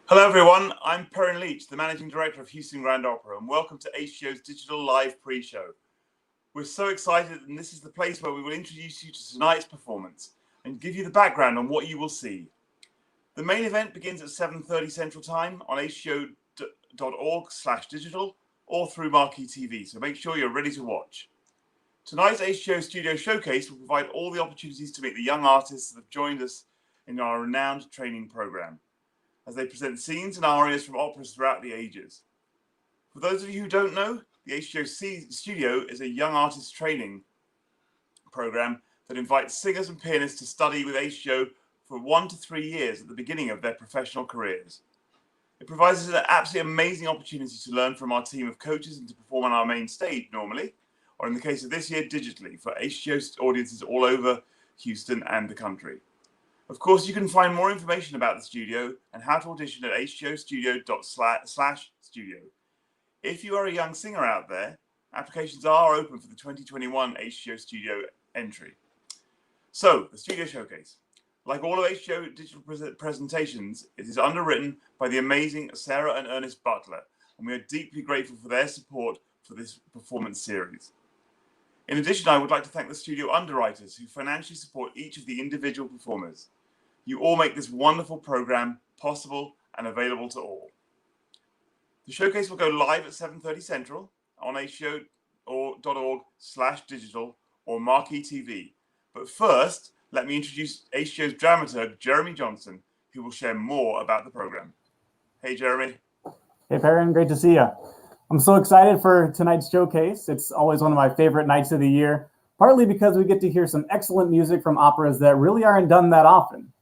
Hello everyone, I'm Perrin Leach, the Managing Director of Houston Grand Opera, and welcome to HGO's Digital Live Pre-Show. We're so excited, and this is the place where we will introduce you to tonight's performance and give you the background on what you will see. The main event begins at 7:30 Central Time on hgo.org/digital or through Marquee TV, so make sure you're ready to watch. Tonight's HGO Studio Showcase will provide all the opportunities to meet the young artists that have joined us in our renowned training program, as they present scenes and arias from operas throughout the ages. For those of you who don't know, the HGO Studio is a young artist training program that invites singers and pianists to study with HGO for 1 to 3 years at the beginning of their professional careers. It provides us an absolutely amazing opportunity to learn from our team of coaches and to perform on our main stage normally, or in the case of this year, digitally, for HGO audiences all over Houston and the country. Of course, you can find more information about the studio and how to audition at hgostudio.com/studio. If you are a young singer out there, applications are open for the 2021 HGO Studio entry. So, the Studio Showcase. Like all of HGO digital presentations, it is underwritten by the amazing Sarah and Ernest Butler, and we are deeply grateful for their support for this performance series. In addition, I would like to thank the studio underwriters who financially support each of the individual performers. You all make this wonderful program possible and available to all. The showcase will go live at 7:30 Central on hgo.org/digital or Marquee TV. But first, let me introduce HGO's dramaturg, Jeremy Johnson, who will share more about the program. Hey, Jeremy. Hey, Perrin, great to see you. I'm so excited for tonight's showcase. It's always one of my favorite nights of the year, partly because we get to hear some excellent music from operas that really aren't done that often.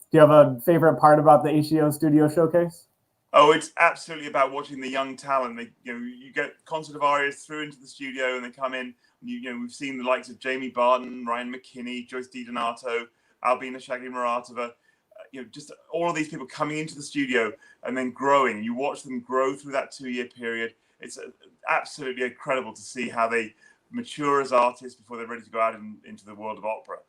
Do you have a favorite part about the HGO Studio Showcase? Oh, it's absolutely about watching the young talent. You get concert of arias through into the studio, and they come in. We've seen the likes of Jamie Barton, Ryan McKinney, Joyce DiDonato, Albina Shaggy-Muratova. Just all of these people coming into the studio and then growing. You watch them grow through that 2-year period. It's absolutely incredible to see how they mature as artists before they're ready to go out into the world of opera.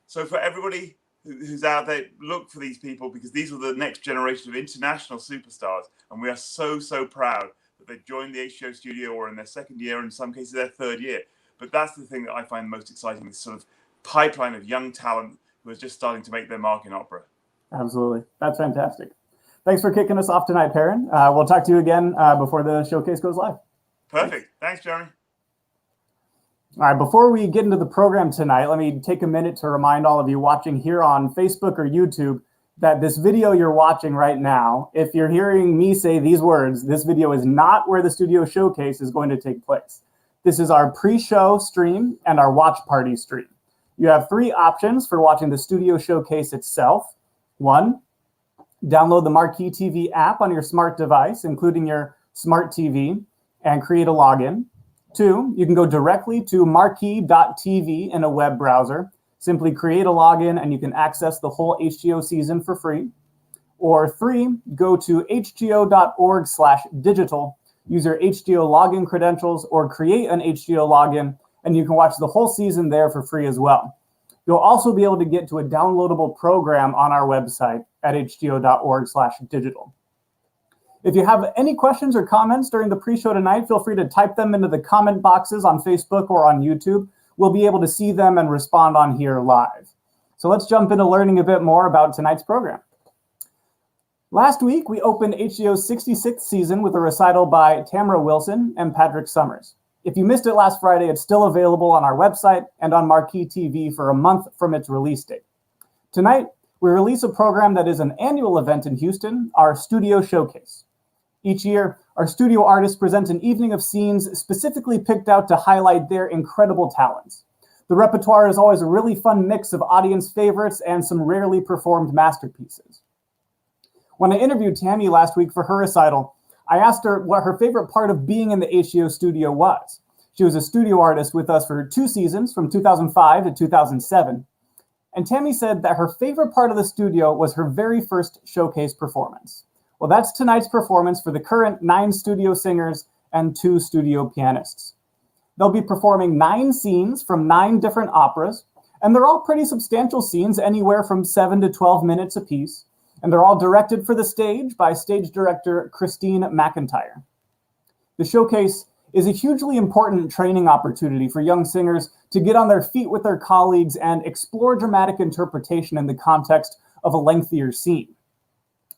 So for everybody who's out there, look for these people, because these are the next generation of international superstars, and we are so proud that they joined the HGO Studio or in their second year, in some cases their third year. But that's the thing that I find most exciting, this sort of pipeline of young talent who are just starting to make their mark in opera. Absolutely. That's fantastic. Thanks for kicking us off tonight, Perrin. We'll talk to you again before the showcase goes live. Perfect. Thanks, Jeremy. All right, before we get into the program tonight, let me take a minute to remind all of you watching here on Facebook or YouTube that this video you're watching right now, if you're hearing me say these words, this video is not where the studio showcase is going to take place. This is our pre-show stream and our watch party stream. You have 3 options for watching the studio showcase itself. 1, download the Marquee TV app on your smart device, including your smart TV, and create a login. 2, you can go directly to marquee.tv in a web browser. Simply create a login and you can access the whole HGO season for free. Or 3, go to hgo.org/digital, use your HGO login credentials or create an HGO login, and you can watch the whole season there for free as well. You'll also be able to get to a downloadable program on our website at hgo.org/digital. If you have any questions or comments during the pre-show tonight, feel free to type them into the comment boxes on Facebook or on YouTube. We'll be able to see them and respond on here live. So let's jump into learning a bit more about tonight's program. Last week, we opened HGO's 66th season with a recital by Tamara Wilson and Patrick Summers. If you missed it last Friday, it's still available on our website and on Marquee TV for a month from its release date. Tonight, we release a program that is an annual event in Houston, our Studio Showcase. Each year, our studio artists present an evening of scenes specifically picked out to highlight their incredible talents. The repertoire is always a really fun mix of audience favorites and some rarely performed masterpieces. When I interviewed Tammy last week for her recital, I asked her what her favorite part of being in the HGO studio was. She was a studio artist with us for 2 seasons, from 2005 to 2007. And Tammy said that her favorite part of the studio was her very first showcase performance. Well, that's tonight's performance for the current 9 studio singers and 2 studio pianists. They'll be performing 9 scenes from 9 different operas, and they're all pretty substantial scenes, anywhere from 7 to 12 minutes apiece. and they're all directed for the stage by stage director Christine McIntyre. The showcase is a hugely important training opportunity for young singers to get on their feet with their colleagues and explore dramatic interpretation in the context of a lengthier scene.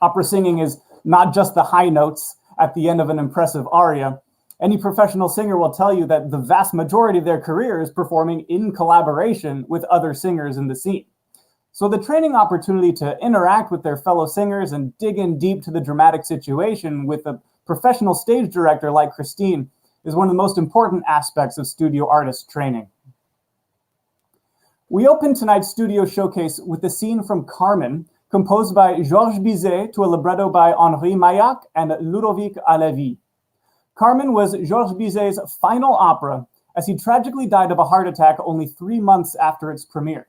Opera singing is not just the high notes at the end of an impressive aria. Any professional singer will tell you that the vast majority of their career is performing in collaboration with other singers in the scene. So the training opportunity to interact with their fellow singers and dig in deep to the dramatic situation with a professional stage director like Christine is one of the most important aspects of studio artist training. We open tonight's studio showcase with the scene from Carmen, composed by Georges Bizet to a libretto by Henri Maillac and Ludovic Halévy. Carmen was Georges Bizet's final opera, as he tragically died of a heart attack only 3 months after its premiere.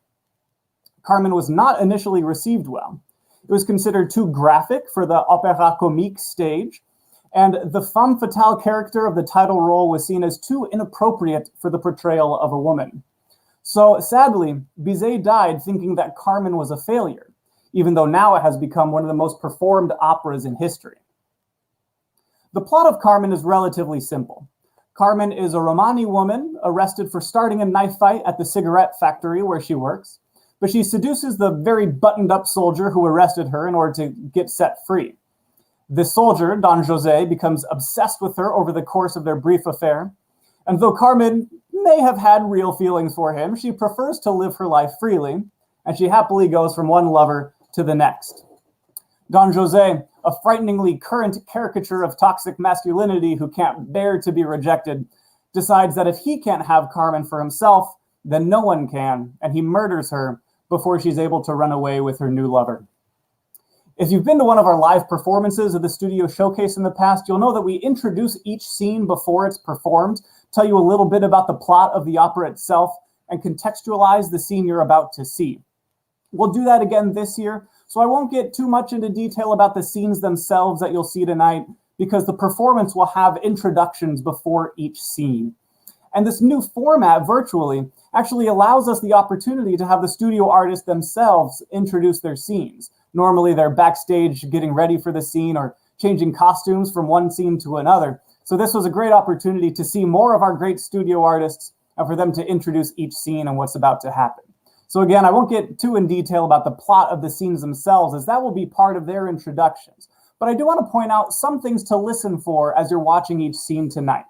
Carmen was not initially received well. It was considered too graphic for the opéra comique stage, and the femme fatale character of the title role was seen as too inappropriate for the portrayal of a woman. So sadly, Bizet died thinking that Carmen was a failure, even though now it has become one of the most performed operas in history. The plot of Carmen is relatively simple. Carmen is a Romani woman arrested for starting a knife fight at the cigarette factory where she works, but she seduces the very buttoned-up soldier who arrested her in order to get set free. This soldier, Don José, becomes obsessed with her over the course of their brief affair, and though Carmen may have had real feelings for him, she prefers to live her life freely, and she happily goes from one lover to the next. Don José, a frighteningly current caricature of toxic masculinity who can't bear to be rejected, decides that if he can't have Carmen for himself, then no one can, and he murders her before she's able to run away with her new lover. If you've been to one of our live performances of the studio showcase in the past, you'll know that we introduce each scene before it's performed, tell you a little bit about the plot of the opera itself, and contextualize the scene you're about to see. We'll do that again this year, so I won't get too much into detail about the scenes themselves that you'll see tonight, because the performance will have introductions before each scene. And this new format, virtually, actually allows us the opportunity to have the studio artists themselves introduce their scenes. Normally, they're backstage getting ready for the scene or changing costumes from one scene to another. So this was a great opportunity to see more of our great studio artists and for them to introduce each scene and what's about to happen. So again, I won't get too in detail about the plot of the scenes themselves, as that will be part of their introductions. But I do want to point out some things to listen for as you're watching each scene tonight.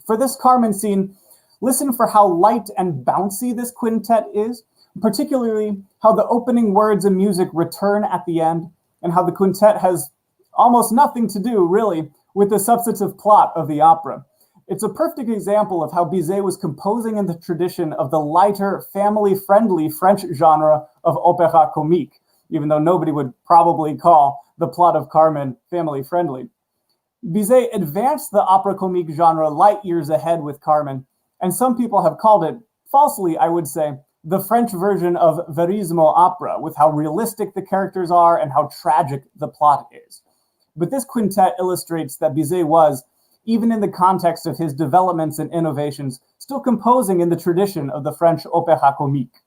For this Carmen scene, listen for how light and bouncy this quintet is, particularly how the opening words and music return at the end, and how the quintet has almost nothing to do, really, with the substantive plot of the opera. It's a perfect example of how Bizet was composing in the tradition of the lighter, family-friendly French genre of opéra comique, even though nobody would probably call the plot of Carmen family-friendly. Bizet advanced the opera comique genre light years ahead with Carmen, and some people have called it, falsely I would say, the French version of verismo opera, with how realistic the characters are and how tragic the plot is. But this quintet illustrates that Bizet was, even in the context of his developments and innovations, still composing in the tradition of the French opéra comique.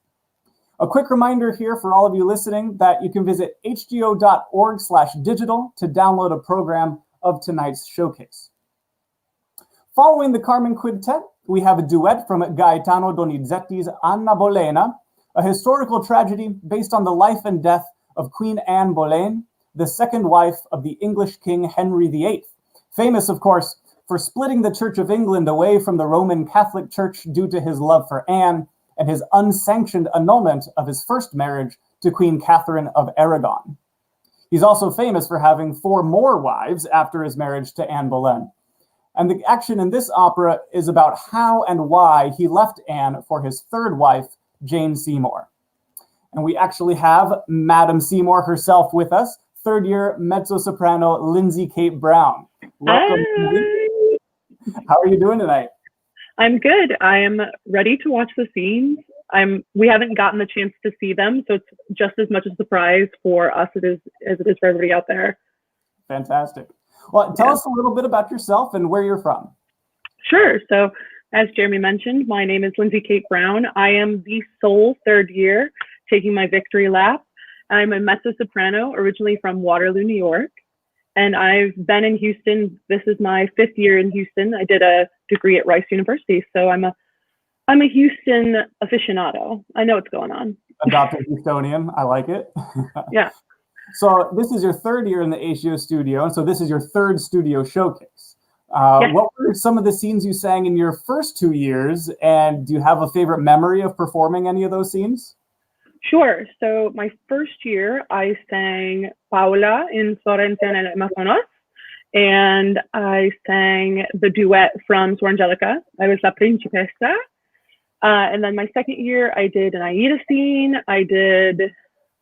A quick reminder here for all of you listening that you can visit hgo.org/digital to download a program of tonight's showcase. Following the Carmen Quintet, we have a duet from Gaetano Donizetti's Anna Bolena, a historical tragedy based on the life and death of Queen Anne Boleyn, the second wife of the English King Henry VIII, famous, of course, for splitting the Church of England away from the Roman Catholic Church due to his love for Anne and his unsanctioned annulment of his first marriage to Queen Catherine of Aragon. He's also famous for having 4 more wives after his marriage to Anne Boleyn. And the action in this opera is about how and why he left Anne for his third wife, Jane Seymour. And we actually have Madame Seymour herself with us, third-year mezzo-soprano Lindsay Kate Brown. Welcome, Lindsay. How are you doing tonight? I'm good. I am ready to watch the scenes. We haven't gotten the chance to see them, so it's just as much a surprise for us as it is for everybody out there. Fantastic. Well, tell us a little bit about yourself and where you're from. Sure. So, as Jeremy mentioned, my name is Lindsay Kate Brown. I am the sole third year taking my victory lap. I'm a mezzo-soprano, originally from Waterloo, New York. And I've been in Houston. This is my 5th year in Houston. I did a degree at Rice University. So I'm a Houston aficionado. I know what's going on. Adopted Houstonian. I like it. Yeah. So this is your 3rd year in the HGO studio. And so this is your 3rd studio showcase. Yes. What were some of the scenes you sang in your first 2 years? And do you have a favorite memory of performing any of those scenes? Sure. So my first year, I sang Paula in Sorrento nel Amazonas, and I sang the duet from Sor Angelica. I was La Principessa. And then my second year, I did an Aida scene. I did,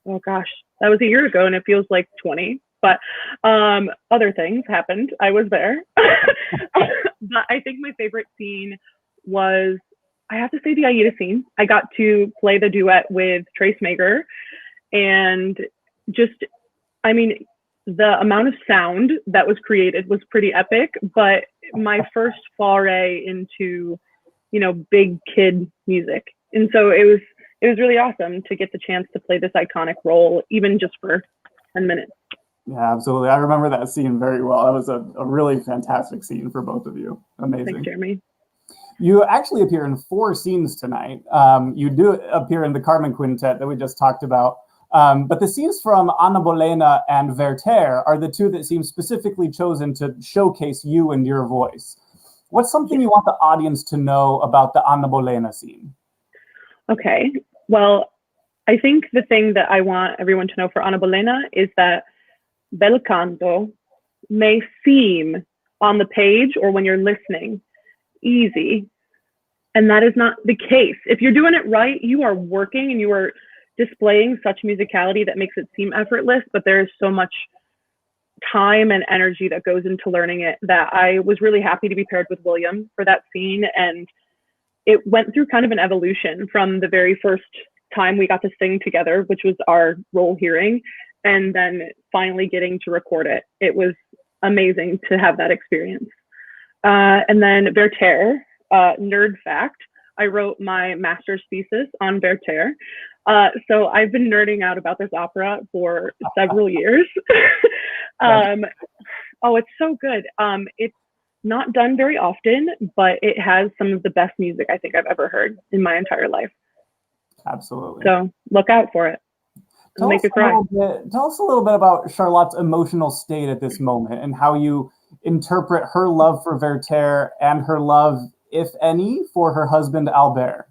oh gosh, that was a year ago, and it feels like 20. But other things happened. I was there. But I think my favorite scene was, I have to say, the Aida scene. I got to play the duet with Trace Mager, and just, I mean, the amount of sound that was created was pretty epic. But my first foray into, you know, big kid music, and so it was really awesome to get the chance to play this iconic role, even just for 10 minutes. Yeah, absolutely. I remember that scene very well. That was a really fantastic scene for both of you. Amazing. Thanks, Jeremy. You actually appear in 4 scenes tonight. You do appear in the Carmen Quintet that we just talked about. But the scenes from Anna Bolena and Werther are the 2 that seem specifically chosen to showcase you and your voice. What's something you want the audience to know about the Anna Bolena scene? Okay. Well, I think the thing that I want everyone to know for Anna Bolena is that bel canto may seem on the page or when you're listening easy, and that is not the case. If you're doing it right, you are working and you are displaying such musicality that makes it seem effortless, but there is so much time and energy that goes into learning it that I was really happy to be paired with William for that scene. And it went through kind of an evolution from the very first time we got to sing together, which was our role hearing, and then finally getting to record it. It was amazing to have that experience. And then Werther, nerd fact, I wrote my master's thesis on Werther. So I've been nerding out about this opera for several years. Oh, it's so good. It's not done very often, but it has some of the best music I think I've ever heard in my entire life. Absolutely. So look out for it. Tell us a little bit about Charlotte's emotional state at this moment and how you interpret her love for Werther and her love, if any, for her husband Albert.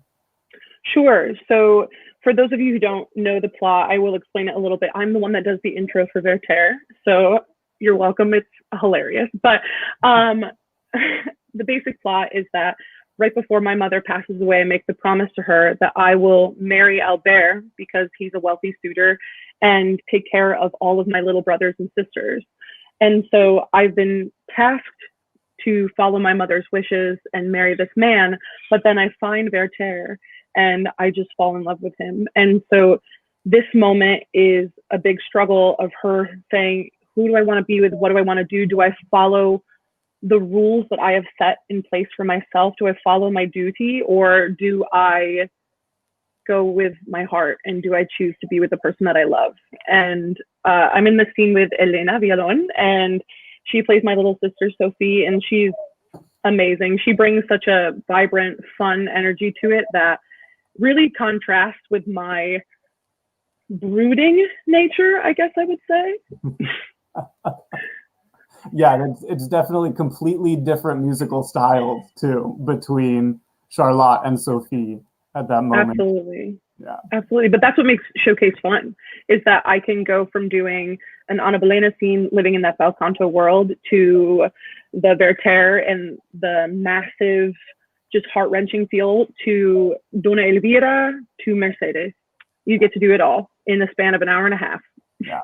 Sure. So for those of you who don't know the plot, I will explain it a little bit. I'm the one that does the intro for Werther, so you're welcome. It's hilarious. But the basic plot is that right before my mother passes away, I make the promise to her that I will marry Albert because he's a wealthy suitor and take care of all of my little brothers and sisters. And so I've been tasked to follow my mother's wishes and marry this man, but then I find Werther and I just fall in love with him. And so this moment is a big struggle of her saying, who do I want to be with? What do I want to do? Do I follow the rules that I have set in place for myself? Do I follow my duty, or do I go with my heart, and do I choose to be with the person that I love? And I'm in the scene with Elena Villalon, and she plays my little sister Sophie, and she's amazing. She brings such a vibrant, fun energy to it that really contrasts with my brooding nature, I guess I would say. Yeah, it's definitely completely different musical styles too between Charlotte and Sophie at that moment. Absolutely. Yeah. Absolutely. But that's what makes Showcase fun, is that I can go from doing an Anna Bolena scene, living in that bel canto world, to the Werther and the massive, just heart-wrenching feel, to Dona Elvira, to Mercedes. You get to do it all in the span of an hour and a half. Yeah.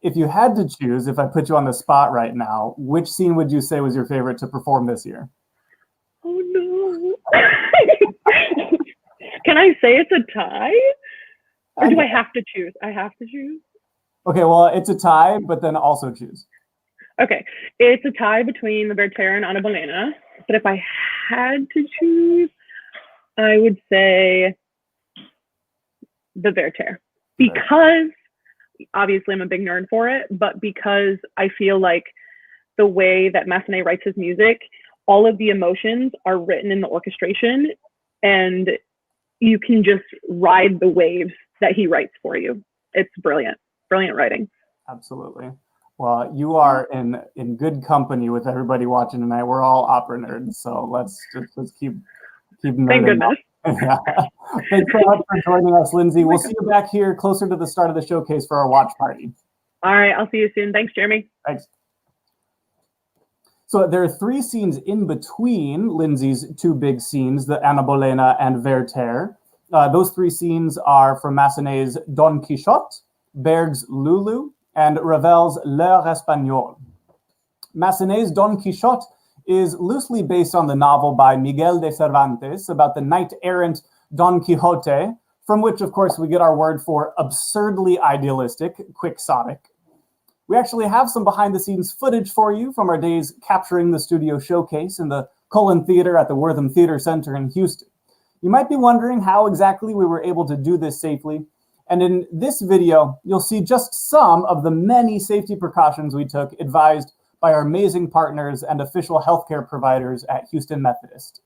If you had to choose, if I put you on the spot right now, which scene would you say was your favorite to perform this year? Oh, no. Can I say it's a tie? Or do I have to choose? I have to choose? Okay, well, it's a tie, but then also choose. Okay, it's a tie between the Werther and Anna Bolena. But if I had to choose, I would say the Werther. Because obviously I'm a big nerd for it, but because I feel like the way that Massenet writes his music, all of the emotions are written in the orchestration, and you can just ride the waves that he writes for you. It's brilliant, brilliant writing. Absolutely. Well, you are in good company with everybody watching tonight. We're all opera nerds, so let's keep nerding. Thank goodness. Yeah. Thanks so much for joining us, Lindsay. We'll see you back here closer to the start of the showcase for our watch party. All right, I'll see you soon. Thanks, Jeremy. Thanks. So there are 3 scenes in between Lindsay's 2 big scenes, the Anna Bolena and Werther. Those 3 scenes are from Massenet's Don Quixote, Berg's Lulu, and Ravel's L'Heure Espagnole. Massenet's Don Quixote is loosely based on the novel by Miguel de Cervantes about the knight-errant Don Quixote, from which, of course, we get our word for absurdly idealistic, quixotic. We actually have some behind-the-scenes footage for you from our days capturing the studio showcase in the Cullen Theater at the Wortham Theater Center in Houston. You might be wondering how exactly we were able to do this safely, and in this video, you'll see just some of the many safety precautions we took, advised by our amazing partners and official healthcare providers at Houston Methodist.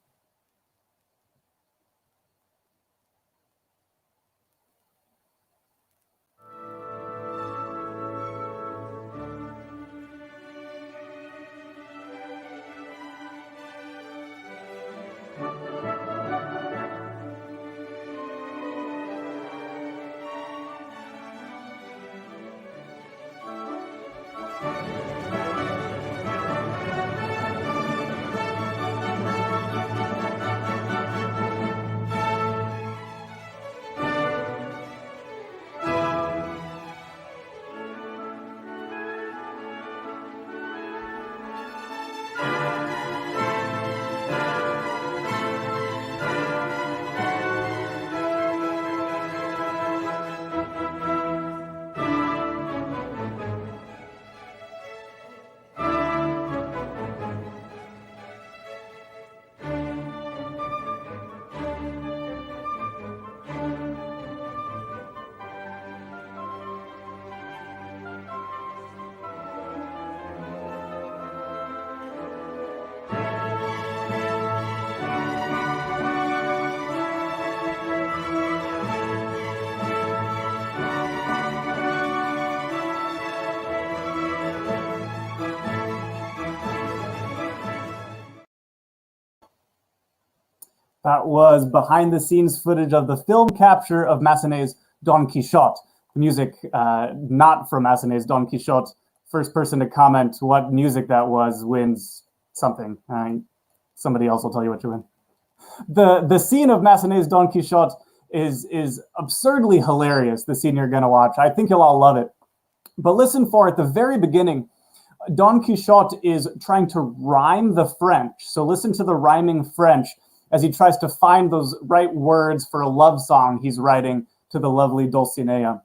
That was behind-the-scenes footage of the film capture of Massenet's Don Quixote. Music not from Massenet's Don Quixote. First person to comment what music that was wins something. Somebody else will tell you what you win. The scene of Massenet's Don Quixote is absurdly hilarious, the scene you're going to watch. I think you'll all love it. But listen for at the very beginning, Don Quixote is trying to rhyme the French. So listen to the rhyming French as he tries to find those right words for a love song he's writing to the lovely Dulcinea.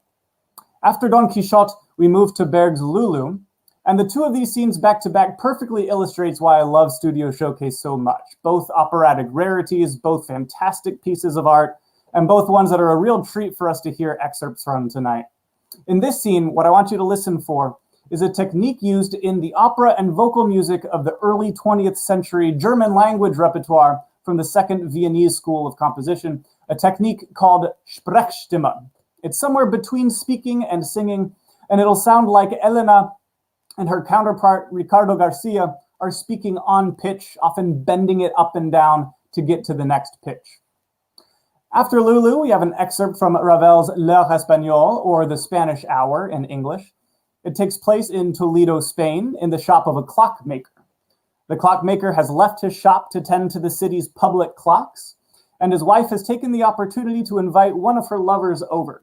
After Don Quixote, we move to Berg's Lulu, and the 2 of these scenes back-to-back perfectly illustrates why I love Studio Showcase so much. Both operatic rarities, both fantastic pieces of art, and both ones that are a real treat for us to hear excerpts from tonight. In this scene, what I want you to listen for is a technique used in the opera and vocal music of the early 20th century German language repertoire from the Second Viennese School of Composition, a technique called Sprechstimme. It's somewhere between speaking and singing, and it'll sound like Elena and her counterpart, Ricardo Garcia, are speaking on pitch, often bending it up and down to get to the next pitch. After Lulu, we have an excerpt from Ravel's L'Heure Espagnole, or the Spanish Hour in English. It takes place in Toledo, Spain, in the shop of a clockmaker. The clockmaker has left his shop to tend to the city's public clocks, and his wife has taken the opportunity to invite one of her lovers over.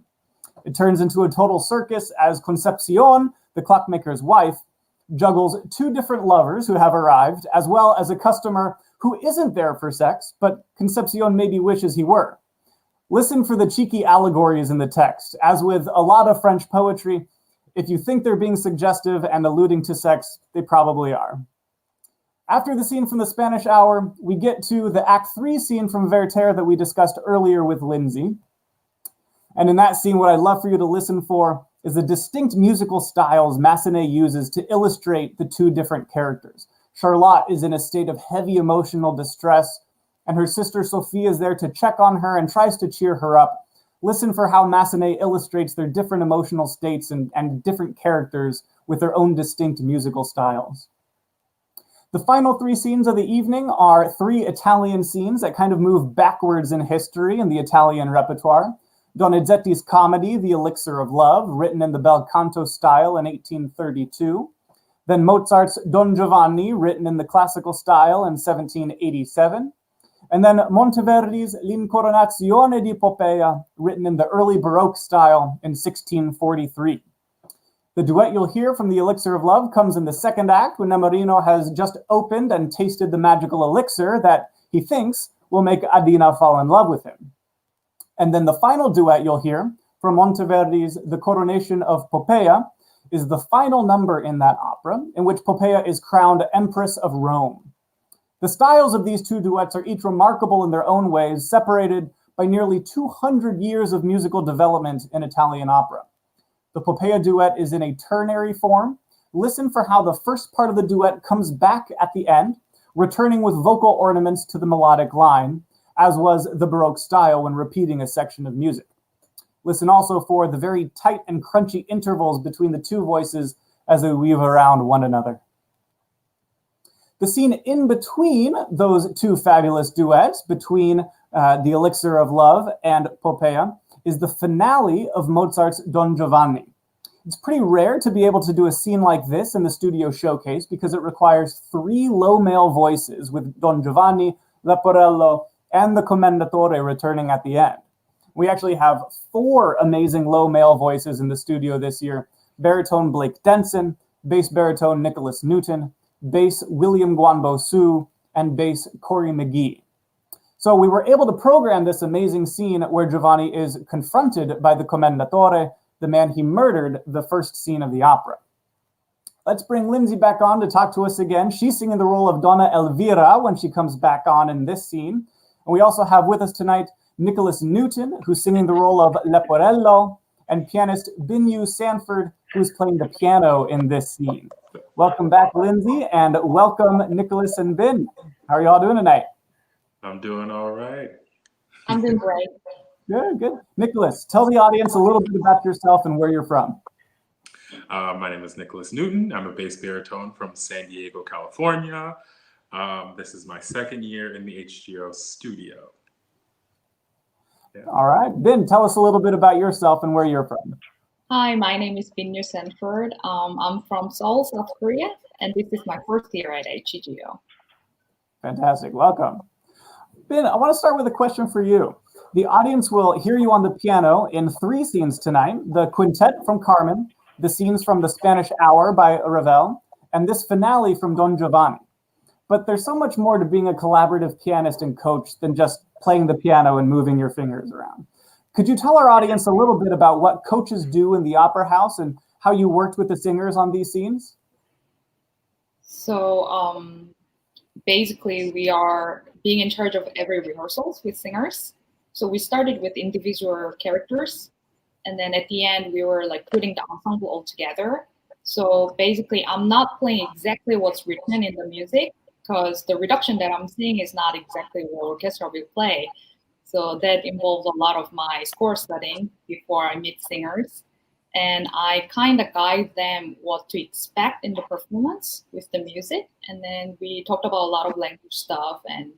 It turns into a total circus as Concepcion, the clockmaker's wife, juggles 2 different lovers who have arrived, as well as a customer who isn't there for sex, but Concepcion maybe wishes he were. Listen for the cheeky allegories in the text. As with a lot of French poetry, if you think they're being suggestive and alluding to sex, they probably are. After the scene from the Spanish Hour, we get to the Act 3 scene from Werther that we discussed earlier with Lindsay. And in that scene, what I'd love for you to listen for is the distinct musical styles Massenet uses to illustrate the two different characters. Charlotte is in a state of heavy emotional distress, and her sister Sophie is there to check on her and tries to cheer her up. Listen for how Massenet illustrates their different emotional states and different characters with their own distinct musical styles. The final three scenes of the evening are three Italian scenes that kind of move backwards in history in the Italian repertoire. Donizetti's comedy, The Elixir of Love, written in the bel canto style in 1832. Then Mozart's Don Giovanni, written in the classical style in 1787. And then Monteverdi's L'Incoronazione di Poppea, written in the early Baroque style in 1643. The duet you'll hear from The Elixir of Love comes in the second act when Nemorino has just opened and tasted the magical elixir that he thinks will make Adina fall in love with him. And then the final duet you'll hear from Monteverdi's The Coronation of Poppea is the final number in that opera, in which Poppea is crowned Empress of Rome. The styles of these two duets are each remarkable in their own ways, separated by nearly 200 years of musical development in Italian opera. The Poppea duet is in a ternary form. Listen for how the first part of the duet comes back at the end, returning with vocal ornaments to the melodic line, as was the Baroque style when repeating a section of music. Listen also for the very tight and crunchy intervals between the two voices as they weave around one another. The scene in between those two fabulous duets, between The Elixir of Love and Poppea, is the finale of Mozart's Don Giovanni. It's pretty rare to be able to do a scene like this in the studio showcase because it requires three low male voices, with Don Giovanni, Leporello, and the Commendatore returning at the end. We actually have four amazing low male voices in the studio this year: baritone Blake Denson, bass baritone Nicholas Newton, bass William Guanbo-Su, and bass Corey McGee. So we were able to program this amazing scene where Giovanni is confronted by the Commendatore, the man he murdered, the first scene of the opera. Let's bring Lindsay back on to talk to us again. She's singing the role of Donna Elvira when she comes back on in this scene. And we also have with us tonight Nicholas Newton, who's singing the role of Leporello, and pianist Binyu Sanford, who's playing the piano in this scene. Welcome back, Lindsay, and welcome, Nicholas and Bin. How are y'all doing tonight? I'm doing all right. I'm doing great. Good. Nicholas, tell the audience a little bit about yourself and where you're from. My name is Nicholas Newton. I'm a bass baritone from San Diego, California. This is my second year in the HGO studio. Yeah. All right. Bin, tell us a little bit about yourself and where you're from. Hi, my name is Binyu Sanford. I'm from Seoul, South Korea, and this is my first year at HGO. Fantastic. Welcome. Bin, I want to start with a question for you. The audience will hear you on the piano in three scenes tonight: the quintet from Carmen, the scenes from the Spanish Hour by Ravel, and this finale from Don Giovanni. But there's so much more to being a collaborative pianist and coach than just playing the piano and moving your fingers around. Could you tell our audience a little bit about what coaches do in the Opera House and how you worked with the singers on these scenes? So basically, we are being in charge of every rehearsals with singers. So we started with individual characters, and then at the end, we were like putting the ensemble all together. So basically, I'm not playing exactly what's written in the music, because the reduction that I'm seeing is not exactly what orchestra will play. So that involves a lot of my score studying before I meet singers. And I kind of guide them what to expect in the performance with the music. And then we talked about a lot of language stuff and,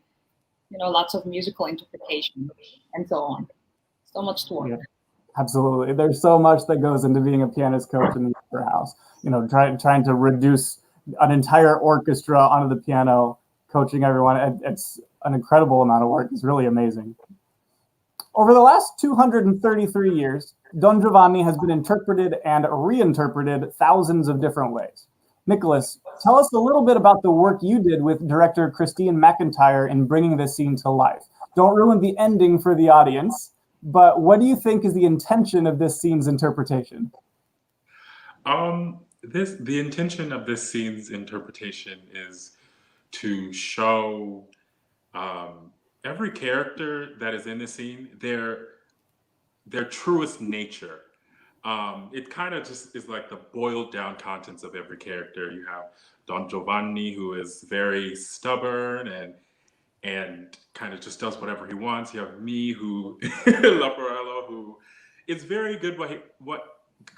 lots of musical interpretation and so on. So much to work. Yeah, absolutely. There's so much that goes into being a pianist coach in the Opera House. Trying to reduce an entire orchestra onto the piano, coaching everyone. It's an incredible amount of work. It's really amazing. Over the last 233 years, Don Giovanni has been interpreted and reinterpreted thousands of different ways. Nicholas, tell us a little bit about the work you did with director Christine McIntyre in bringing this scene to life. Don't ruin the ending for the audience, but what do you think is the intention of this scene's interpretation? The intention of this scene's interpretation is to show every character that is in the scene their truest nature. It kind of just is like the boiled down contents of every character. You have Don Giovanni, who is very stubborn and kind of just does whatever he wants. You have me, who Leporello, who is very good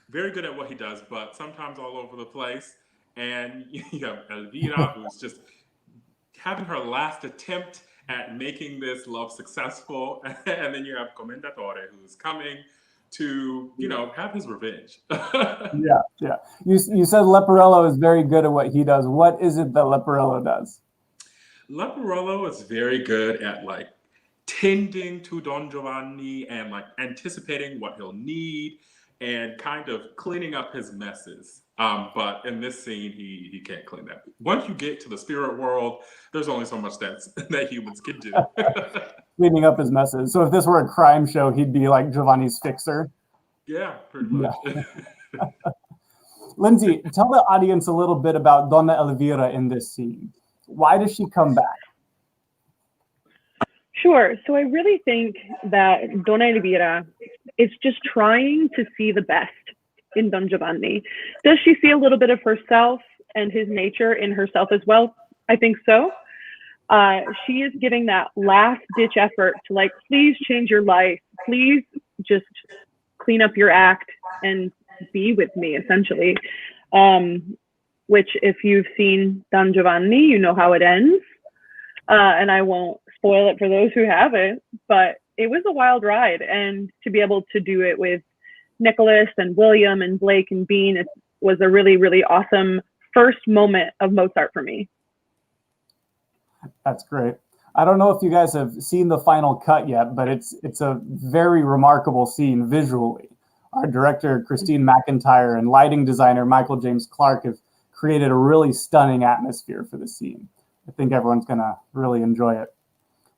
very good at what he does, but sometimes all over the place. And you have Elvira, who's just having her last attempt at making this love successful. And then you have Commendatore, who's coming to, have his revenge. Yeah. You said Leporello is very good at what he does. What is it that Leporello does? Leporello is very good at like tending to Don Giovanni and like anticipating what he'll need and kind of cleaning up his messes. But in this scene, he can't clean that. Once you get to the spirit world, there's only so much that humans can do. Cleaning up his messes. So if this were a crime show, he'd be like Giovanni's fixer. Yeah, pretty much. Yeah. Lindsay, tell the audience a little bit about Donna Elvira in this scene. Why does she come back? Sure. So I really think that Donna Elvira is just trying to see the best in Don Giovanni. Does she see a little bit of herself and his nature in herself as well? I think so. She is giving that last ditch effort to like, please change your life. Please just clean up your act and be with me, essentially. Which if you've seen Don Giovanni, you know how it ends. And I won't spoil it for those who haven't, but it was a wild ride. And to be able to do it with Nicholas and William and Blake and Bean, it was a really, really awesome first moment of Mozart for me. That's great. I don't know if you guys have seen the final cut yet, but it's a very remarkable scene visually. Our director, Christine McIntyre, and lighting designer, Michael James Clark, have created a really stunning atmosphere for the scene. I think everyone's going to really enjoy it.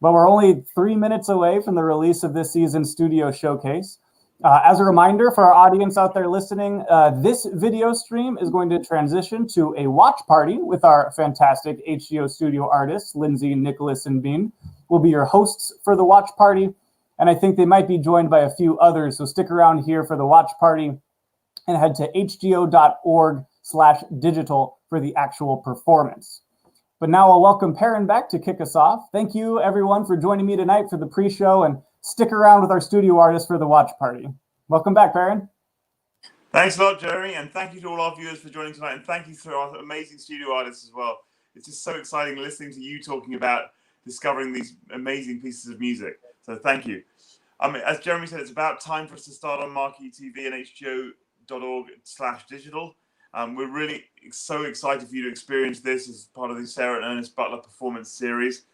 But we're only 3 minutes away from the release of this season's studio showcase. As a reminder for our audience out there listening, this video stream is going to transition to a watch party with our fantastic HGO Studio Artists, Lindsay, Nicholas, and Bean. Will be your hosts for the watch party, and I think they might be joined by a few others, so stick around here for the watch party and head to hgo.org/digital for the actual performance. But now I'll welcome Perrin back to kick us off. Thank you, everyone, for joining me tonight for the pre-show, and stick around with our studio artists for the watch party. Welcome back, Perrin. Thanks a lot, Jeremy, and thank you to all our viewers for joining tonight, and thank you to our amazing studio artists as well. It's just so exciting listening to you talking about discovering these amazing pieces of music. So thank you. As Jeremy said, it's about time for us to start on Marquee TV and hgo.org/digital. We're really so excited for you to experience this as part of the Sarah and Ernest Butler performance series.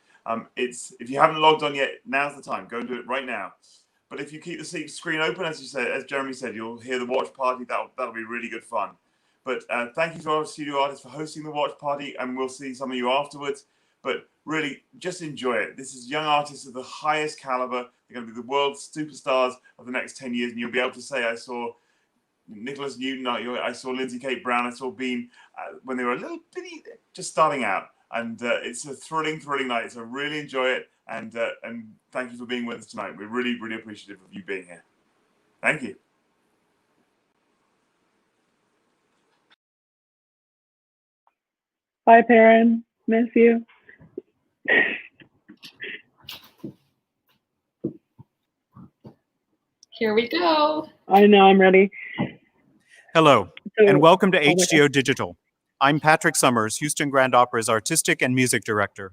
If you haven't logged on yet, now's the time. Go and do it right now. But if you keep the screen open, as Jeremy said, you'll hear the watch party. That'll be really good fun. But thank you to our studio artists for hosting the watch party, and we'll see some of you afterwards. But really, just enjoy it. This is young artists of the highest caliber. They're going to be the world's superstars of the next 10 years, and you'll be able to say, I saw Nicholas Newton, I saw Lindsay Kate Brown, I saw Bean when they were a little bitty, just starting out. And it's a thrilling night. So really enjoy it. And thank you for being with us tonight. We're really, really appreciative of you being here. Thank you. Bye, Perrin. Miss you. Here we go. I know, I'm ready. Hello, and welcome to HGO Digital. I'm Patrick Summers, Houston Grand Opera's Artistic and Music Director.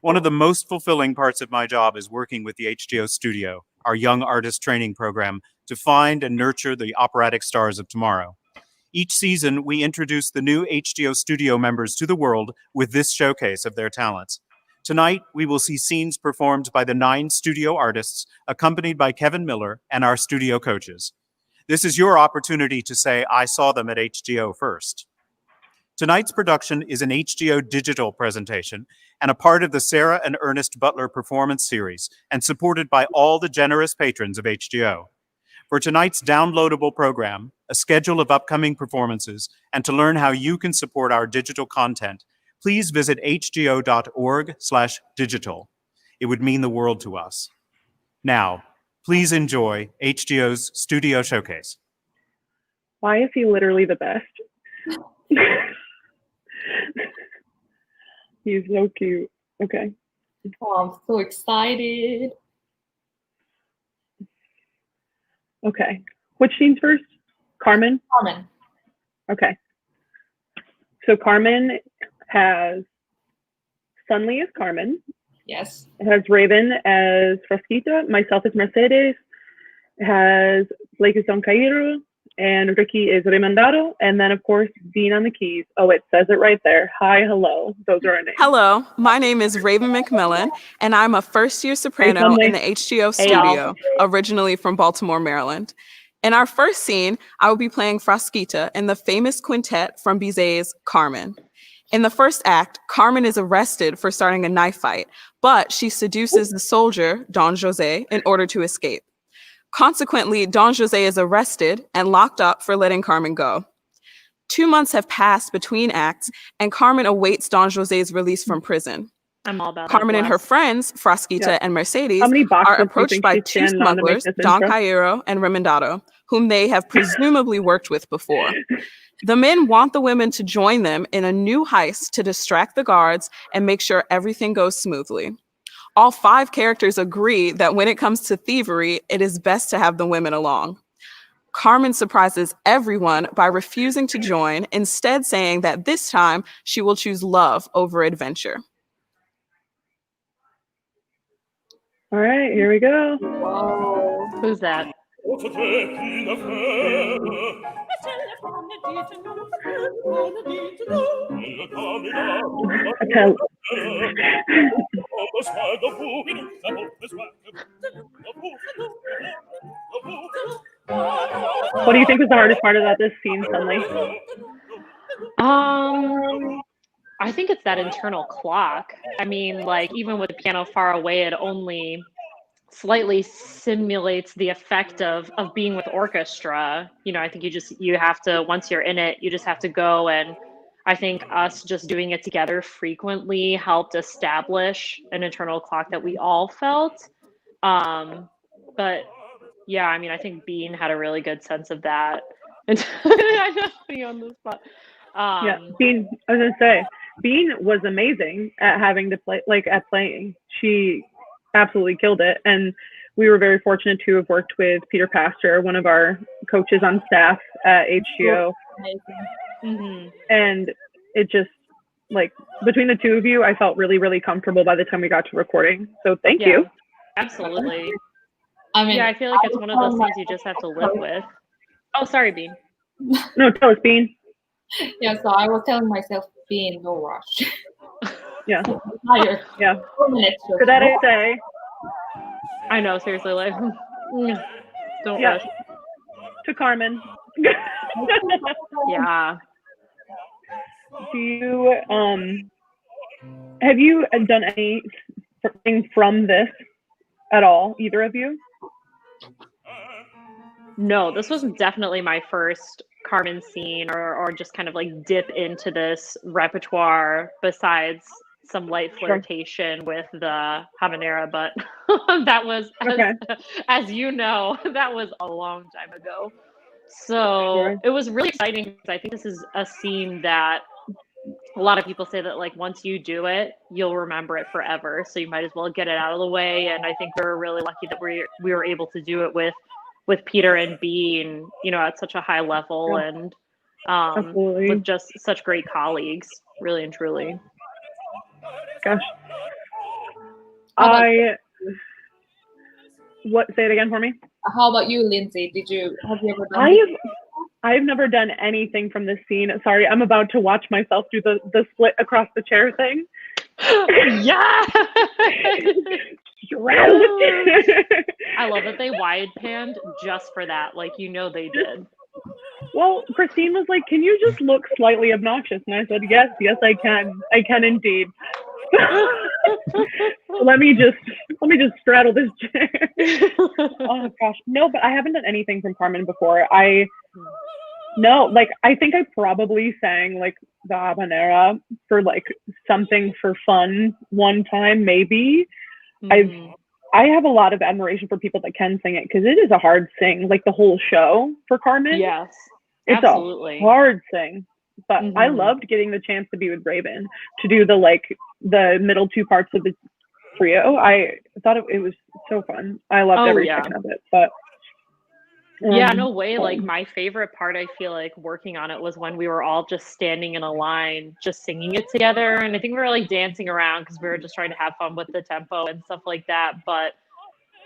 One of the most fulfilling parts of my job is working with the HGO Studio, our young artist training program, to find and nurture the operatic stars of tomorrow. Each season, we introduce the new HGO Studio members to the world with this showcase of their talents. Tonight, we will see scenes performed by the 9 studio artists, accompanied by Kevin Miller and our studio coaches. This is your opportunity to say, I saw them at HGO first. Tonight's production is an HGO digital presentation and a part of the Sarah and Ernest Butler performance series and supported by all the generous patrons of HGO. For tonight's downloadable program, a schedule of upcoming performances, and to learn how you can support our digital content, please visit hgo.org/digital. It would mean the world to us. Now, please enjoy HGO's Studio Showcase. Why is he literally the best? He's so cute. Okay. Oh, I'm so excited. Okay. Which scene's first? Carmen? Carmen. Okay. So Carmen has Sunly as Carmen. Yes. It has Raven as Frasquita. Myself as Mercedes. It has Blake as Don Cairo. And Ricky is Remandado. And then, of course, Bean on the keys. Oh, it says it right there. Hi, hello. Those are our names. Hello, my name is Raven McMillan, and I'm a first-year soprano in the HGO Studio, originally from Baltimore, Maryland. In our first scene, I will be playing Frasquita in the famous quintet from Bizet's Carmen. In the first act, Carmen is arrested for starting a knife fight, but she seduces the soldier, Don Jose, in order to escape. Consequently, Don Jose is arrested and locked up for letting Carmen go. 2 months have passed between acts, and Carmen awaits Don Jose's release from prison. I'm all about Carmen and her friends, Frasquita and Mercedes, are approached by two smugglers, Don Cairo and Remendado, whom they have presumably worked with before. The men want the women to join them in a new heist to distract the guards and make sure everything goes smoothly. All 5 characters agree that when it comes to thievery, it is best to have the women along. Carmen surprises everyone by refusing to join, instead saying that this time she will choose love over adventure. All right, here we go. Whoa. Who's that? What do you think was the hardest part about this scene, Sunly? I think it's that internal clock. I mean, like, even with the piano far away, it only slightly simulates the effect of being with orchestra. You know, I think you have to, once you're in it, you just have to go. And I think us just doing it together frequently helped establish an internal clock that we all felt. But yeah, I mean, I think Bean had a really good sense of that. And I know putting you on the spot. Yeah, Bean, I was gonna say, Bean was amazing at having to play, like at playing. She absolutely killed it. And we were very fortunate to have worked with Peter Pastor, one of our coaches on staff at HGO. Mm-hmm. And it just, like, between the two of you, I felt really, really comfortable by the time we got to recording. So thank you. Absolutely. I mean, yeah, I feel like it's one of those things you just have to live with. Oh, sorry, Bean. No, tell us, Bean. Yeah, so I was telling myself, Bean, no rush. Yeah. Higher. Yeah. 4 minutes. So that I say. I know, seriously, like, don't Yeah. rush. To Carmen. Yeah. Do you, have you done anything from this at all, either of you? No, this was definitely my first Carmen scene or just kind of like dip into this repertoire, besides some light flirtation with the habanera, but that was, as you know, that was a long time ago. So it was really exciting because I think this is a scene that a lot of people say that, like, once you do it, you'll remember it forever. So you might as well get it out of the way. And I think we're really lucky that we were able to do it with Peter and Bean, you know, at such a high level and with just such great colleagues, really and truly. Gosh. Say it again for me. How about you, Lindsay? Have you ever done I've never done anything from this scene. Sorry, I'm about to watch myself do the split across the chair thing. Yeah. I love that they wide panned just for that. Like, you know, they did. Well, Christine was like, "Can you just look slightly obnoxious?" And I said, "Yes, I can. I can indeed." let me just straddle this chair. Oh gosh, no, but I haven't done anything from Carmen before. I think I probably sang like the habanera for like something for fun one time, maybe. I have a lot of admiration for people that can sing it because it is a hard sing, like the whole show for Carmen. Yes. It's Absolutely. a hard thing. But I loved getting the chance to be with Raven, to do the middle two parts of the trio. I thought it was so fun. I loved every second of it. But yeah, no way. Like, my favorite part, I feel like, working on it was when we were all just standing in a line, just singing it together. And I think we were like dancing around because we were just trying to have fun with the tempo and stuff like that. But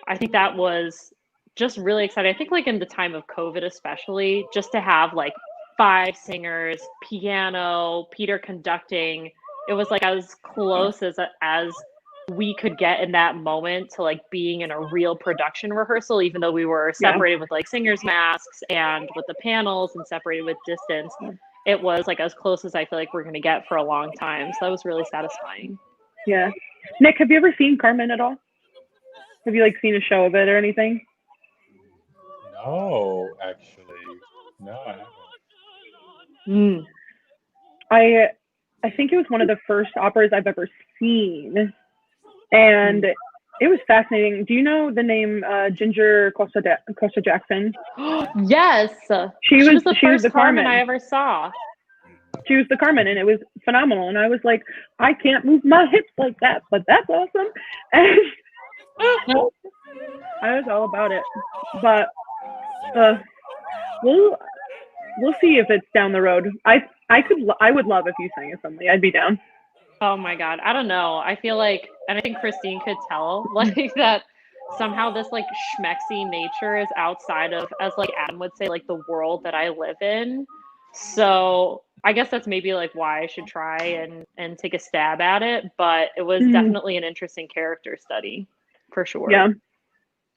I think that was just really exciting. I think, like, in the time of COVID, especially, just to have like 5 singers, piano, Peter conducting, it was like as close as we could get in that moment to like being in a real production rehearsal, even though we were separated with like singers' masks and with the panels and separated with distance. It was like as close as I feel like we're going to get for a long time. So that was really satisfying. Yeah. Nick, have you ever seen Carmen at all? Have you like seen a show of it or anything? No, actually. No, I haven't. I think it was one of the first operas I've ever seen. And it was fascinating. Do you know the name Ginger Costa Jackson? Yes. She was the first Carmen I ever saw. She was the Carmen, and it was phenomenal. And I was like, I can't move my hips like that, but that's awesome. And I was all about it. But we'll see if it's down the road. I would love if you sang it someday. I'd be down. Oh my God. I don't know. I feel like, and I think Christine could tell, like, that somehow this like schmexy nature is outside of, as like Adam would say, like the world that I live in. So I guess that's maybe like why I should try and take a stab at it. But it was definitely an interesting character study for sure. Yeah.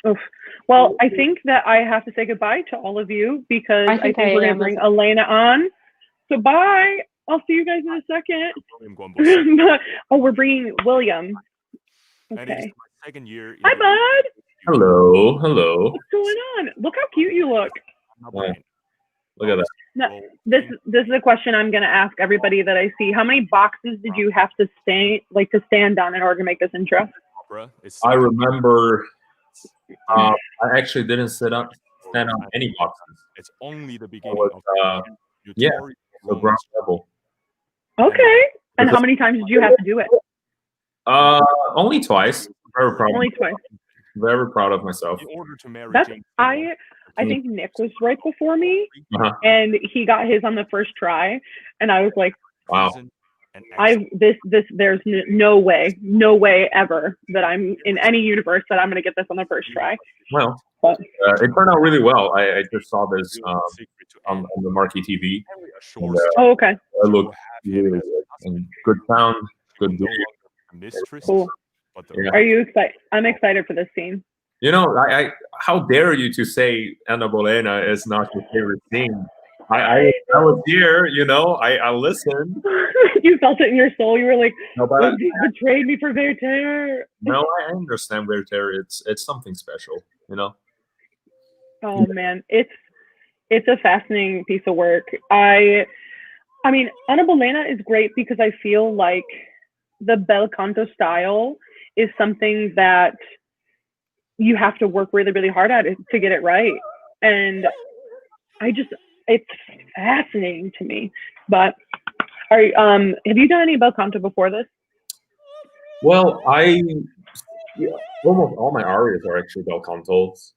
Oof. Well, I think that I have to say goodbye to all of you because I think we're going to bring Elena on. So bye. I'll see you guys in a second. We're bringing William. Okay. Second year. Hi, bud. Hello. Hello. What's going on? Look how cute you look. Look at that. No, this is a question I'm going to ask everybody that I see. How many boxes did you have to stand on in order to make this intro? I remember. I actually didn't stand on any boxes. It's only the beginning. The ground level. Okay. And how many times did you have to do it? Only twice. Very proud. Only twice. Very proud of myself. In order to marry I think Nick was right before me, and he got his on the first try, and I was like, wow. There's no way ever that I'm in any universe that I'm going to get this on the first try. Well, it turned out really well. I just saw this on the Marquee TV. And, okay. It looked really good. And good sound, good video. Cool. Yeah. Are you excited? I'm excited for this scene. You know, how dare you to say Ana Bolena is not your favorite scene? I was here, you know, I listened. You felt it in your soul. You were like, no, you betrayed me for Werther. No, I understand Werther. It's something special, you know. Oh man, it's a fascinating piece of work. I mean, Ana Bolena is great because I feel like the bel canto style is something that you have to work really, really hard at it to get it right. And it's fascinating to me. But have you done any bel canto before this? Well, almost all my arias are actually bel cantos,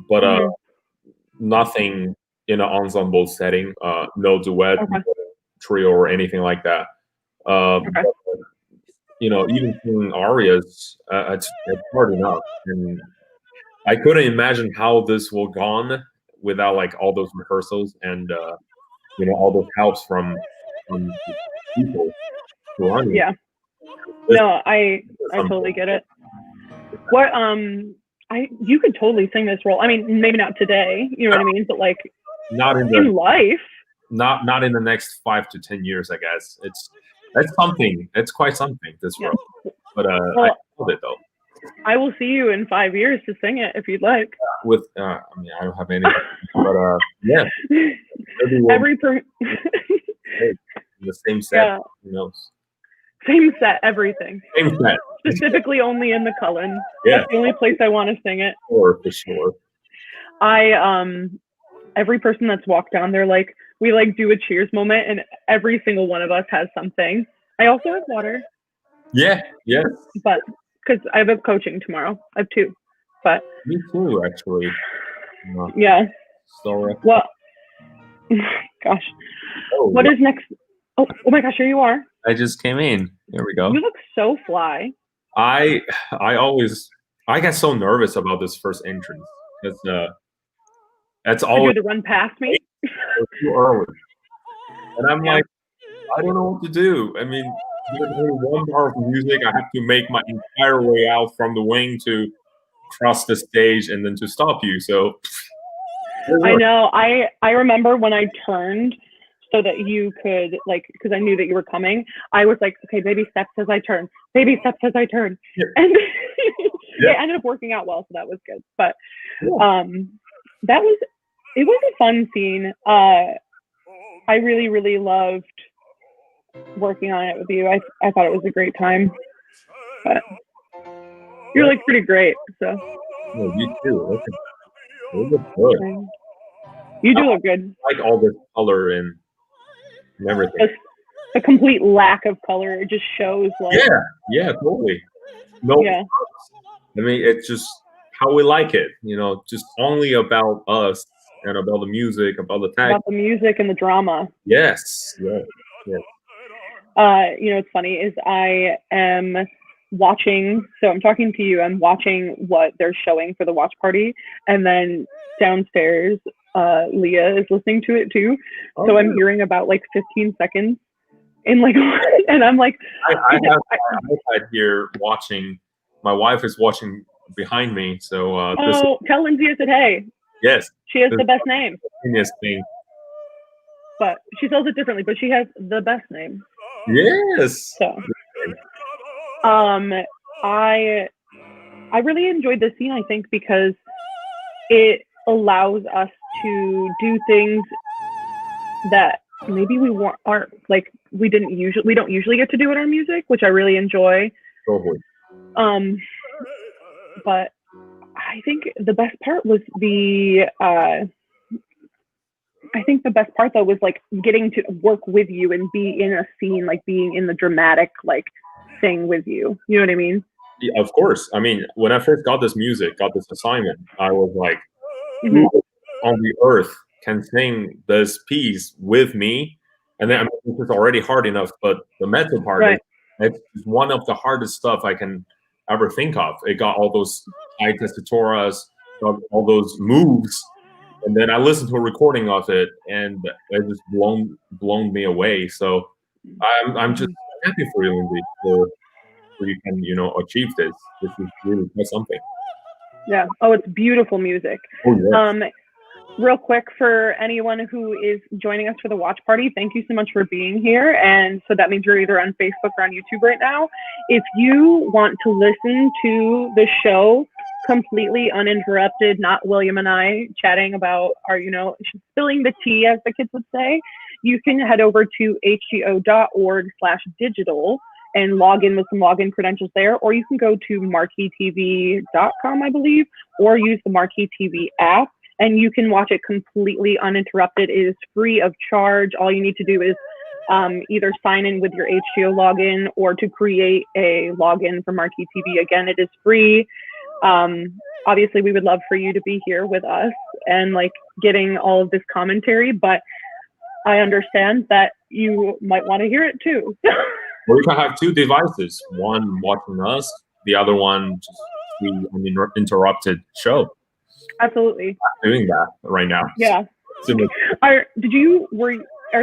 but nothing in an ensemble setting, no duet, no trio, or anything like that. But, you know, even singing arias, it's hard enough, and I couldn't imagine how this will gone without like all those rehearsals and you know, all those helps from people surrounding. Yeah. No, I totally get it. What you could totally sing this role. I mean, maybe not today, you know what I mean, but like not in life. Not in the next 5 to 10 years, I guess. That's something. It's quite something, this role. But I love it though. I will see you in 5 years to sing it if you'd like. With I mean, I don't have anything, but yeah. The same set, yeah. Who knows? Same set, everything. Same set. Specifically only in the Cullen. Yeah. That's the only place I want to sing it. For sure. every person that's walked down there, like we like do a cheers moment, and every single one of us has something. I also have water. Yeah, yes. But because I have a coaching tomorrow, I have 2. But me too, actually. Yeah. Sorry. Well, gosh. Oh, What is next? Oh my gosh, here you are. I just came in. There we go. You look so fly. I get so nervous about this first entrance. That's For you always to run past me. too early. And I'm like, I don't know what to do. I mean, there's only one bar of music. I have to make my entire way out from the wing to cross the stage and then to stop you. So I know. I remember when I turned so that you could, like, because I knew that you were coming, I was like, okay, baby steps as I turn. Baby steps as I turn. Yeah. And it ended up working out well, so that was good. But it was a fun scene. I really, really loved working on it with you. I thought it was a great time. But you're like pretty great. So you too. You look good. You do look good. I like all the color and everything. A complete lack of color. It just shows like yeah, totally. No, I mean, it's just how we like it. Just only about us and about the music, about the tag. About the music and the drama. Yes. What's funny is I am watching, so I'm talking to you, I'm watching what they're showing for the watch party, and then downstairs Leah is listening to it too. So I'm hearing about like 15 seconds in like and I'm like I have my iPad here watching. My wife is watching behind me, so tell Lindsay I said hey. Yes, she has the best name. Thing. But she spells it differently, but she has the best name. Yes. So I really enjoyed this scene, I think, because it allows us to do things that maybe we aren't like we don't usually get to do in our music, which I really enjoy. Totally. But I think the best part was was like getting to work with you and be in a scene, like being in the dramatic like thing with you. You know what I mean? Yeah, of course. I mean, when I first got this assignment, I was like, who on the earth can sing this piece with me? And then, I mean, this is already hard enough, but the mezzo part it's one of the hardest stuff I can ever think of. It got all those high tessituras, got all those moves, and then I listened to a recording of it, and it just blown me away. So I'm just happy for you, Lindsay, for you can achieve this. This is really quite something. Yeah. Oh, it's beautiful music. Oh, yes. Real quick, for anyone who is joining us for the watch party, thank you so much for being here. And so that means you're either on Facebook or on YouTube right now. If you want to listen to the show completely uninterrupted, not William and I chatting about our, spilling the tea, as the kids would say, you can head over to hgo.org/digital and log in with some login credentials there, or you can go to marqueetv.com, I believe, or use the Marquee TV app, and you can watch it completely uninterrupted. It is free of charge. All you need to do is either sign in with your HGO login or to create a login for Marquee TV. Again, it is free. Obviously, we would love for you to be here with us and like getting all of this commentary, but I understand that you might want to hear it too. Or you can have two devices, one watching us, the other one just the uninterrupted show. Absolutely. I'm doing that right now. Yeah. Are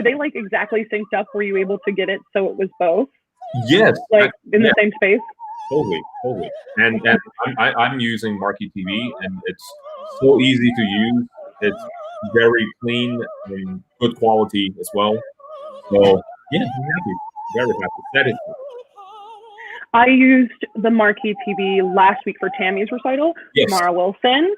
they like exactly synced up? Were you able to get it so it was both? Yes. Like in the same space? Totally. And I'm using Marquee TV, and it's so easy to use. It's very clean and good quality as well. So yeah, I'm happy. Very happy. That is good. I used the Marquee TV last week for Tammy's recital. Yes. Tamara Wilson.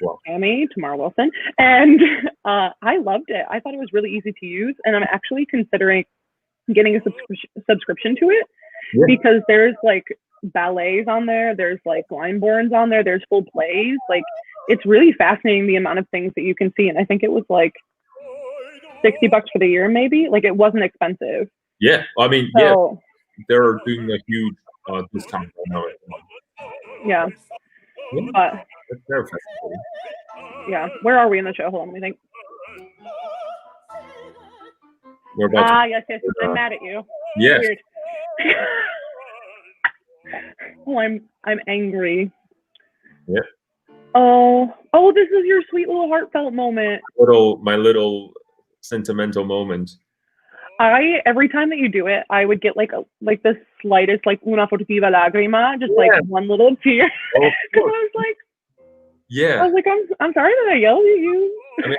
Well. Tammy, Tamara Wilson. And I loved it. I thought it was really easy to use. And I'm actually considering getting a subscription to it because there's like ballets on there. There's like Limeborns on there. There's full plays. Like it's really fascinating the amount of things that you can see. And I think it was like $60 for the year, maybe. Like, it wasn't expensive. Yeah, I mean, So, yeah, they're doing a huge discount right now. Yeah. Yeah, that's very fascinating. Yeah. Where are we in the show? Hold on, let me think. We're about Yes. I'm mad at you. Yes. Weird. Oh, I'm angry. Yeah. Oh, this is your sweet little heartfelt moment. My little sentimental moment. Every time that you do it, I would get like the slightest, like una furtiva lágrima, just like one little tear. Because I was like, yeah. I was like, I'm sorry that I yelled at you. I mean,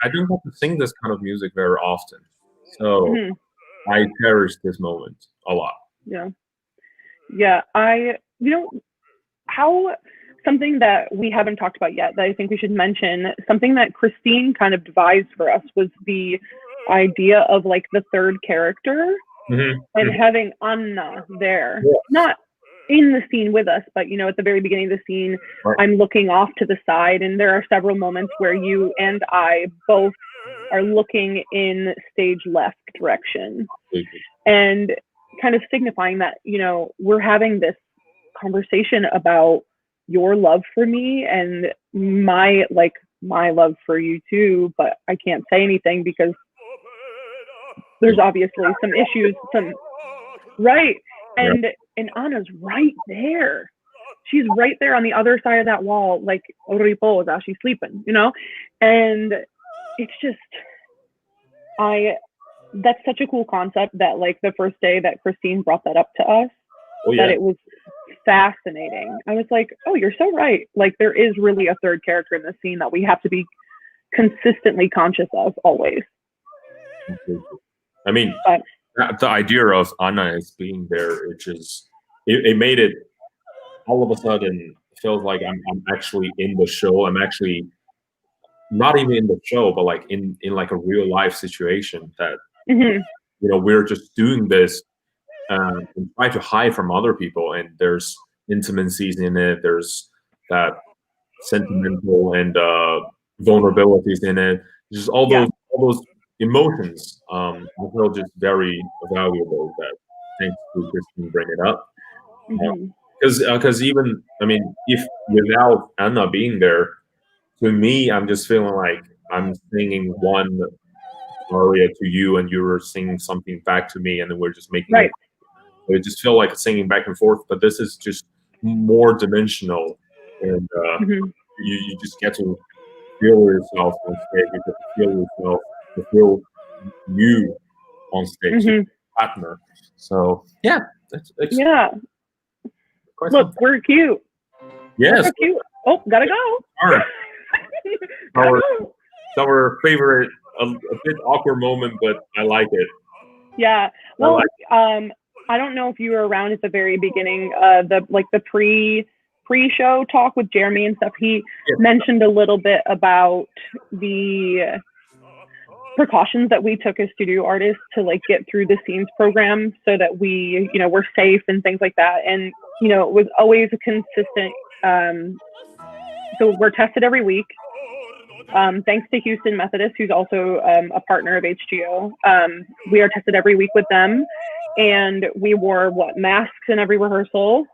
I don't have to sing this kind of music very often, so I cherish this moment a lot. Yeah. Something that we haven't talked about yet that I think we should mention, something that Christine kind of devised for us was the idea of like the third character and having Anna there, not in the scene with us, but at the very beginning of the scene, I'm looking off to the side, and there are several moments where you and I both are looking in stage left direction, and kind of signifying that we're having this conversation about your love for me and my love for you too, but I can't say anything because there's obviously some issues, and Anna's right there. She's right there on the other side of that wall, like riposa, she's sleeping, and it's just, that's such a cool concept that like the first day that Christine brought that up to us, that it was fascinating. I was like, oh, you're so right. Like, there is really a third character in the scene that we have to be consistently conscious of always. I mean, the idea of Anna is being there, it made it all of a sudden feels like I'm actually in the show. I'm actually not even in the show, but like in like a real life situation that we're just doing this and try to hide from other people, and there's intimacies in it, there's that sentimental and vulnerabilities in it, just all those emotions. I feel just very valuable that thanks to Christine bring it up, because even, I mean, if without Anna being there, to me, I'm just feeling like I'm singing one aria to you and you're singing something back to me, and then we're just making it just feel like singing back and forth. But this is just more dimensional, and you just get to feel yourself on stage. You get to feel yourself, to feel you on stage, partner. So yeah, it's Look, we're cute. Yes. We're cute. Oh, gotta go. All right. Our favorite, a bit awkward moment, but I like it. Yeah. Well, I don't know if you were around at the very beginning, the pre-show talk with Jeremy and stuff. He mentioned a little bit about the precautions that we took as studio artists to like get through the scenes program so that we, we're safe and things like that. And, it was always a consistent, so we're tested every week. Thanks to Houston Methodist, who's also a partner of HGO. We are tested every week with them, and we wore masks in every rehearsal.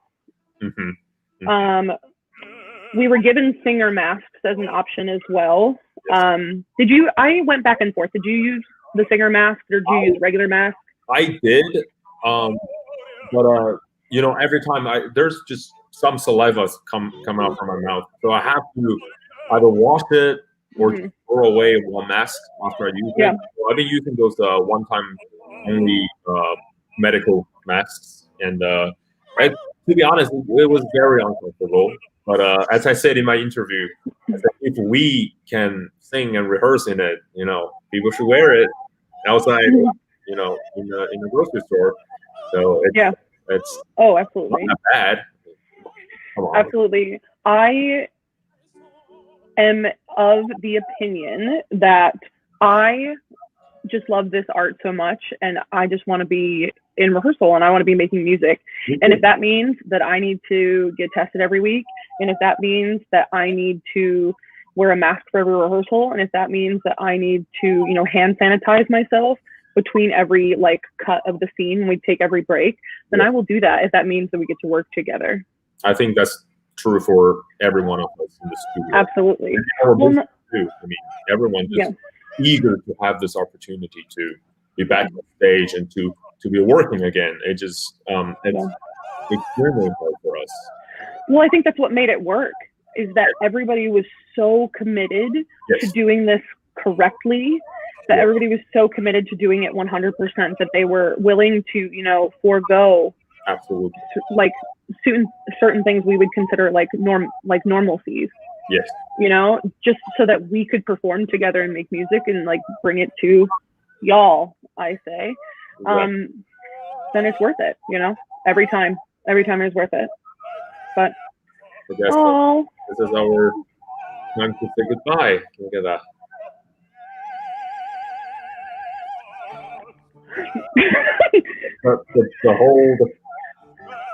We were given singer masks as an option as well. I went back and forth. Did you use the singer mask or did you use regular mask? I did, but every time there's just some saliva come out from my mouth, so I have to either wash it or throw away one mask after I use it. So I've been using those one-time only medical masks, and to be honest, it was very uncomfortable. But as I said in my interview, I said, if we can sing and rehearse in it, people should wear it outside, in the grocery store. So it's absolutely not that bad. Absolutely. I am of the opinion that I just love this art so much, and I just want to be in rehearsal and I want to be making music. And if that means that I need to get tested every week, And if that means that I need to wear a mask for every rehearsal, and if that means that I need to, you know, hand sanitize myself between every like cut of the scene when we take every break, then I will do that if that means that we get to work together. I think that's true for every one of us in the studio. Absolutely. Well, too. I mean, everyone is eager to have this opportunity to be back on stage and to be working again. It just it's extremely hard for us. Well, I think that's what made it work, is that everybody was so committed to doing this correctly, that everybody was so committed to doing it 100% that they were willing to, you know, forego like certain things we would consider like normalcies. Yes. You know, just so that we could perform together and make music and like bring it to y'all, I say. Then it's worth it, you know, every time is worth it. But this is our time to say goodbye. Look at that.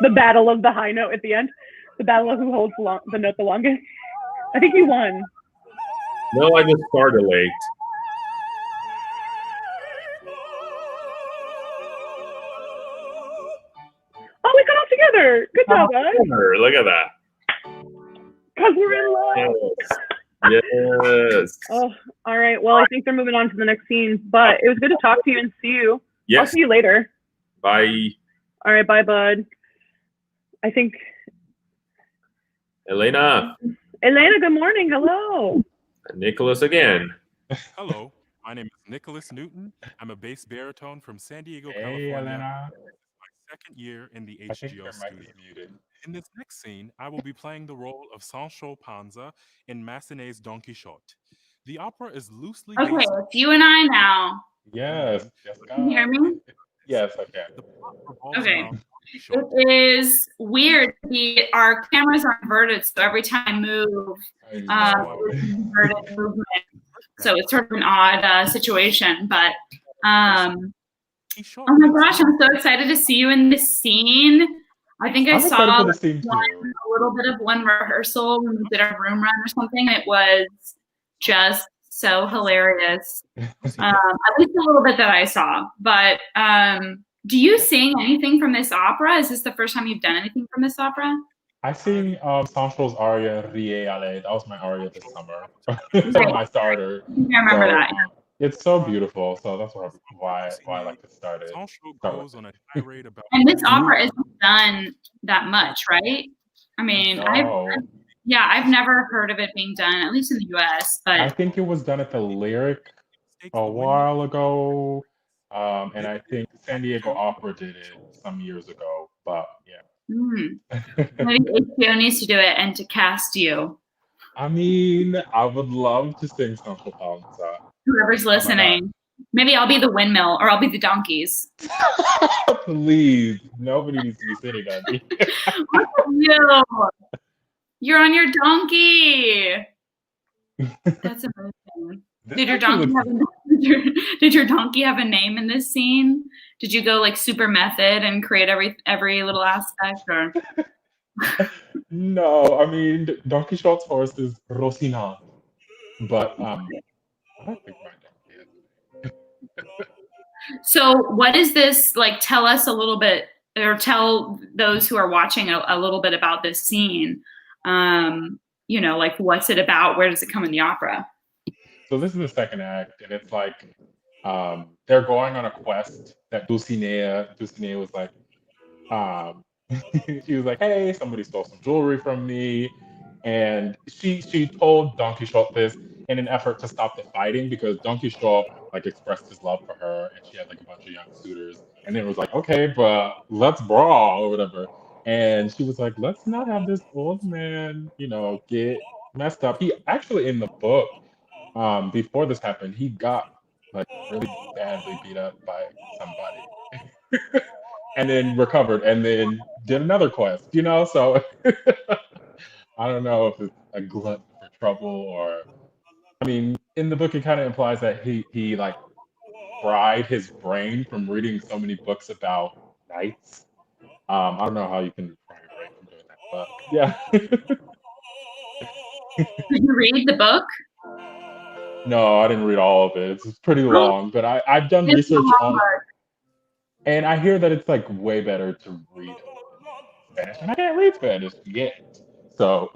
The battle of the high note at the end, the battle of who holds the note the longest. I think you won. No, I just started late. Oh, we got off together. Good job, guys. Look at that. Because we're in love. Yes. Oh, all right. Well, I think they're moving on to the next scene, but it was good to talk to you and see you. Yes. I'll see you later. Bye. All right. Bye, bud. I think. Elena, good morning. Hello. Nicholas again. Hello. My name is Nicholas Newton. I'm a bass baritone from San Diego, Hey, California. Elena. My second year in the HGO studio. In this next scene, I will be playing the role of Sancho Panza in Massenet's Don Quixote. The opera is loosely based. Okay, it's you and I now. Yes. Can you hear me? Yes, I can. Okay. It is weird. Our cameras are inverted, so every time I move, it's inverted movement. So it's sort of an odd situation. But oh my gosh, I'm so excited to see you in this scene. I think I saw a little bit of one rehearsal when we did our room run or something. It was just so hilarious. At least a little bit that I saw. But do you sing anything from this opera? Is this the first time you've done anything from this opera? I sing Sancho's aria Rie Ale. That was my aria this summer. It's my starter. I remember that. It's so beautiful. So that's why I like to start it. And this opera isn't done that much, right? I mean, I've never heard of it being done, at least in the US. But I think it was done at the Lyric a while ago. And I think San Diego Opera did it some years ago. But yeah. Maybe HBO needs to do it and to cast you. I mean, I would love to sing Sancho Panza. Whoever's listening. Maybe I'll be the windmill or I'll be the donkeys. Please. Nobody needs to be sitting on me. Look at you. You're on your donkey. That's amazing. Did your donkey have a name in this scene? Did you go like super method and create every little aspect, or? No, I mean Don Quixote's horse is Rocinante, but I don't think my donkey is. So, what is this like? Tell us a little bit, or tell those who are watching a little bit about this scene. You know, like what's it about? Where does it come in the opera? So this is the second act, and it's like they're going on a quest that Dulcinea was like, she was like, hey, somebody stole some jewelry from me. And she told Don Quixote this in an effort to stop the fighting, because Don Quixote like expressed his love for her, and she had like a bunch of young suitors. And then it was like, okay, but let's brawl or whatever. And she was like, let's not have this old man, you know, get messed up. He actually, in the book, before this happened, he got like really badly beat up by somebody and then recovered and then did another quest, you know? So I don't know if it's a glut for trouble, or I mean, in the book it kind of implies that he like fried his brain from reading so many books about knights. I don't know how you can fry your brain from doing that, but yeah. Did you read the book? No, I didn't read all of it. It's pretty long, but I've done research on, and I hear that it's like way better to read Spanish, and I can't read Spanish yet. So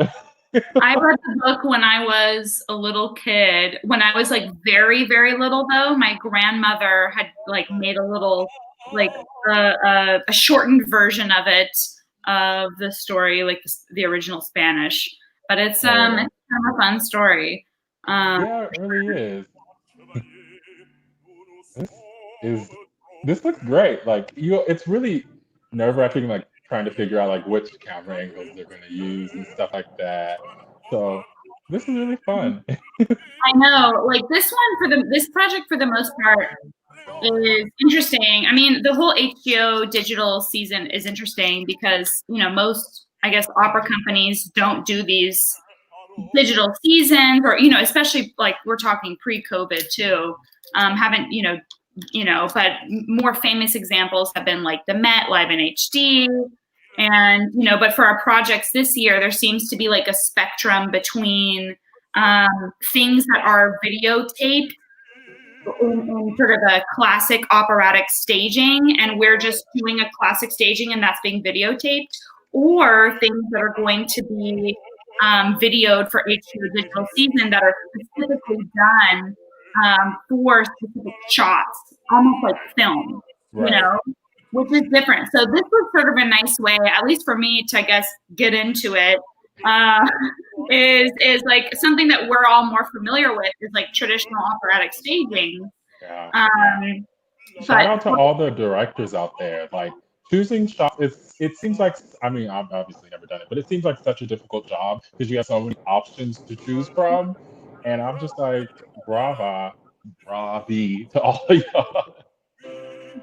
I read the book when I was a little kid. When I was like very, very little, though, my grandmother had like made a little like a shortened version of it, of the story, like the original Spanish. But it's kind of a fun story. Yeah, it really is. This looks great. Like it's really nerve-wracking, like trying to figure out like which camera angles they're going to use and stuff like that. So this is really fun. I know, like this project for the most part is interesting. I mean, the whole HGO digital season is interesting because, you know, most, I guess, opera companies don't do these digital seasons, or, you know, especially like we're talking pre-COVID too, haven't, but more famous examples have been like the Met Live in HD. And, you know, but for our projects this year, there seems to be like a spectrum between things that are videotaped in sort of a classic operatic staging, and we're just doing a classic staging and that's being videotaped, or things that are going to be videoed for HGO digital season that are specifically done for specific shots, almost like film, you know, which is different. So this was sort of a nice way, at least for me, to, I guess, get into it. Is like something that we're all more familiar with is like traditional operatic staging. Shout out to all the directors out there. Like choosing shots, it seems like, I mean, I've obviously never done it, but it seems like such a difficult job because you have so many options to choose from. And I'm just like, bravi to all of y'all.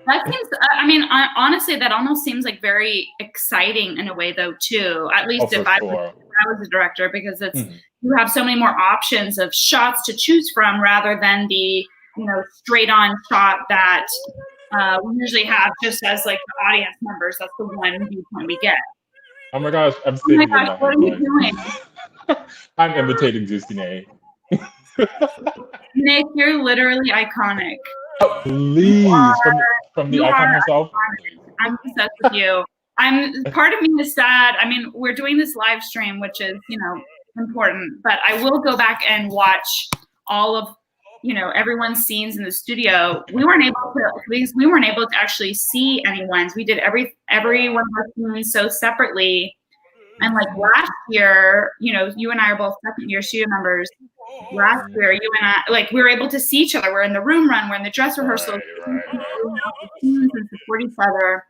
That seems, I mean, honestly, that almost seems like very exciting in a way, though, too. At least if I was a director, because it's you have so many more options of shots to choose from rather than the, you know, straight-on shot that we usually have just as like the audience members. That's the one viewpoint we get. Oh my gosh, I'm sitting in my what are you doing? I'm imitating Justine. Nick, you're literally iconic. Oh, please, from the icon herself. I'm obsessed with you. Part of me is sad. I mean, we're doing this live stream, which is, you know, important, but I will go back and watch all of, you know, everyone's scenes in the studio. We weren't able to actually see anyone's. We did every one of our scenes so separately. And like last year, you know, you and I are both second year studio members. Last year, you and I, like, we were able to see each other. We're in the room run, we're in the dress rehearsal, and support each other.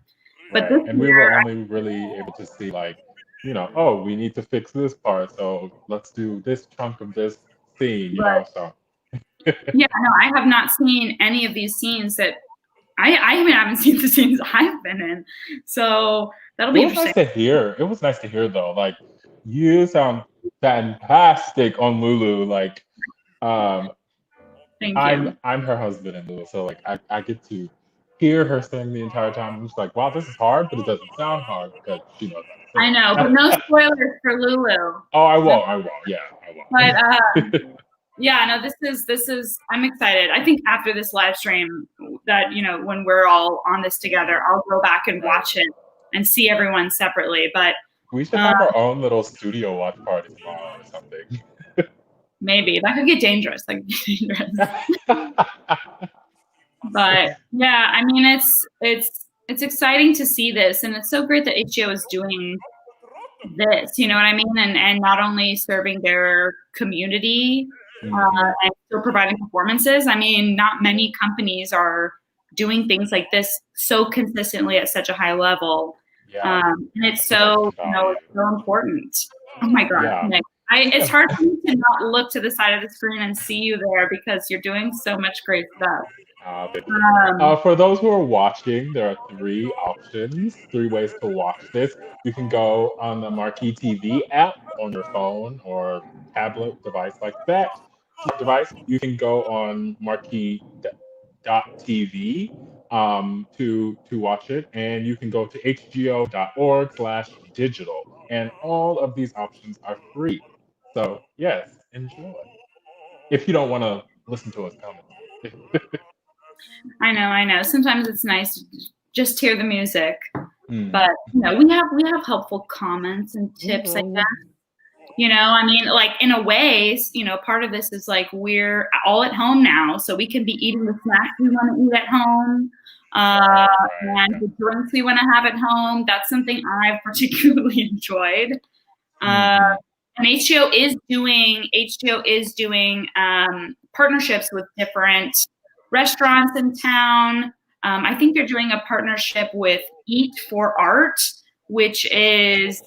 But this and we were only really able to see, like, you know, oh, we need to fix this part, so let's do this chunk of this scene, you know. So yeah, no, I have not seen any of these scenes that I even haven't seen the scenes I've been in. So that'll be interesting. It was nice to hear though. Like, you sound fantastic on Lulu. Like, I'm her husband in Lulu, so like I get to hear her sing the entire time. I'm just like, wow, this is hard, but it doesn't sound hard because she knows that. I know, but no spoilers for Lulu. Oh, I won't. Yeah, I won't. But yeah, no, this is I'm excited. I think after this live stream that, you know, when we're all on this together, I'll go back and watch it and see everyone separately. But we should have our own little studio watch party tomorrow or something. Maybe that could get dangerous. But yeah, I mean, it's exciting to see this, and it's so great that HGO is doing this. You know what I mean? And not only serving their community and still providing performances. I mean, not many companies are doing things like this so consistently at such a high level. Yeah. And it's so, you know, it's so important. Oh my God, Yeah. Nick. It's hard for me to not look to the side of the screen and see you there because you're doing so much great stuff. For those who are watching, there are three ways to watch this. You can go on the Marquee TV app on your phone or tablet device like that. You can go on marquee.tv to watch it, and you can go to hgo.org/digital, and all of these options are free. So yes, enjoy. If you don't want to listen to us comment. I know. Sometimes it's nice to just hear the music, Mm. but you know, we have helpful comments and tips, I guess. You know, I mean, like in a way, you know, part of this is like we're all at home now, so we can be eating the snacks we want to eat at home, and the drinks we want to have at home. That's something I've particularly enjoyed. And HGO is doing partnerships with different restaurants in town. I think they're doing a partnership with Eat for Art, which is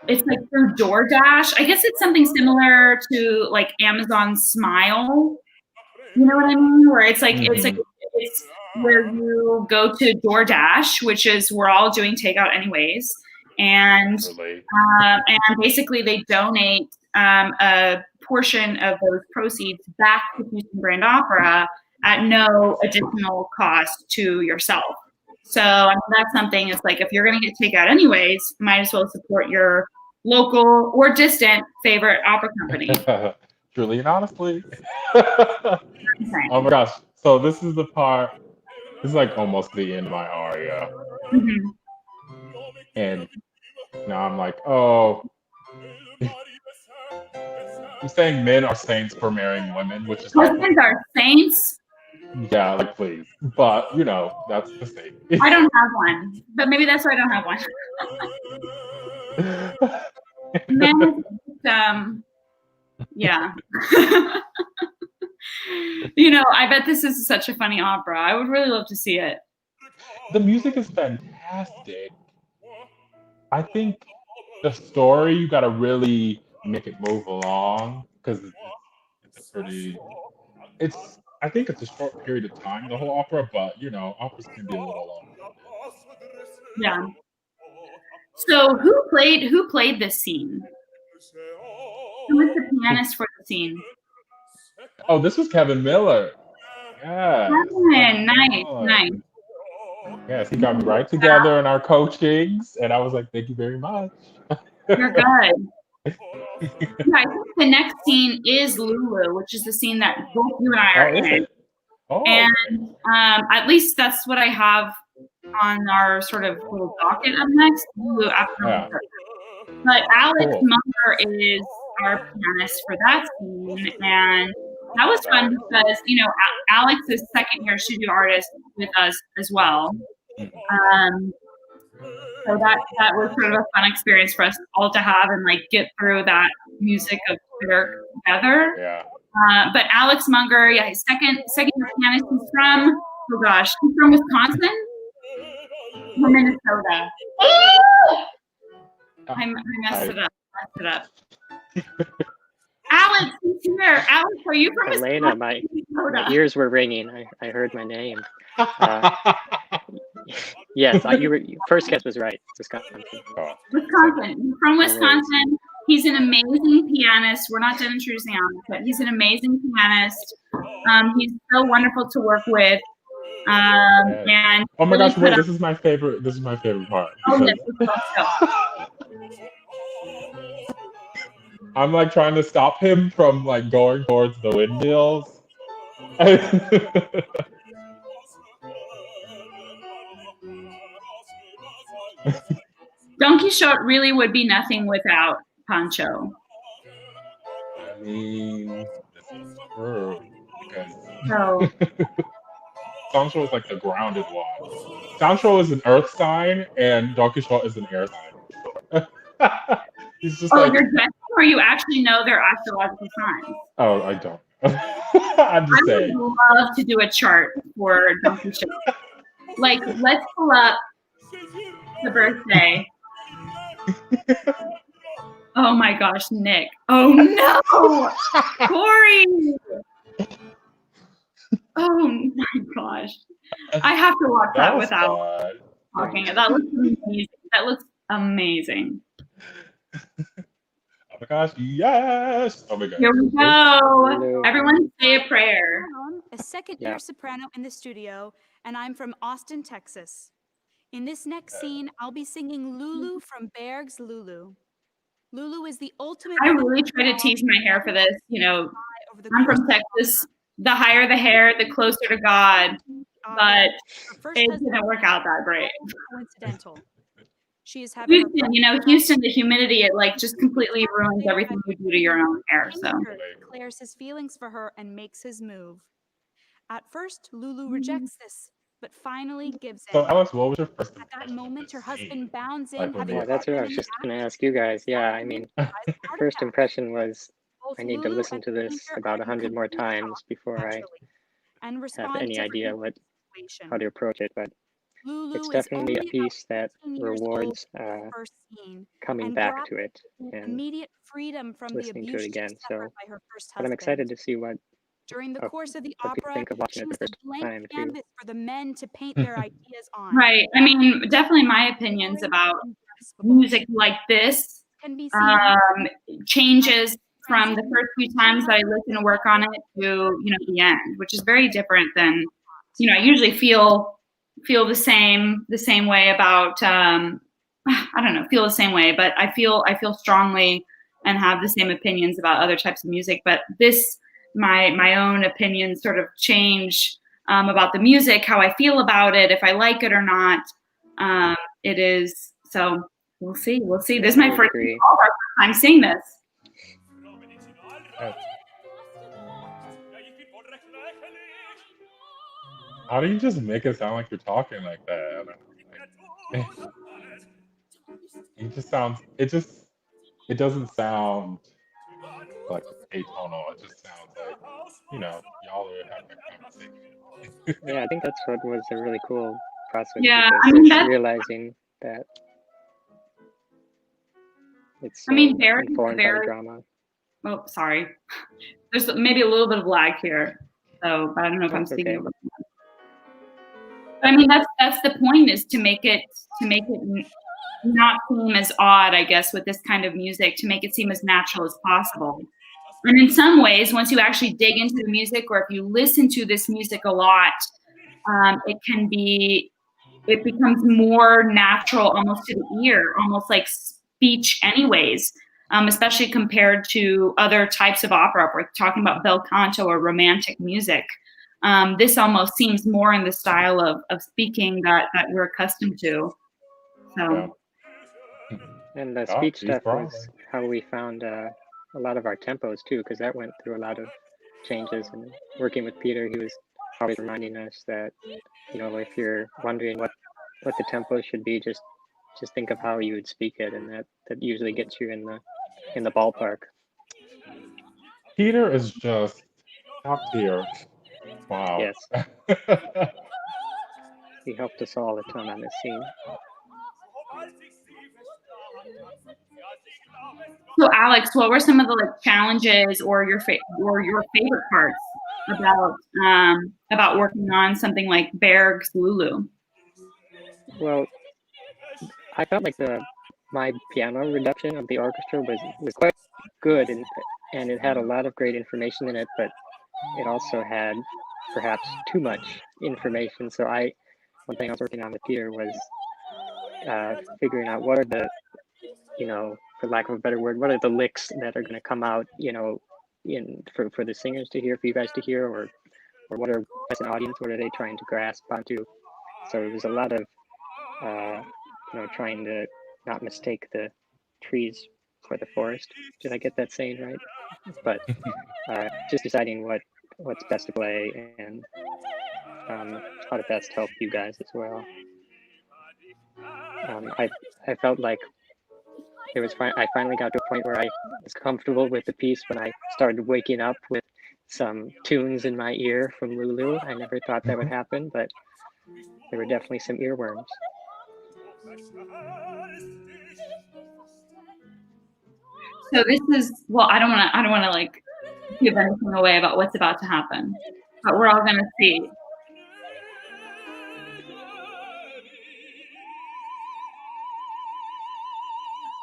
it's like through DoorDash. I guess it's something similar to like Amazon Smile. You know what I mean? Where it's like it's where you go to DoorDash, which is we're all doing takeout anyways, and basically they donate a portion of those proceeds back to Houston Grand Opera at no additional cost to yourself. So I mean, that's something. It's like if you're going to get takeout anyways, you might as well support your local or distant favorite opera company. Truly and honestly. Oh my gosh! So this is the part. This is like almost the end of my aria, and now I'm like, oh. I'm saying men are saints for marrying women, which is husbands are saints. Yeah, like please. But you know, that's the thing. I don't have one, but maybe that's why I don't have one. Men, yeah. You know, I bet this is such a funny opera. I would really love to see it. The music is fantastic. I think the story, you got to really make it move along because it's a pretty. I think it's a short period of time, the whole opera, but you know, operas can be a little long. Yeah. So who played this scene? Who was the pianist for the scene? Oh, this was Kevin Miller. Yeah. Kevin, nice. Yes, he got me right together in our coachings, and I was like, "Thank you very much." You're good. Yeah, I think the next scene is Lulu, which is the scene that both you and I are in. And at least that's what I have on our sort of little docket up next. Lulu after But Alex Munger is our pianist for that scene, and that was fun because you know Alex is second year studio artist with us as well. So that was sort of a fun experience for us all to have and like get through that music of Twitter together. Yeah. But Alex Munger, yeah, his second year pianist. He's from he's from Wisconsin or Minnesota. I messed it up. Alex, he's here. Alex, are you from Elena, my ears were ringing. I heard my name. Yes, your first guess was right. Wisconsin. From Wisconsin. He's an amazing pianist. We're not done introducing Alex, but he's an amazing pianist. He's so wonderful to work with. And oh my gosh, wait, this is my favorite part. I'm like trying to stop him from like going towards the windmills. Don Quixote really would be nothing without Pancho. I mean, this is true because Sancho is like the grounded one. Sancho is an earth sign, and Don Quixote is an air sign. He's just like. You're guessing, or you actually know their astrological signs? Oh, I don't. I'm just saying. I would love to do a chart for Don Quixote. Like, let's pull up the birthday. Oh my gosh, Nick. Oh no! Corey! Oh my gosh. I have to watch that without talking. That looks amazing. That looks amazing. Oh my gosh, yes! Oh my god. Here we go. Everyone say a prayer. I'm a second-year soprano in the studio, and I'm from Austin, Texas. In this next scene, I'll be singing Lulu from Berg's Lulu. Lulu is the ultimate. I really try to tease my hair for this. You know, I'm from Texas. The higher the hair, the closer to God. But it didn't work out that great. Coincidental. She is having Houston, you know, Houston, the humidity, it like just completely ruins everything you do to your own hair. So declares his feelings for her and makes his move. At first, Lulu rejects this, but finally gives in. So, Alex, what was your first? At that moment, her husband bounds in. Yeah, that's what I was just going to ask you guys. Yeah, I mean, first impression was I need to listen to this about 100 more times before I have any idea how to approach it. But it's definitely a piece that rewards coming back to it and immediate freedom from listening the to abuse it again. she So, suffered by her first but I'm husband. excited to see what During the course of the what people opera, think of watching she it was the a first blank time too. canvas for the men to paint their ideas on. right. I mean, definitely my opinions about music like this changes from the first few times that I listen to work on it to, you know, the end, which is very different than, you know, I usually feel the same way about I don't know, feel the same way, but I feel strongly and have the same opinions about other types of music. But this, my own opinions sort of change about the music, how I feel about it, if I like it or not. It is, so we'll see. This is my first time seeing this. How do you just make it sound like you're talking like that? It just sounds. It doesn't sound like atonal. It just sounds like, you know, y'all are having a conversation. Yeah, I think that's what was a really cool process. Yeah, with I this, mean, is realizing that it's so informed by drama. Oh, sorry. There's maybe a little bit of lag here, so I don't know if I'm speaking over. But I mean, that's the point, is to make it not seem as odd, I guess, with this kind of music, to make it seem as natural as possible. And in some ways, once you actually dig into the music, or if you listen to this music a lot, it becomes more natural almost to the ear, almost like speech anyways, especially compared to other types of opera. If we're talking about bel canto or romantic music. This almost seems more in the style of speaking that we're accustomed to. So. And the speech stuff was how we found a lot of our tempos too, because that went through a lot of changes. And working with Peter, he was always reminding us that, you know, if you're wondering what the tempo should be, just think of how you would speak it, and that usually gets you in the ballpark. Peter is just top tier. Wow. Yes. He helped us all a ton on this scene. So, Alex, what were some of the challenges or your favorite parts about working on something like Berg's Lulu? Well, I felt like my piano reduction of the orchestra was quite good, and it had a lot of great information in it, but it also had perhaps too much information. So one thing I was working on with Peter was figuring out what are the, you know, for lack of a better word, what are the licks that are going to come out, you know, for the singers to hear, for you guys to hear, or what are, as an audience, what are they trying to grasp onto? So it was a lot of, you know, trying to not mistake the trees for the forest. Did I get that saying right? But just deciding what's best to play, and how to best help you guys as well. I felt like I finally got to a point where I was comfortable with the piece when I started waking up with some tunes in my ear from Lulu. I never thought that would happen, but there were definitely some earworms. So this is, well, I don't want to like give anything away about what's about to happen, but we're all going to see.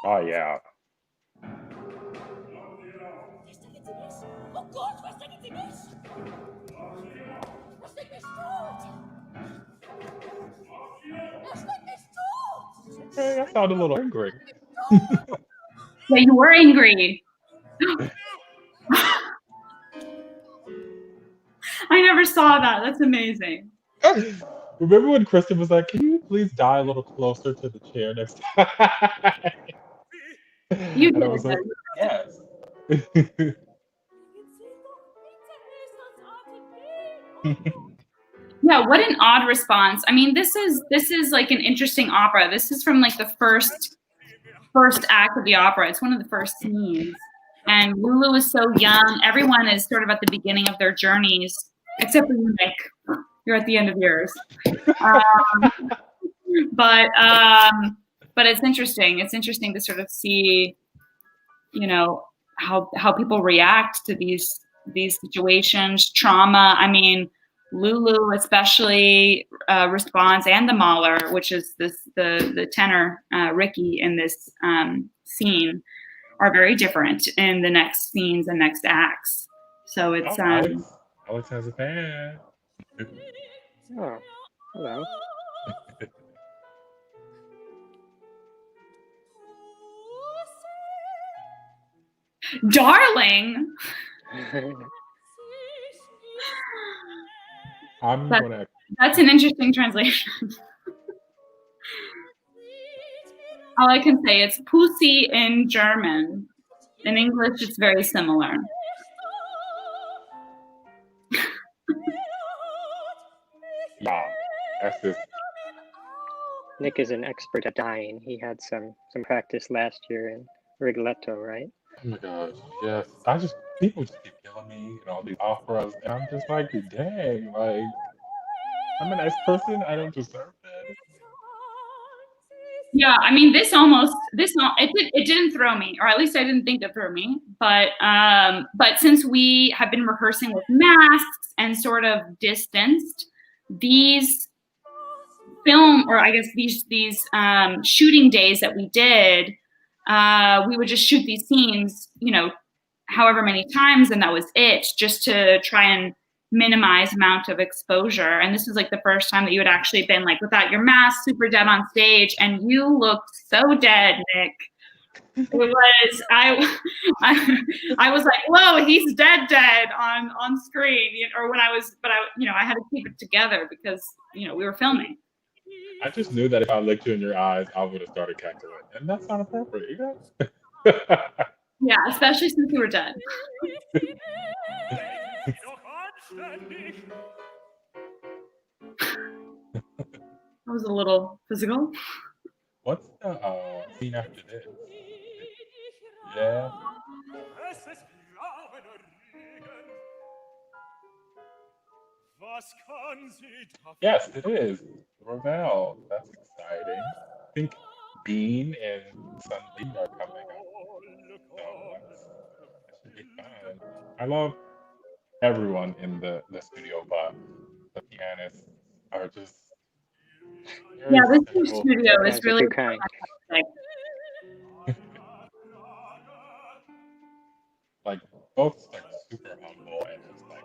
Oh yeah. Hey, I sound a little angry. Yeah, you were angry. I never saw that. That's amazing. Remember when Kristen was like, "Can you please die a little closer to the chair next time?" You And I did was like, it. "Yes." Yeah, what an odd response. I mean, this is like an interesting opera. This is from like the first act of the opera. It's one of the first scenes. And Lulu is so young. Everyone is sort of at the beginning of their journeys, except for you, Nick. You're at the end of yours. But it's interesting. It's interesting to sort of see, you know, how people react to these situations, trauma. I mean, Lulu especially responds, and the Mahler, which is the tenor Ricky in this scene, are very different in the next scenes and next acts. So it's Alex has a fan. Oh, hello. darling. That's an interesting translation. All I can say, it's pussy in German. In English, it's very similar. Yeah, that's just. Nick is an expert at dying. He had some practice last year in Rigoletto, right? Oh my gosh, yes. People just keep killing me in all these operas, and I'm just like, dang, like, I'm a nice person. I don't deserve this. Yeah, I mean, it didn't throw me, or at least I didn't think it threw me. But since we have been rehearsing with masks and sort of distanced, these film, or I guess these shooting days that we did, we would just shoot these scenes, however many times, and that was it, just to try and minimize amount of exposure. And this was like the first time that you had actually been like without your mask, super dead on stage, and you looked so dead, Nick. It was I was like, whoa, he's dead on screen, or when I had to keep it together because we were filming. I just knew that if I looked you in your eyes, I would have started cackling, and that's not appropriate, you know? Yeah, especially since we were dead. That was a little physical. What's the scene after this? Yeah. Yes, it is. Ravel. That's exciting. I think Bean and Sunbeam are coming up. So that should be fun. I love everyone in the studio, but the pianists are just Yeah, this new studio is really fantastic. Like both like super humble and just like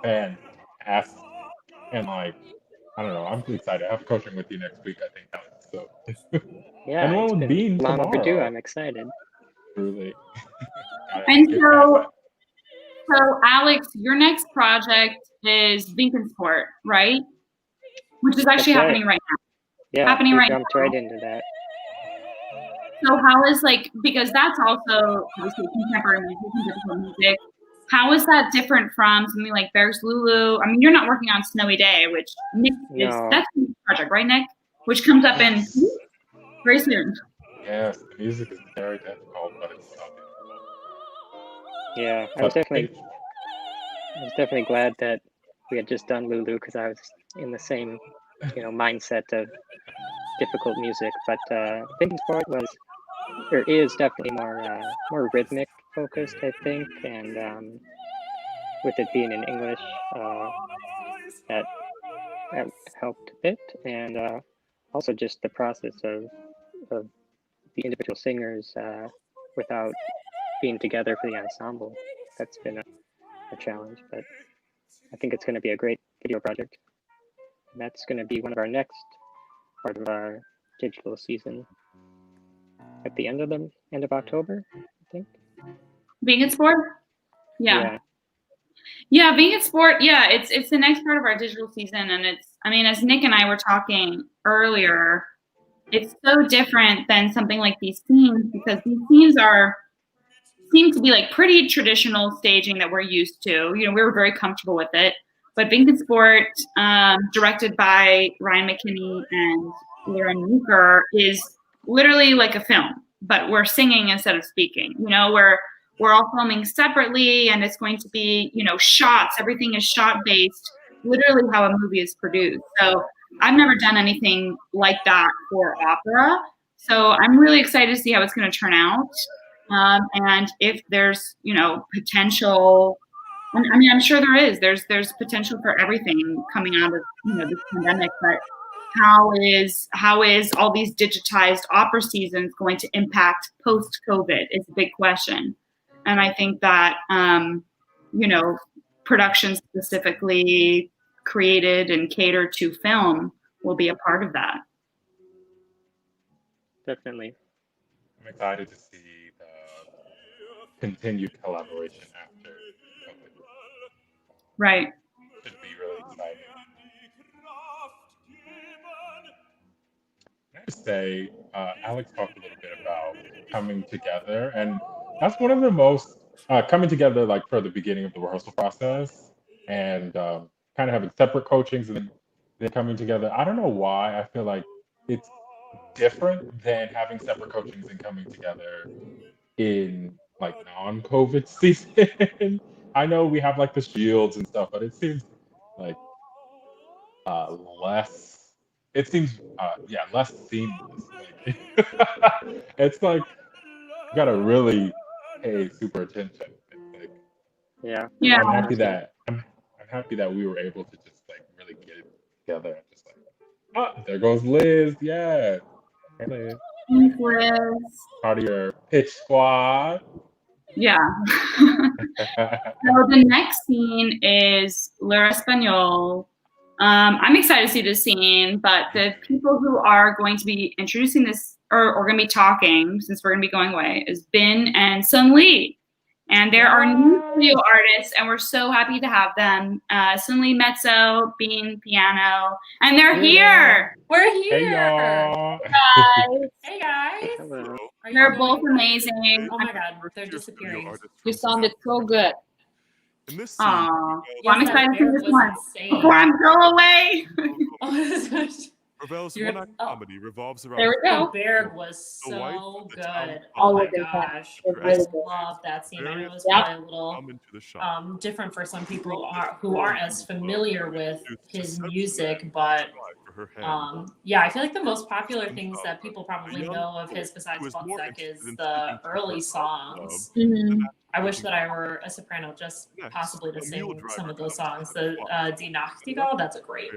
fantastic. And like I don't know, I'm pretty excited. I have coaching with you next week, I think. So yeah, and one it's with been Bean long tomorrow. overdue. I'm excited. Truly. And so Alex, your next project is Sport, right? Which is actually happening right now. Yeah, happening right jumped now. right into that. So how is because that's also obviously contemporary music and difficult music. How is that different from something like Bear's Lulu? I mean, you're not working on Snowy Day, which Nick that's a project, right, Nick? Which comes up in very soon. Yes, the music is very difficult, but it's so beautiful. Yeah, I was definitely glad that we had just done Lulu because I was in the same, mindset of difficult music. But Sport is definitely more rhythmic focused, I think, and with it being in English, that helped a bit, and also just the process of the individual singers without being together for the ensemble. That's been a challenge, but I think it's going to be a great video project. And that's going to be one of our next part of our digital season. at the end of October, I think. Being in sport? Yeah, being in sport, it's the next part of our digital season. And as Nick and I were talking earlier, it's so different than something like these themes, because these themes seem to be like pretty traditional staging that we're used to. We were very comfortable with it. But Bink and Sport, directed by Ryan McKinney and Lauren Luker, is literally like a film, but we're singing instead of speaking. We're all filming separately, and it's going to be, shots. Everything is shot based, literally how a movie is produced. So I've never done anything like that for opera. So I'm really excited to see how it's going to turn out. And if there's, potential, I'm sure there is. There's potential for everything coming out of, this pandemic. But how is all these digitized opera seasons going to impact post-COVID is a big question. And I think that, production specifically created and catered to film will be a part of that. Definitely. I'm excited to see the continued collaboration after COVID. Right. Should be really exciting. I have to say, Alex talked a little bit about coming together, and that's one of the most coming together, like for the beginning of the rehearsal process, and kind of having separate coachings and then coming together. I don't know why I feel like it's different than having separate coachings and coming together in like non-COVID season. I know we have like the shields and stuff, but it seems like less. It seems less seamless. Like, it's like you gotta really pay super attention. It's like, Yeah. I'm happy that we were able to just like really get it together and just like, there goes Liz. Yeah. Hey, Liz. Thanks, Liz. Part of your pitch squad. Yeah. So the next scene is L'Espagnol. I'm excited to see this scene, but the people who are going to be introducing this or going to be talking, since we're going to be going away, is Bin and Sun Lee. And they're our new studio artists, and we're so happy to have them. Sun Lee mezzo, Bin piano, and they're here. We're here. Hey, y'all. Guys. Hey, guys. Hello. They're both amazing. Oh my God, they're disappearing. You sounded so good. In this Aww. scene, Well, I'm excited to see this one. insane. Before I go away. Ravel's You're- one-act comedy revolves around There we go. The Berg was The wife so of the town good. hall. Oh my Always is that. gosh. It's I really good. love that scene. I know it's Yep. probably a little come into the shop. different for some people who aren't as familiar with his music, but For her hand. I feel like the most popular things that people probably know of his besides Bucksack is the early songs. Mhm. I wish that I were a soprano just possibly to sing some of those songs. The Die Nachtigall, that's a great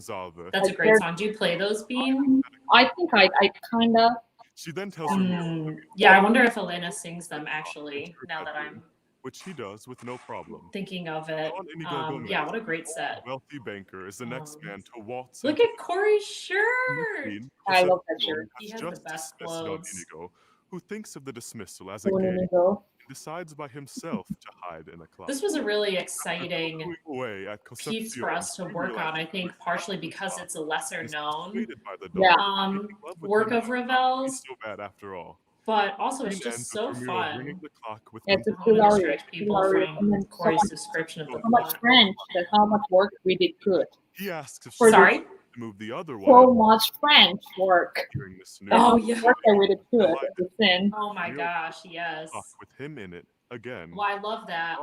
song. Do you play those, Bean? I think I kind of. She then tells her Yeah, I wonder if Elena sings them actually, now that I'm which he does with no problem. thinking of it. Don Inigo Gomez, Yeah, what a great set. wealthy banker, is the next man to waltz. Look into at Corey's shirt. scene. I love that Concepcion shirt. He has has the just best dismissed Don clothes. Inigo, who thinks of the dismissal as a Don gag, Inigo. and decides by himself to hide in a closet. This was a really exciting Going away at piece for Concepcion, us to he work on, I realizes think, partially because it's a lesser known persuaded by the Yeah. dog, in love with work him. of Ravel's, He's so bad after all. but also it's Scene just ends so with Ramiro fun. ringing the clock with It's a I'm gonna hilarious. distract people Hilarious. And then from so Corey's much, description of the so much plot. French, that how much work we did put. He asks if For she the- Sorry? wants to move the other one So out much French work. during this new Oh, How yeah. much work that we did put at the sin. Oh my gosh, yes. clock with him in it again. Well, I love that.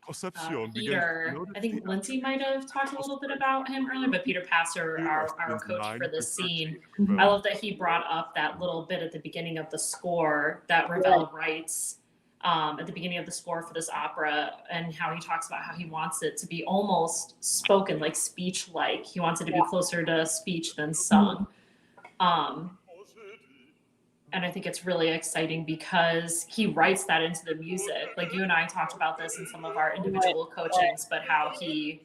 Concepcion begins to Peter, notice I think the Lindsay might have talked a little bit about him earlier, but Peter Passer, our coach for this scene, I love that he brought up that little bit at the beginning of the score that Ravel writes at the beginning of the score for this opera, and how he talks about how he wants it to be almost spoken, like speech-like. He wants it to be closer to speech than sung. And I think it's really exciting because he writes that into the music. Like you and I talked about this in some of our individual coachings, but how he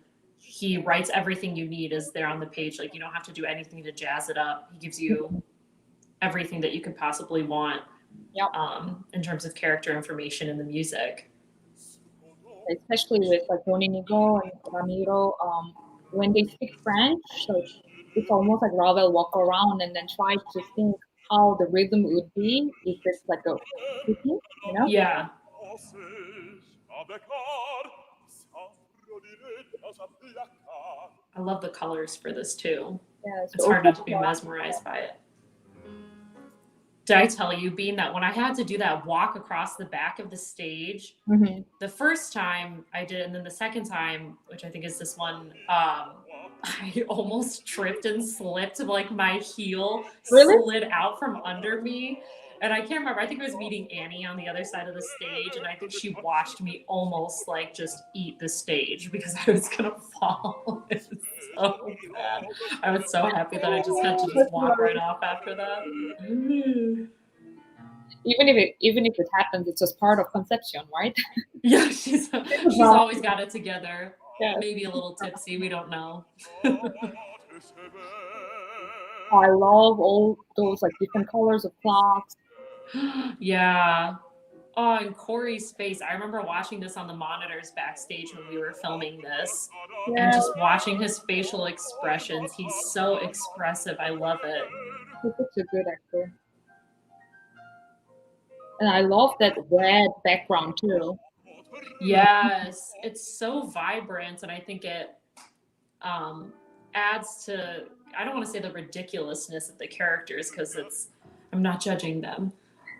writes everything you need is there on the page. Like you don't have to do anything to jazz it up. He gives you everything that you could possibly want. Yep. In terms of character information in the music. Especially with like Boninigo and Ramiro, when they speak French, so it's almost like Ravel walk around and then try to think how the rhythm would be if it's like a speaking, you know? Yeah. I love the colors for this too. Yeah, it's hard not to be mesmerized by it. Did I tell you, Bean, that when I had to do that walk across the back of the stage, the first time I did, and then the second time, which I think is this one, I almost tripped and slipped. Like my heel slid out from under me. And I can't remember. I think I was meeting Annie on the other side of the stage, and I think she watched me almost like just eat the stage because I was gonna fall. It was so bad. I was so happy that I just had to just walk right off after that. Even if it happens, it's just part of Concepcion, right? Yeah, she's always got it together. Yeah. Maybe a little tipsy. We don't know. I love all those like different colors of clocks. Yeah. Oh, and Corey's face. I remember watching this on the monitors backstage when we were filming this. Yeah. And just watching his facial expressions. He's so expressive. I love it. He's such a good actor. And I love that red background too. Yes. It's so vibrant, and I think it adds to, I don't want to say the ridiculousness of the characters because I'm not judging them,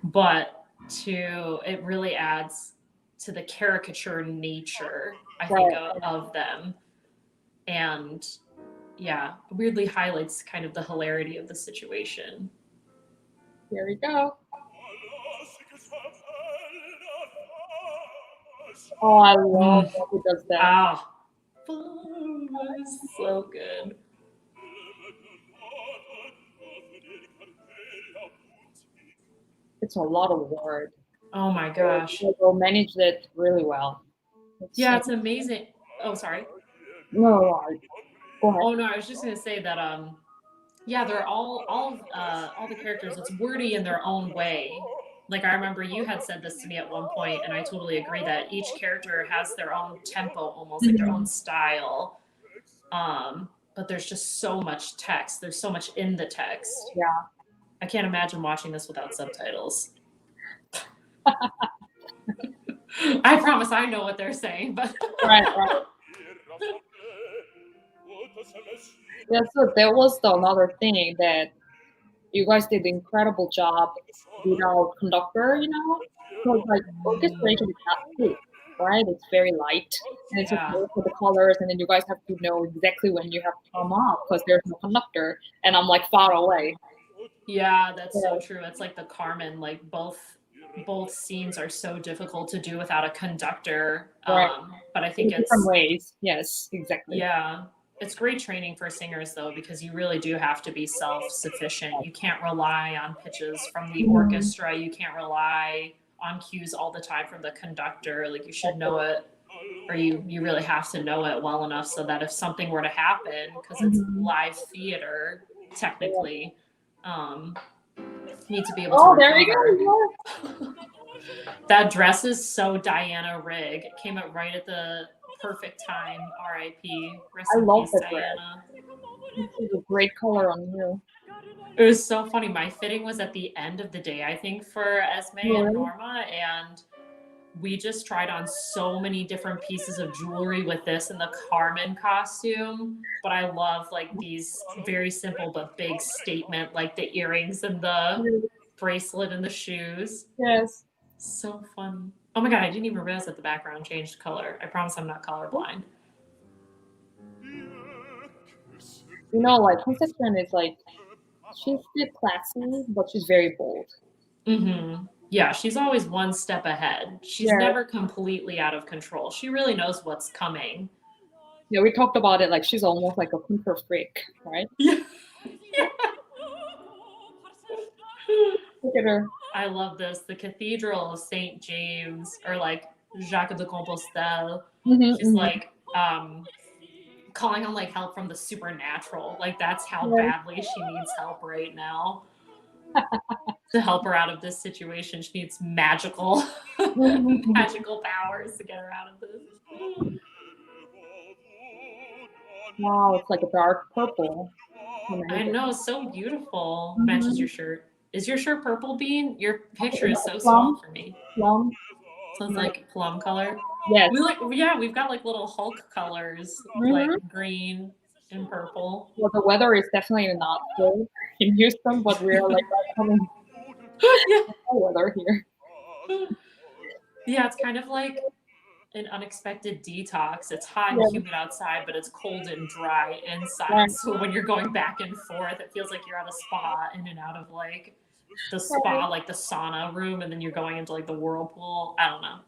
but it really adds to the caricature nature, I think, of them. And yeah, weirdly highlights kind of the hilarity of the situation. Here we go. Oh, I love how he does that. Ah, so good. It's a lot of work. Oh my gosh. They managed it really well. It's amazing. Oh, sorry. No, go ahead. Oh no, I was just gonna say that they're all the characters, it's wordy in their own way. Like I remember you had said this to me at one point, and I totally agree that each character has their own tempo, almost like their own style. But there's just so much text. There's so much in the text. Yeah. I can't imagine watching this without subtitles. I promise I know what they're saying, but right. Yeah, so there was another thing that you guys did an incredible job without conductor, you know? Because like orchestration is not quick, right? It's very light, and it's just for the colors, and then you guys have to know exactly when you have to come up because there's no conductor, and I'm like far away. Yeah, that's so true. It's like the Carmen, like both scenes are so difficult to do without a conductor. Right. But I think it's different ways. Yes, exactly. Yeah. It's great training for singers though, because you really do have to be self-sufficient. You can't rely on pitches from the orchestra. You can't rely on cues all the time from the conductor. Like you should know it, or you really have to know it well enough so that if something were to happen, because it's live theater technically, you need to be able to recover. There you go. That dress is so Diana Rigg. It came out right at the perfect time. R.I.P. I love that Diana. It's a great color on you. It was so funny. My fitting was at the end of the day, I think, for Esme and Norma, and we just tried on so many different pieces of jewelry with this and the Carmen costume. But I love like these very simple but big statement, like the earrings and the bracelet and the shoes. Yes. So funny. Oh my God, I didn't even realize that the background changed color. I promise I'm not colorblind. You know, like Concepcion is like, she's still classy, but she's very bold. Mm-hmm. Yeah, she's always one step ahead. She's never completely out of control. She really knows what's coming. Yeah, we talked about it, like she's almost like a pinker freak, right? Yeah. Look at her. I love this. The Cathedral of St. James, or like Jacques de Compostelle. She's like calling on like help from the supernatural. Like that's how badly she needs help right now. to help her out of this situation. She needs magical magical powers to get her out of this. Wow, it's like a dark purple. I know, so beautiful. Matches your shirt. Is your shirt purple, Bean? Your picture is so Plum? small for me. Plum. So it's like plum color. Yes. We've got like little Hulk colors, like green and purple. Well, the weather is definitely not good in Houston, but we're like coming. Weather here. Yeah, it's kind of like an unexpected detox. It's hot and humid outside, but it's cold and dry inside. Right. So when you're going back and forth, it feels like you're at a spa, in and out of like the spa, like the sauna room, and then you're going into like the whirlpool. I don't know.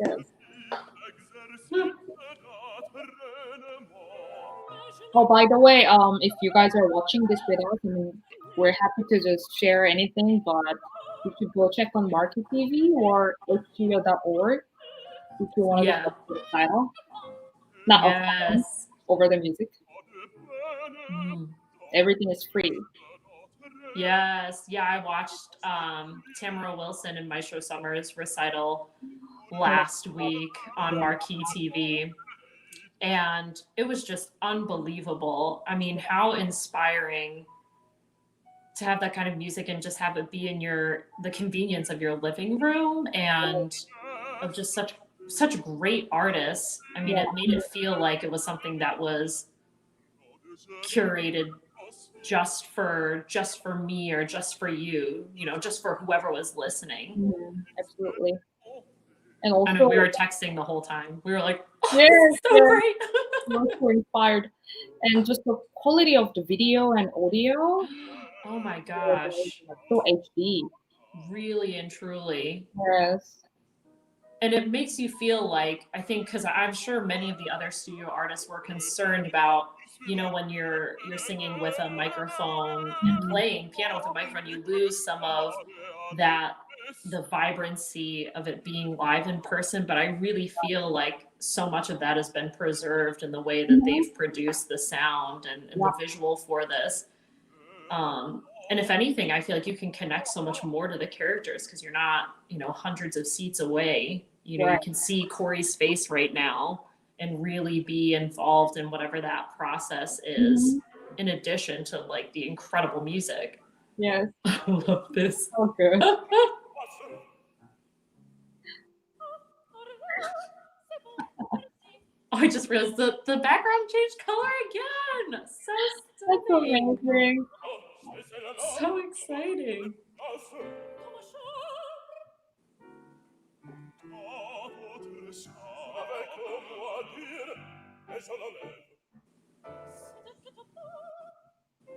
Yes. Oh, by the way, if you guys are watching this with us, I mean, we're happy to just share anything, but you should go check on Marquee TV or HGO.org if you want to look up the title. Not over the music. Everything is free. Yes. Yeah, I watched Tamara Wilson and Maestro Summers' recital last week on Marquee TV. And it was just unbelievable. I mean, how inspiring to have that kind of music and just have it be in the convenience of your living room, and of just such great artists. I mean, it made it feel like it was something that was curated just for me or just for you, just for whoever was listening. Absolutely. And also, I know we were texting the whole time. We were like, oh, yes, so great. We're so inspired. And just the quality of the video and audio. Oh my gosh. So HD. Really and truly. Yes. And it makes you feel like, I think, because I'm sure many of the other studio artists were concerned about, when you're singing with a microphone and playing piano with a microphone, you lose some of the vibrancy of it being live in person. But I really feel like so much of that has been preserved in the way that they've produced the sound and the visual for this. And if anything, I feel like you can connect so much more to the characters because you're not, hundreds of seats away. You can see Corey's face right now and really be involved in whatever that process is, in addition to like the incredible music. Yes. I love this. Okay. I just realized the background changed color again. So stunning. That's amazing. So exciting.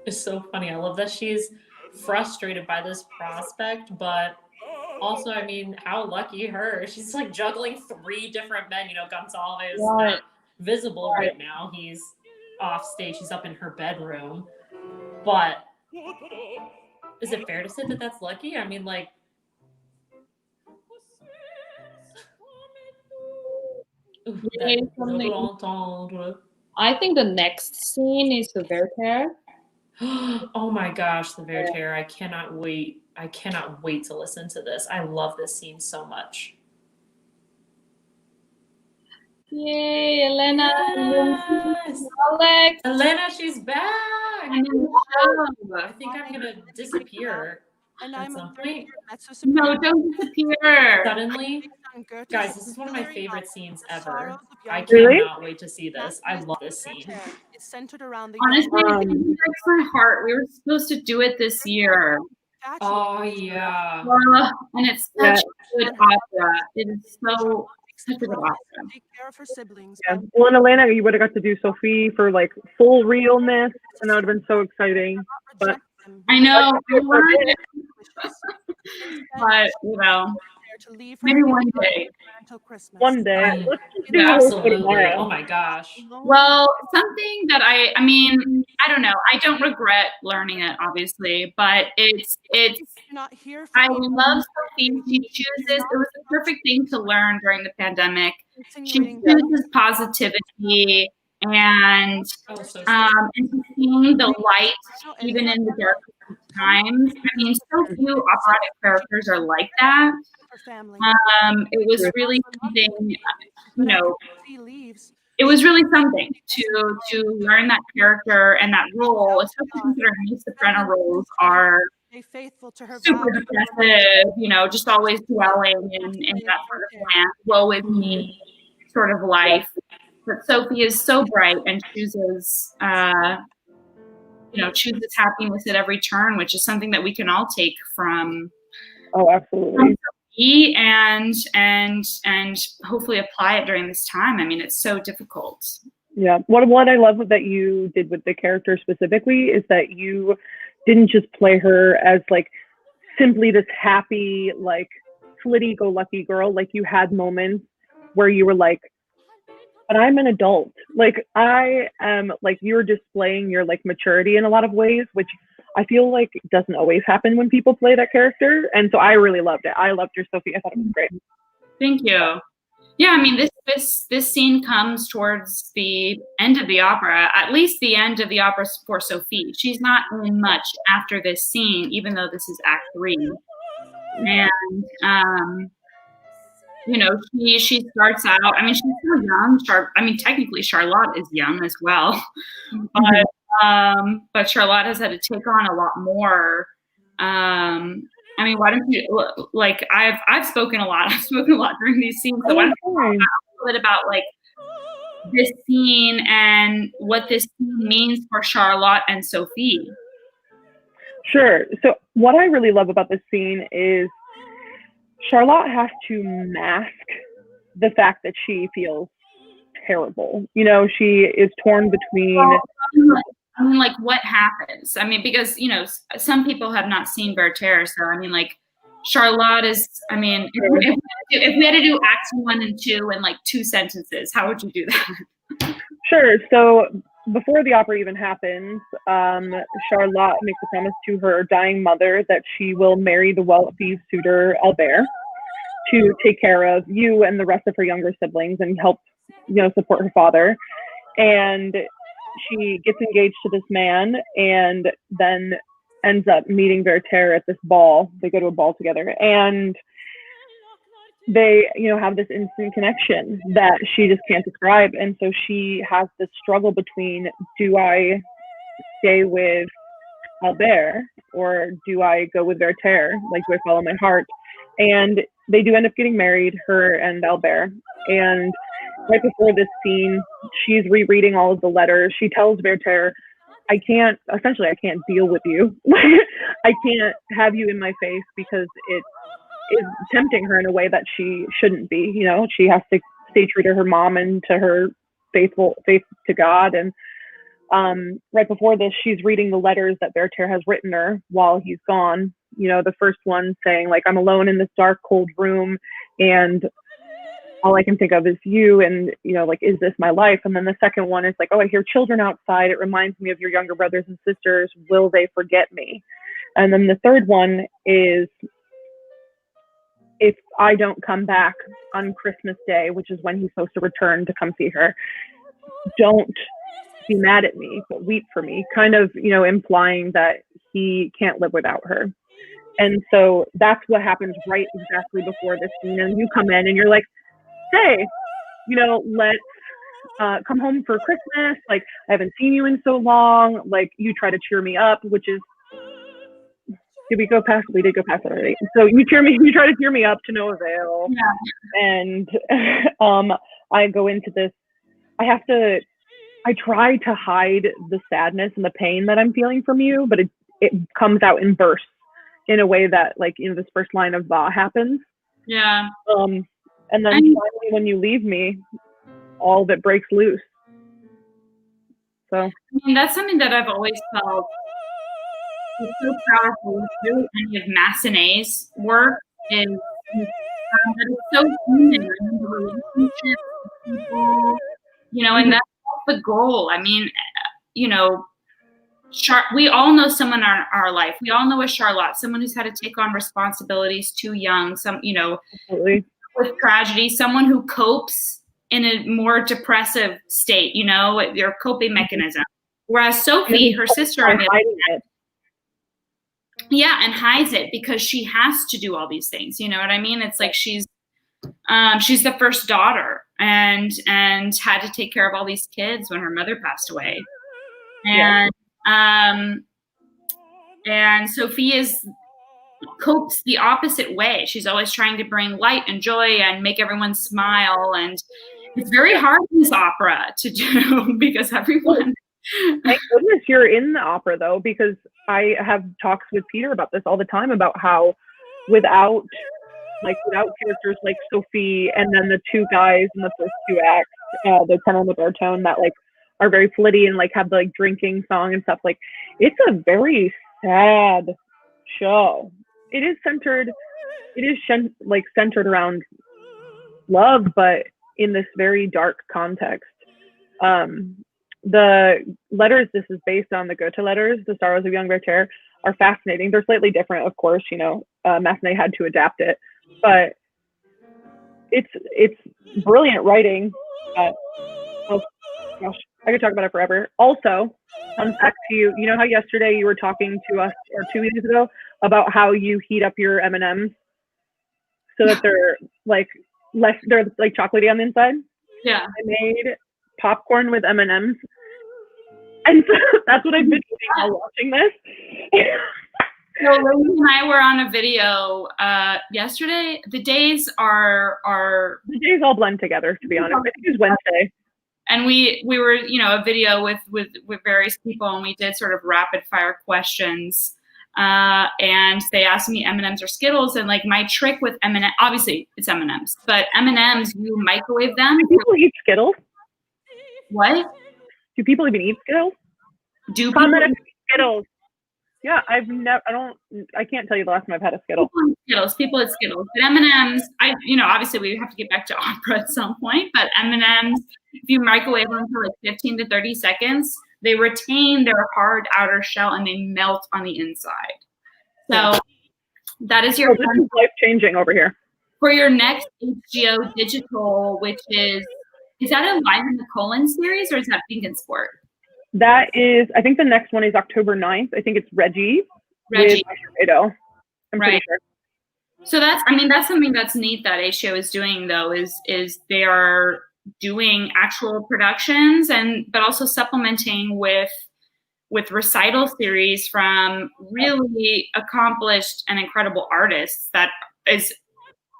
It's so funny. I love that she's frustrated by this prospect, but also, I mean, how lucky her. She's like juggling 3 different men. Gonzalez is not visible right now. He's off stage. He's up in her bedroom. But is it fair to say that that's lucky? I mean, like, I think the next scene is the Repertoire. Oh my gosh, the Repertoire. I cannot wait. I cannot wait to listen to this. I love this scene so much. Yay, Elena. Yes. Alex. Elena, she's back. I think I'm going to disappear at some point. No, don't disappear. Suddenly. Guys, this is one of my favorite scenes ever. I Really? cannot wait to see this. I love this scene. Honestly, it breaks my heart. We were supposed to do it this year. Oh, yeah. And it's such a good opera. It is such a good opera. Yeah. Well, and Elena, you would have got to do Sophie for like full realness, and that would have been so exciting. But I know. But, maybe one day. One day. Let's just do Absolutely. tomorrow. Oh my gosh. Well, something that I mean, I don't know. I don't regret learning it, obviously, but I love Sophie. She chooses, it was the perfect thing to learn during the pandemic. She chooses positivity and seeing the light even in the dark times. I mean, so few operatic characters are like that. It was really something, you know, it was really something to learn that character and that role, especially considering most soprano roles are super depressive, you know, just always dwelling in that sort of land, woe is me sort of life. But Sophie is so bright and chooses, you know, chooses happiness at every turn, which is something that we can all take from. Oh, absolutely. Sophie and hopefully apply it during this time. I mean, it's so difficult. Yeah. What I love that you did with the character specifically is that you didn't just play her as like simply this happy, like flitty-go-lucky girl. Like you had moments where you were like, but I'm an adult. Like I am, like you were displaying your like maturity in a lot of ways, which I feel like doesn't always happen when people play that character. And so I really loved it. I loved your Sophie. I thought it was great. Thank you. Yeah, I mean, this scene comes towards the end of the opera, at least the end of the opera for Sophie. She's not in much after this scene, even though this is Act 3. And you know, she starts out. I mean, she's so young. I mean, technically, Charlotte is young as well, but Charlotte has had to take on a lot more. I mean, why don't you, like, I've spoken a lot. I've spoken a lot during these scenes. So why don't you talk a little bit about like this scene and what this scene means for Charlotte and Sophie? Sure. So what I really love about this scene is Charlotte has to mask the fact that she feels terrible. You know, she is torn between. I mean, like, what happens? I mean, because, you know, some people have not seen Werther, so I mean, like, Charlotte is. I mean, if we had to do Acts 1 and 2 in like 2 sentences, how would you do that? Sure. So before the opera even happens, Charlotte makes a promise to her dying mother that she will marry the wealthy suitor Albert to take care of you and the rest of her younger siblings and help, you know, support her father. And she gets engaged to this man and then ends up meeting Werther at this ball. They go to a ball together and they, you know, have this instant connection that she just can't describe. And so she has this struggle between, do I stay with Albert or do I go with Werther? Like, do I follow my heart? And they do end up getting married, her and Albert. And right before this scene, she's rereading all of the letters. She tells Werther, I can't deal with you. I can't have you in my face because it is tempting her in a way that she shouldn't be. You know, she has to stay true to her mom and to her faith to God. And right before this, she's reading the letters that Werther has written her while he's gone. You know, the first one saying, like, I'm alone in this dark, cold room, and all I can think of is you, and, you know, like, is this my life? And then the second one is like, oh, I hear children outside. It reminds me of your younger brothers and sisters. Will they forget me? And then the third one is, if I don't come back on Christmas Day, which is when he's supposed to return to come see her, don't be mad at me, but weep for me, kind of, you know, implying that he can't live without her. And so that's what happens right exactly before this scene. And you come in and you're like, hey, you know, let's come home for Christmas. Like, I haven't seen you in so long. Like, you try to cheer me up, which is, did we go past? We did go past it already. So you try to cheer me up to no avail. Yeah. And I go into this, I try to hide the sadness and the pain that I'm feeling from you, but it comes out in bursts in a way that, like, you know, this first line of Va happens. Yeah. And then finally, when you leave me, all of it breaks loose. So I mean, that's something that I've always felt is so powerful through any of Massenet's work is that it's so human. I mean, the relationships with people, you know, and that's the goal. I mean, you know, we all know someone in our life. We all know a Charlotte, someone who's had to take on responsibilities too young, some, you know, absolutely, with tragedy, someone who copes in a more depressive state, you know, their coping mechanism. Whereas Sophie, her sister, on the other hand, yeah, and hides it because she has to do all these things. You know what I mean? It's like she's the first daughter and had to take care of all these kids when her mother passed away. And Sophie copes the opposite way. She's always trying to bring light and joy and make everyone smile. And it's very hard in this opera to do because everyone. Thank goodness you're in the opera though, because I have talks with Peter about this all the time about how without characters like Sophie and then the two guys in the first two acts, the tenor and the baritone that like are very flitty and like have the like drinking song and stuff, like it's a very sad show. It is centered around love, but in this very dark context. The letters this is based on, the Goethe letters, The Sorrows of Young Werther, are fascinating. They're slightly different, of course, you know, Massenet had to adapt it, but it's brilliant writing. Oh gosh, I could talk about it forever. Also, back to you. You know how yesterday you were talking to us, or 2 weeks ago, about how you heat up your M&Ms so that they're like chocolatey on the inside? Yeah. I made popcorn with M&Ms, and so that's what I've been doing while watching this. So Lindsay and I were on a video yesterday. The days all blend together, to be honest. I think it was Wednesday. And we were, you know, a video with various people, and we did sort of rapid fire questions. And they asked me M&Ms or Skittles, and like my trick with M&Ms, obviously it's M&Ms, but M&Ms, you microwave them. Do people eat Skittles? What? Do people even eat Skittles? Do people eat Skittles? Yeah, I can't tell you the last time I've had a Skittle. People eat Skittles. But M&Ms, obviously we have to get back to opera at some point, but M&Ms, if you microwave them for like 15 to 30 seconds, they retain their hard outer shell and they melt on the inside. So that is your this is life-changing over here. For your next HGO Digital, which is that a Live in the Colon series, or is that Pink and Sport? That is, I think the next one is October 9th. I think it's Reggie. With Alfredo. I'm pretty sure. So that's something that's neat that HGO is doing, though, is they are doing actual productions but also supplementing with recital series from really accomplished and incredible artists. That is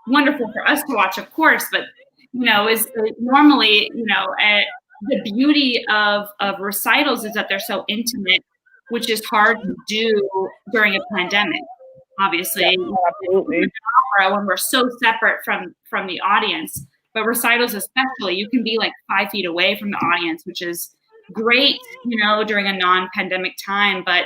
wonderful for us to watch, of course, but is normally, the beauty of recitals is that they're so intimate, which is hard to do during a pandemic. Obviously, absolutely. When we're so separate from the audience, but recitals especially, you can be like 5 feet away from the audience, which is great, during a non-pandemic time. But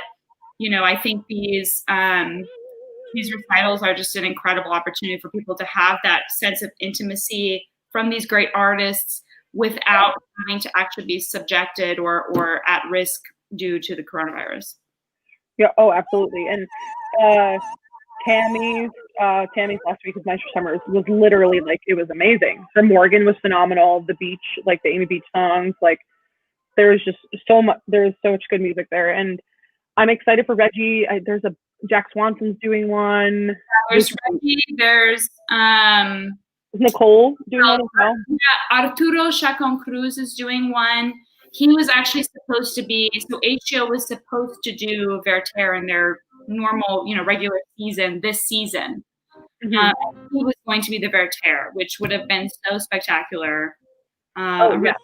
I think these recitals are just an incredible opportunity for people to have that sense of intimacy from these great artists without having to actually be subjected or at risk due to the coronavirus. Yeah. Oh, absolutely. And Tammy's last week of Maestro Summers was literally like, it was amazing. Her Morgan was phenomenal. The Beach, like the Amy Beach songs, like there's so much good music there. And I'm excited for Reggie. There's Jack Swanson's doing one. There's Reggie. There's is Nicole doing one as well? Yeah, Arturo Chacon Cruz is doing one. He was actually supposed to be, so HGO was supposed to do Werther in their normal, regular season this season. Mm-hmm. He was going to be the Werther, which would have been so spectacular. Yeah.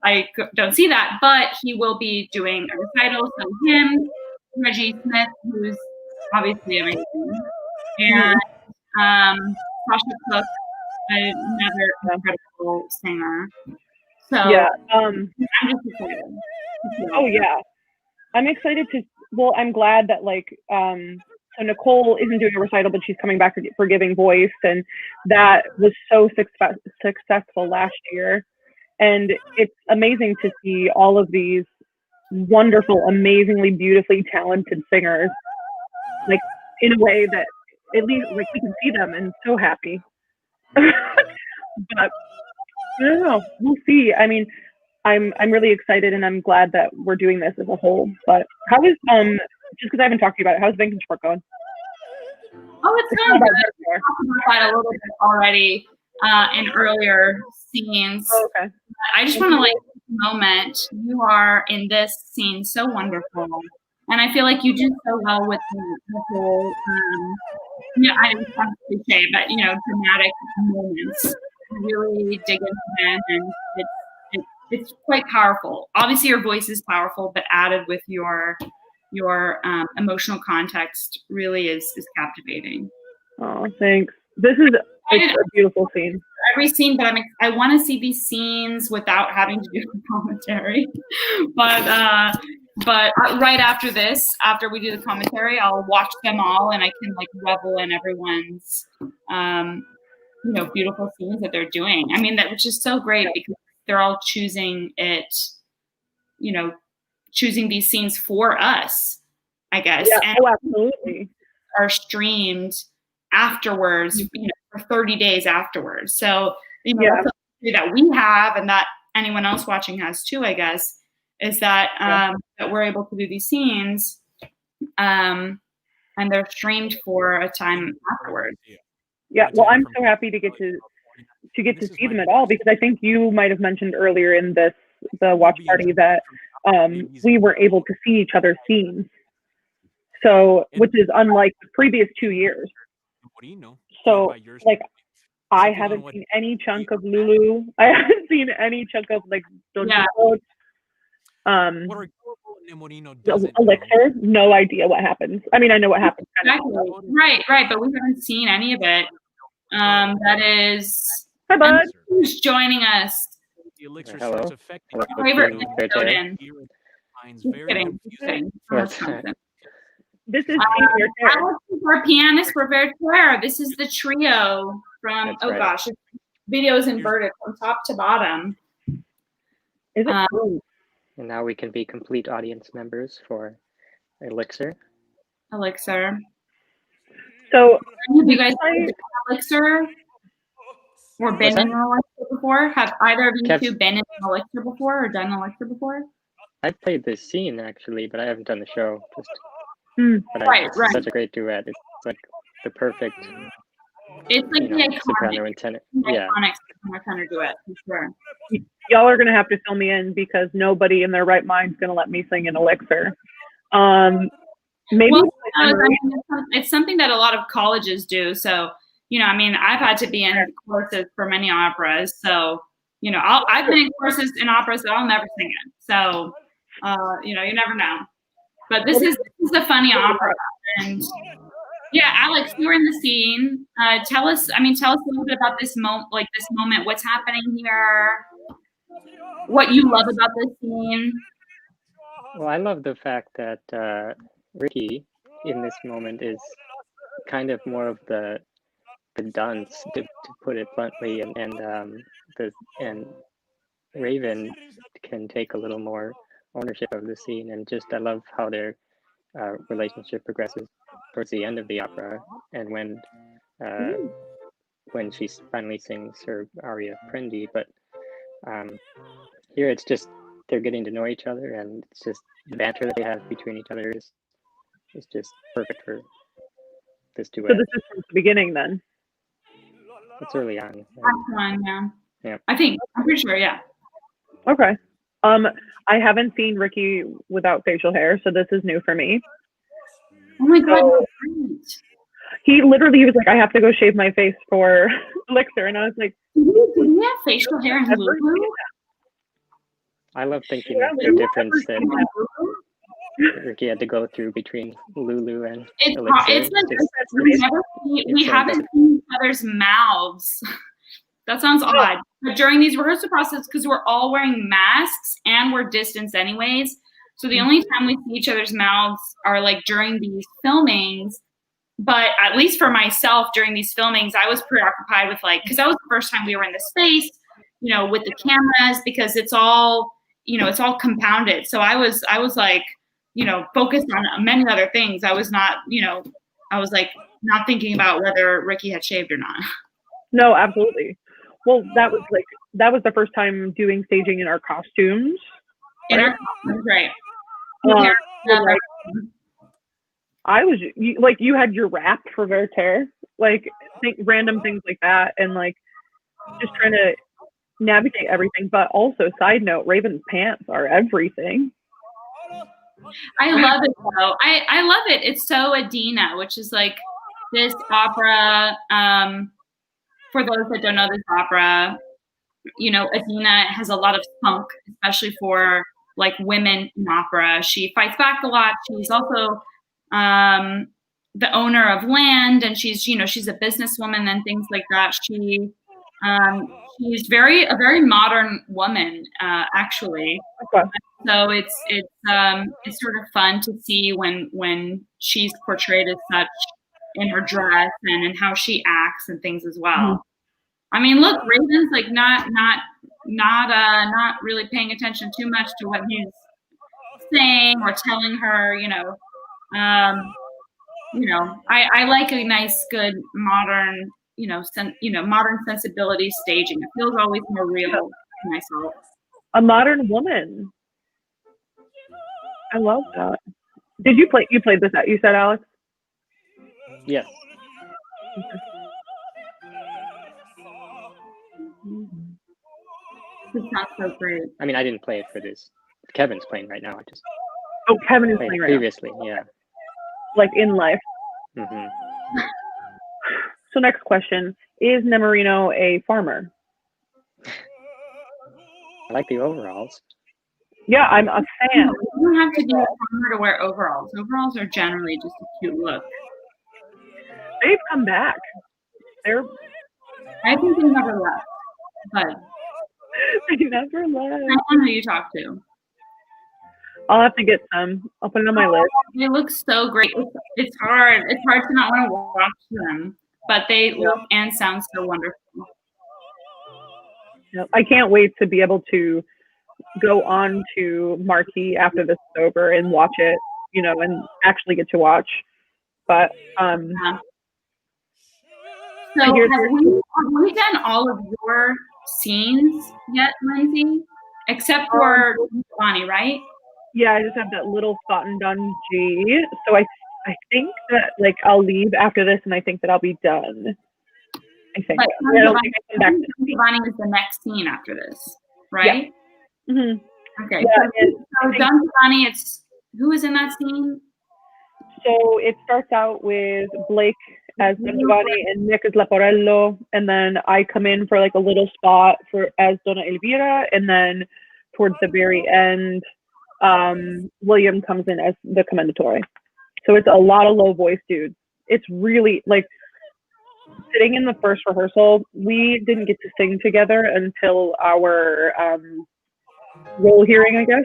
I don't see that, but he will be doing a recital. So him, Reggie Smith, who's obviously amazing, and Sasha Cook, another incredible singer. So yeah, I'm just excited. Oh yeah, I'm excited to. Well, I'm glad that so Nicole isn't doing a recital, but she's coming back for Giving Voice, and that was so successful last year. And it's amazing to see all of these wonderful, amazingly, beautifully talented singers, like in a way that at least like we can see them and so happy. But I don't know. We'll see. I mean, I'm really excited, and I'm glad that we're doing this as a whole. But how is just because I haven't talked to you about it, how's Vinkensport going? Oh, it's kind of good. We talked about that a little bit already in earlier scenes. Oh, okay. I just want to like take a moment. You are in this scene so wonderful, and I feel like you do so well with the whole. I don't sound cliche, but dramatic moments. You really dig into them, and it's quite powerful. Obviously, your voice is powerful, but added with your emotional context really is captivating. Oh, thanks. It's a beautiful scene. Every scene, but I want to see these scenes without having to do the commentary. But right after this, after we do the commentary, I'll watch them all, and I can like revel in everyone's beautiful scenes that they're doing. I mean, which is so great because they're all choosing choosing these scenes for us, I guess. Yeah, and absolutely. Are streamed afterwards, for 30 days afterwards. So, that's that we have, and that anyone else watching has too, I guess, is that that we're able to do these scenes, and they're streamed for a time afterwards. Yeah, well, I'm so happy to get to see them at all, because I think you might have mentioned earlier in the watch party that we were able to see each other's scenes. So, which is unlike the previous 2 years. So, like, I haven't seen any chunk of Lulu. I haven't seen any chunk of like Elixir. No idea what happens. I mean, I know what happens. Exactly. Right, but we haven't seen any of it. That is. Hi, bud. Who's joining us? Hello. Our favorite custodian. Just kidding. This is for pianist for Repertoire. This is the trio from. Gosh, video is inverted from top to bottom. Is it cool? And now we can be complete audience members for Elixir. So, have you guys played Elixir or been in an Elixir before? Have either of you two been in an Elixir before or done Elixir before? I've played this scene actually, but I haven't done the show. It's such a great duet. It's like the perfect. It's like the soprano and tenor. Iconic tenor duet, for sure. Y'all are gonna have to fill me in, because nobody in their right mind is gonna let me sing an Elixir. Maybe it's something that a lot of colleges do. So I've had to be in courses for many operas. So I've been in courses in operas that I'll never sing it. So you never know. But this is a funny opera, and Alex, you were in the scene. Tell us a little bit about this moment. What's happening here? What you love about this scene? Well, I love the fact that Ricky in this moment is kind of more of the dunce, to put it bluntly, and Raven can take a little more ownership of the scene, and I love how their relationship progresses towards the end of the opera, and when she finally sings her aria Prendi. But here it's just they're getting to know each other, and it's just the banter that they have between each other is just perfect for this duet. So this is from the beginning, then? It's early on. Yeah. I'm pretty sure, yeah. Okay. I haven't seen Ricky without facial hair, so this is new for me. Oh my God. He was like, I have to go shave my face for Elixir, and I was like, do you have facial hair in Lulu? I love thinking of the difference that Ricky had to go through between Lulu and Elixir. It's like we haven't seen each other's mouths. That sounds odd. But during these rehearsal processes, because we're all wearing masks and we're distanced anyways, so the only time we see each other's mouths are like during these filmings. But at least for myself, during these filmings, I was preoccupied with because that was the first time we were in the space, with the cameras, because it's all, it's all compounded. So I was like, focused on many other things. I was not, I was like not thinking about whether Ricky had shaved or not. No, absolutely. Well, that was the first time doing staging in our costumes. In our costumes, right. you had your rap for Werther, like random things like that, and like just trying to navigate everything. But also, side note, Raven's pants are everything. I love it though. I love it. It's so Adina, which is like this opera. For those that don't know this opera, you know, Adina has a lot of spunk, especially for like women in opera. She fights back a lot. She's also the owner of land, and she's a businesswoman and things like that. She's a very modern woman, actually. Okay. So it's sort of fun to see when she's portrayed as such in her dress and in how she acts and things as well. Mm-hmm. I mean, look, Raven's like not really paying attention too much to what he's saying or telling her. I like a nice, good, modern, modern sensibility staging. It feels always more real to myself. A modern woman. I love that. Did you play? You played this out? You said, Alex? Yes. This sounds so great. I mean, I didn't play it for this. Kevin's playing right now. I just. Oh, Kevin is playing right previously, now. yeah. Like in life. Mm-hmm. So next question: is Nemorino a farmer? I like the overalls. Yeah, I'm a fan. You don't have to be a farmer to wear overalls. Overalls are generally just a cute look. They've come back. I think they never left, but they never left. I don't know who you talk to. I'll have to get some. I'll put it on my list. They look so great. It's hard. It's hard to not want to watch them, but they look and sound so wonderful. I can't wait to be able to go on to Marquee after this is over and watch it, and actually get to watch. But So have we done all of your scenes yet, Lindsay? Except for Giovanni, right? Yeah, I just have that little thought and done G. So I think that I'll leave after this, and I think that I'll be done. I think. But Giovanni is the next scene after this, right? Yeah. Mm-hmm. Okay. Yeah, so Don Giovanni, who is in that scene? So it starts out with Blake as Don Giovanni and Nick as Leporello, and then I come in for a little spot as Donna Elvira, and then towards the very end, William comes in as the Commendatore. So it's a lot of low voice dudes. It's really sitting in the first rehearsal, we didn't get to sing together until our role hearing, I guess.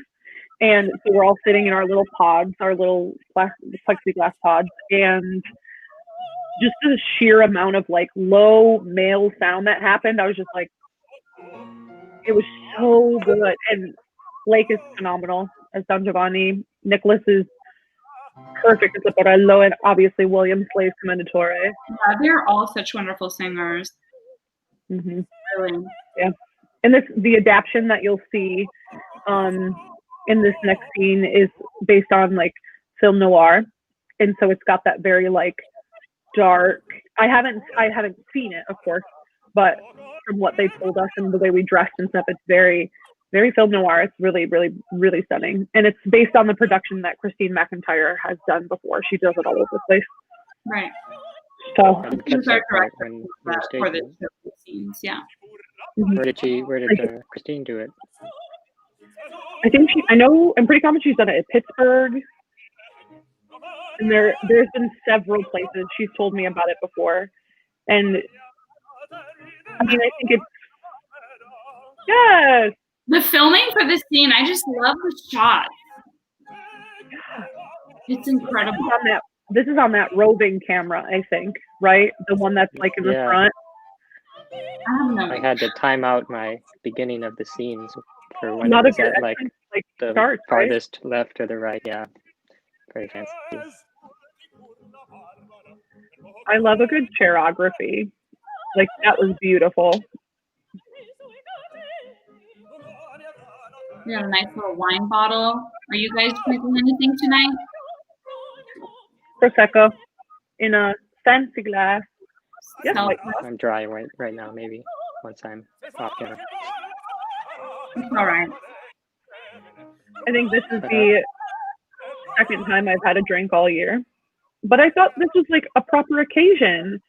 And so we're all sitting in our little pods, our little plexiglass pods, and just the sheer amount of low male sound that happened, I was just it was so good. And Blake is phenomenal as Don Giovanni. Nicholas is perfect as Leporello, and obviously William slays Commendatore. Yeah, they're all such wonderful singers. Mm-hmm. Really. Yeah. And the adaptation that you'll see in this next scene is based on film noir, and so it's got that very dark. I haven't seen it, of course, but from what they told us and the way we dressed and stuff, it's very, very film noir. It's really, really, really stunning, and it's based on the production that Christine McIntyre has done before. She does it all over the place. Right. So she's our director for the scenes. Yeah. Where did Christine do it? I think I'm pretty confident she's done it at Pittsburgh. And there's been several places she's told me about it before. And I mean, I think it's, yes. The filming for this scene, I just love the shot. It's incredible. This is on that roving camera, I think, right? The one that's in the front. I don't know. I had to time out my beginning of the scenes for when Not it was a good at the start, farthest left or the right. Yeah, very fancy. I love a good choreography. That was beautiful. We have a nice little wine bottle. Are you guys drinking anything tonight? Prosecco in a fancy glass. Yeah, No. I'm dry right now. Maybe once I'm off camera. All right. I think this is the second time I've had a drink all year. But I thought this was like a proper occasion.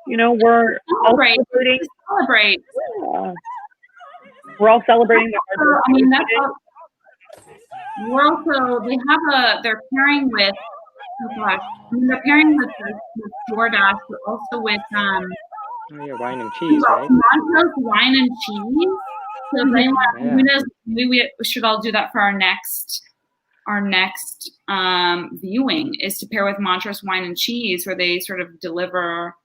You know, we're all celebrating. Celebrate. Yeah. We're all celebrating. I mean, that's we're also, they're pairing with, oh gosh, I mean, they're pairing with DoorDash, but also with, Oh, yeah, wine and cheese, right? Montrose wine and cheese. So if anyone, who knows, maybe we should all do that for our next viewing, is to pair with Montrose wine and cheese, where they sort of deliver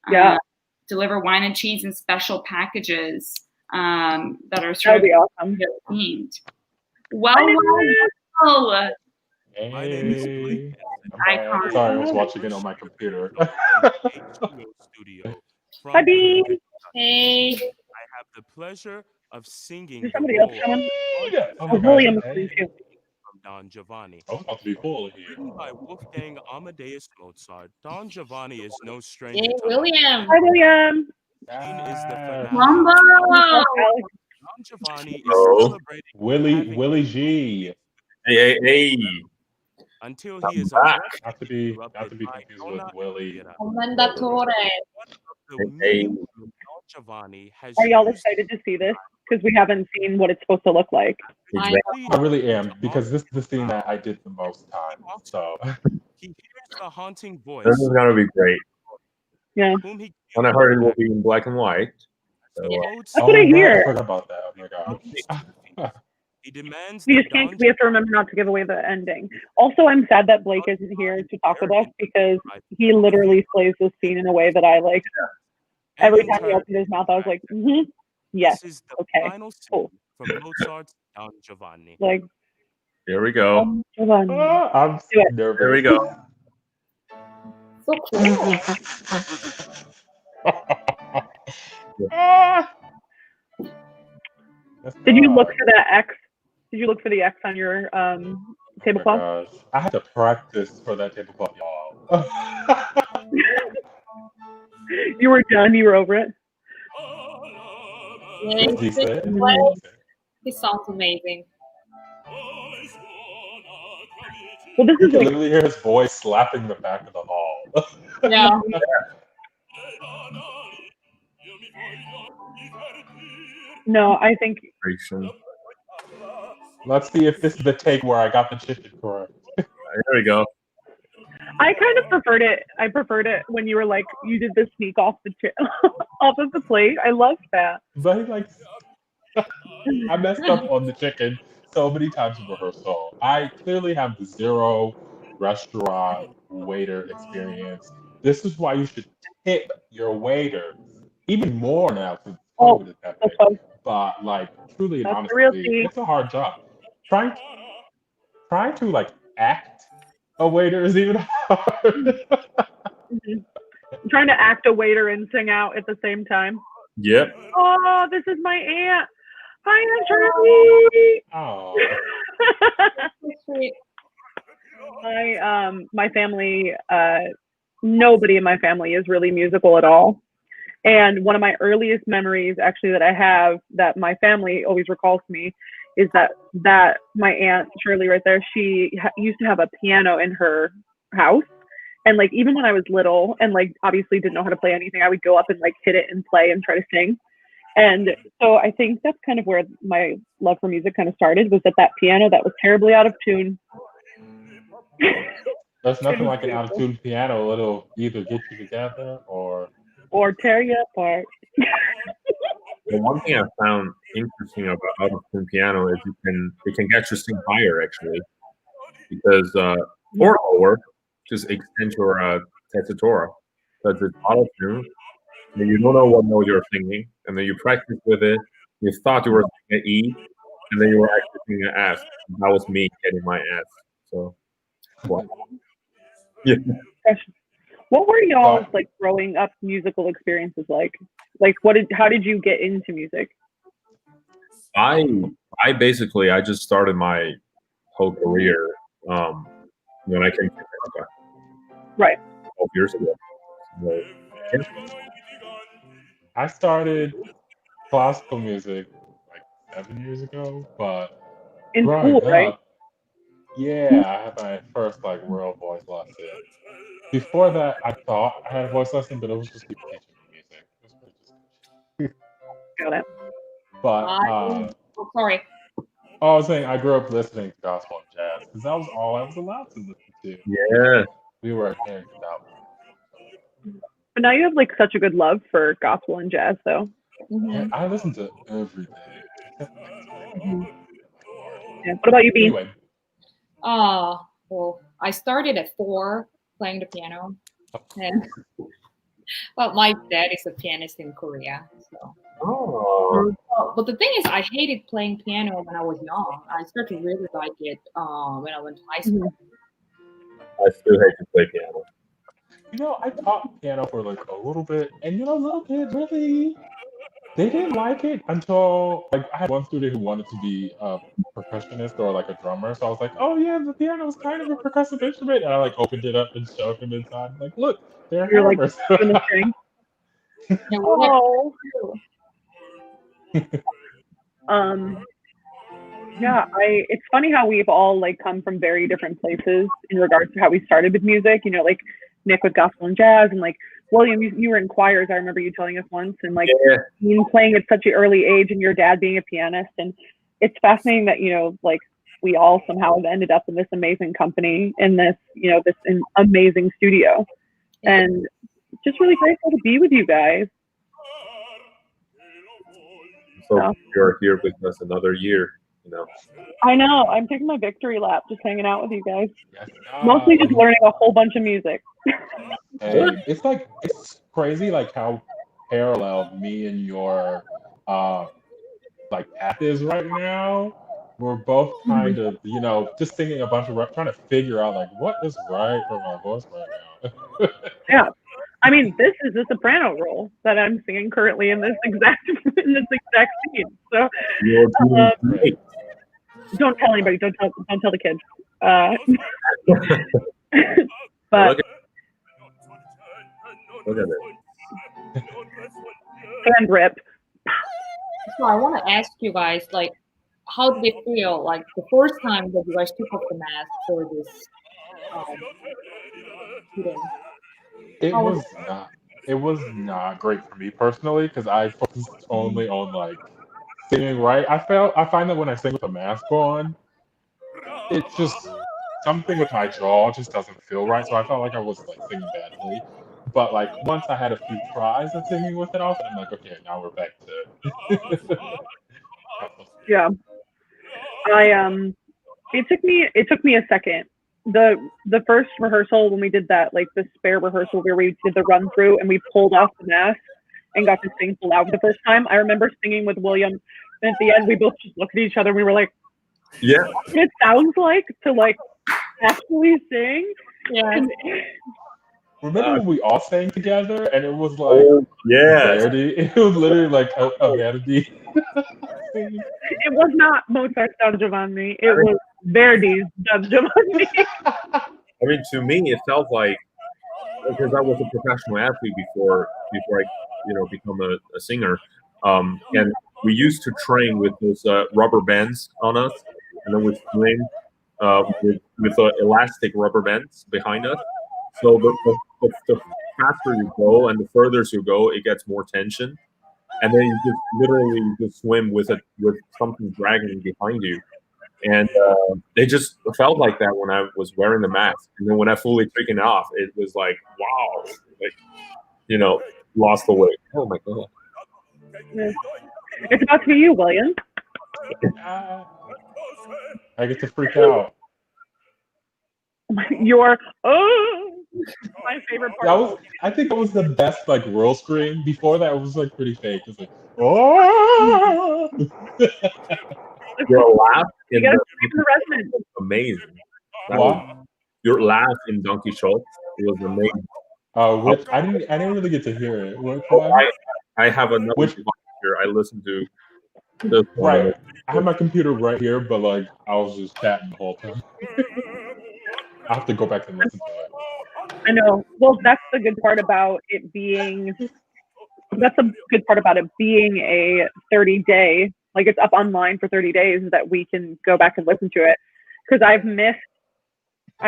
wine and cheese in special packages that are sort of awesome. themed. Well. My name is Blake. Sorry, I was watching it on my computer. Hi, Bean. Hey. I have the pleasure of singing There's somebody else coming. William is too. from Don Giovanni. I was about to be cool here. Written by Wolfgang Amadeus Mozart, Don Giovanni is no stranger Hey, to William. Hi, William. Is the Wumbo. Don Giovanni is celebrating Willie G. Hey. Until he is back. Not to be confused with Willie. Commendatore. Hey. Don Giovanni has Are y'all excited to see this? Because we haven't seen what it's supposed to look like. I really am, because this is the scene that I did the most time. So he hears the haunting voice. This is gonna be great. Yeah. And I heard it will be in black and white. So, That's what I hear. I forgot about that. Oh my god. He demands We have to remember not to give away the ending. Also, I'm sad that Blake isn't here to talk with us, because he literally plays this scene in a way that I like. Every time he opened his mouth, I was like, yes, This is the okay, final scene cool. from Mozart's Don Giovanni. Like, here we go. Giovanni. I'm nervous. Here we go. So cool. Did you look for that X? Did you look for the X on your tablecloth? Gosh. I had to practice for that tablecloth, y'all. You were done. You were over it. He sounds amazing. Well, this You is can like, literally hear his voice slapping the back of the hall. Yeah. no, I think. Let's see if this is the take where I got the chicken correct. There we go. I kind of preferred it. I preferred it when you were like, you did the sneak off the off of the plate. I loved that. But like, I messed up on the chicken so many times in rehearsal. I clearly have zero restaurant waiter experience. This is why you should tip your waiters even more now since COVID is happening. But like, truly and honestly, it's a hard job. Trying to like act a waiter is even hard. Trying to act a waiter and sing out at the same time. Yep. Oh, this is my aunt. Hi, Aunt Charlie. Oh. My family, nobody in my family is really musical at all. And one of my earliest memories, actually, that I have that my family always recalls to me is that my aunt Shirley right there, she used to have a piano in her house. And like, even when I was little and like obviously didn't know how to play anything, I would go up and like hit it and play and try to sing. And so I think that's kind of where my love for music kind of started, was at that piano that was terribly out of tune. There's nothing like an out of tune piano. It'll either get you together or tear you apart. The one thing I found interesting about out of tune piano is it can get you sing higher actually, because or lower, just extend your tessitura, because it's out of tune and you don't know what note you're singing, and then you practice with it. You thought you were singing an E, and then you were actually singing an F. That was me getting my F. So, wow. Yeah. What were y'all's like growing up musical experiences like? Like, how did you get into music? I basically just started my whole career when I came to America. Right. 12 years ago. So, yeah. I started classical music like 7 years ago, but In growing school, right? up, yeah, I had my first like real voice lesson. Before that, I thought I had a voice lesson, but it was just people teaching me music. It was pretty Got it. But sorry. I was saying I grew up listening to gospel and jazz because that was all I was allowed to listen to. Yeah. We were hearing without. But now you have like such a good love for gospel and jazz, though. Yeah, I listen to everything. Yeah. What about you, B? Anyway. Well, I started at 4 playing the piano, and well, my dad is a pianist in Korea, so. Oh. But the thing is, I hated playing piano when I was young. I started to really like it when I went to high school. I still hate to play piano. You know, I taught piano for like a little bit, and you know, little kids really, they didn't like it until like I had one student who wanted to be a percussionist or like a drummer. So I was like, oh yeah, the piano is kind of a percussive instrument, and I like opened it up and showed him inside. Like, look, they're hammers. Oh. Yeah, it's funny how we've all like come from very different places in regards to how we started with music. You know, like Nick with gospel and jazz, and like William, you were in choirs. I remember you telling us once, and like you playing at such an early age, and your dad being a pianist. And it's fascinating that like we all somehow have ended up in this amazing company, in this this amazing studio, and just really grateful to be with you guys. So you're here with us another year, I know. I'm taking my victory lap, just hanging out with you guys. Mostly just learning a whole bunch of music. And it's crazy like how parallel me and your like path is right now. We're both kind of, just singing a bunch of rap, trying to figure out like what is right for my voice right now. Yeah. I mean, this is the soprano role that I'm singing currently in this exact scene. So don't tell anybody. Don't tell the kids. But look at it. And rip. So I want to ask you guys, like, how did it feel like the first time that you guys took off the mask for this shooting? It was not great for me personally because I focused only on like singing right. I find that when I sing with a mask on, it's just something with my jaw just doesn't feel right. So I felt like I was like singing badly. But like once I had a few tries of singing with it off, I'm like, okay, now we're back to yeah. It took me a second. The first rehearsal when we did that, like the spare rehearsal where we did the run through and we pulled off the mask and got to sing full out for the first time. I remember singing with William, and at the end we both just looked at each other and we were like, yeah, it sounds like to like actually sing. Yeah. Remember when we all sang together and it was like Verdi? It was literally like a Verdi. It was not Mozart's Don Giovanni. It was Verdi's Don Giovanni. I mean, to me, it felt like, because I was a professional athlete before I, become a singer, and we used to train with those rubber bands on us, and then we swing with elastic rubber bands behind us. So the faster you go and the further you go, it gets more tension, and then you just literally just swim with something dragging behind you. And it just felt like that when I was wearing the mask. And then when I fully taken it off, it was like, wow, like, lost the weight. Oh my God. It's about to be you, William. I get to freak out. Your my favorite part. I think it was the best like roll scream. Before that, it was like pretty fake. It was like, oh. Your laugh in the resonance was amazing. What? Your laugh in Don Quixote was amazing. Which I didn't really get to hear it. I have another device here. I listened to this one. Right. I have my computer right here, but like I was just chatting the whole time. I have to go back and listen to it. I know. Well, that's the good part about it being. That's a good part about it being a 30-day, like it's up online for 30 days, that we can go back and listen to it. Because I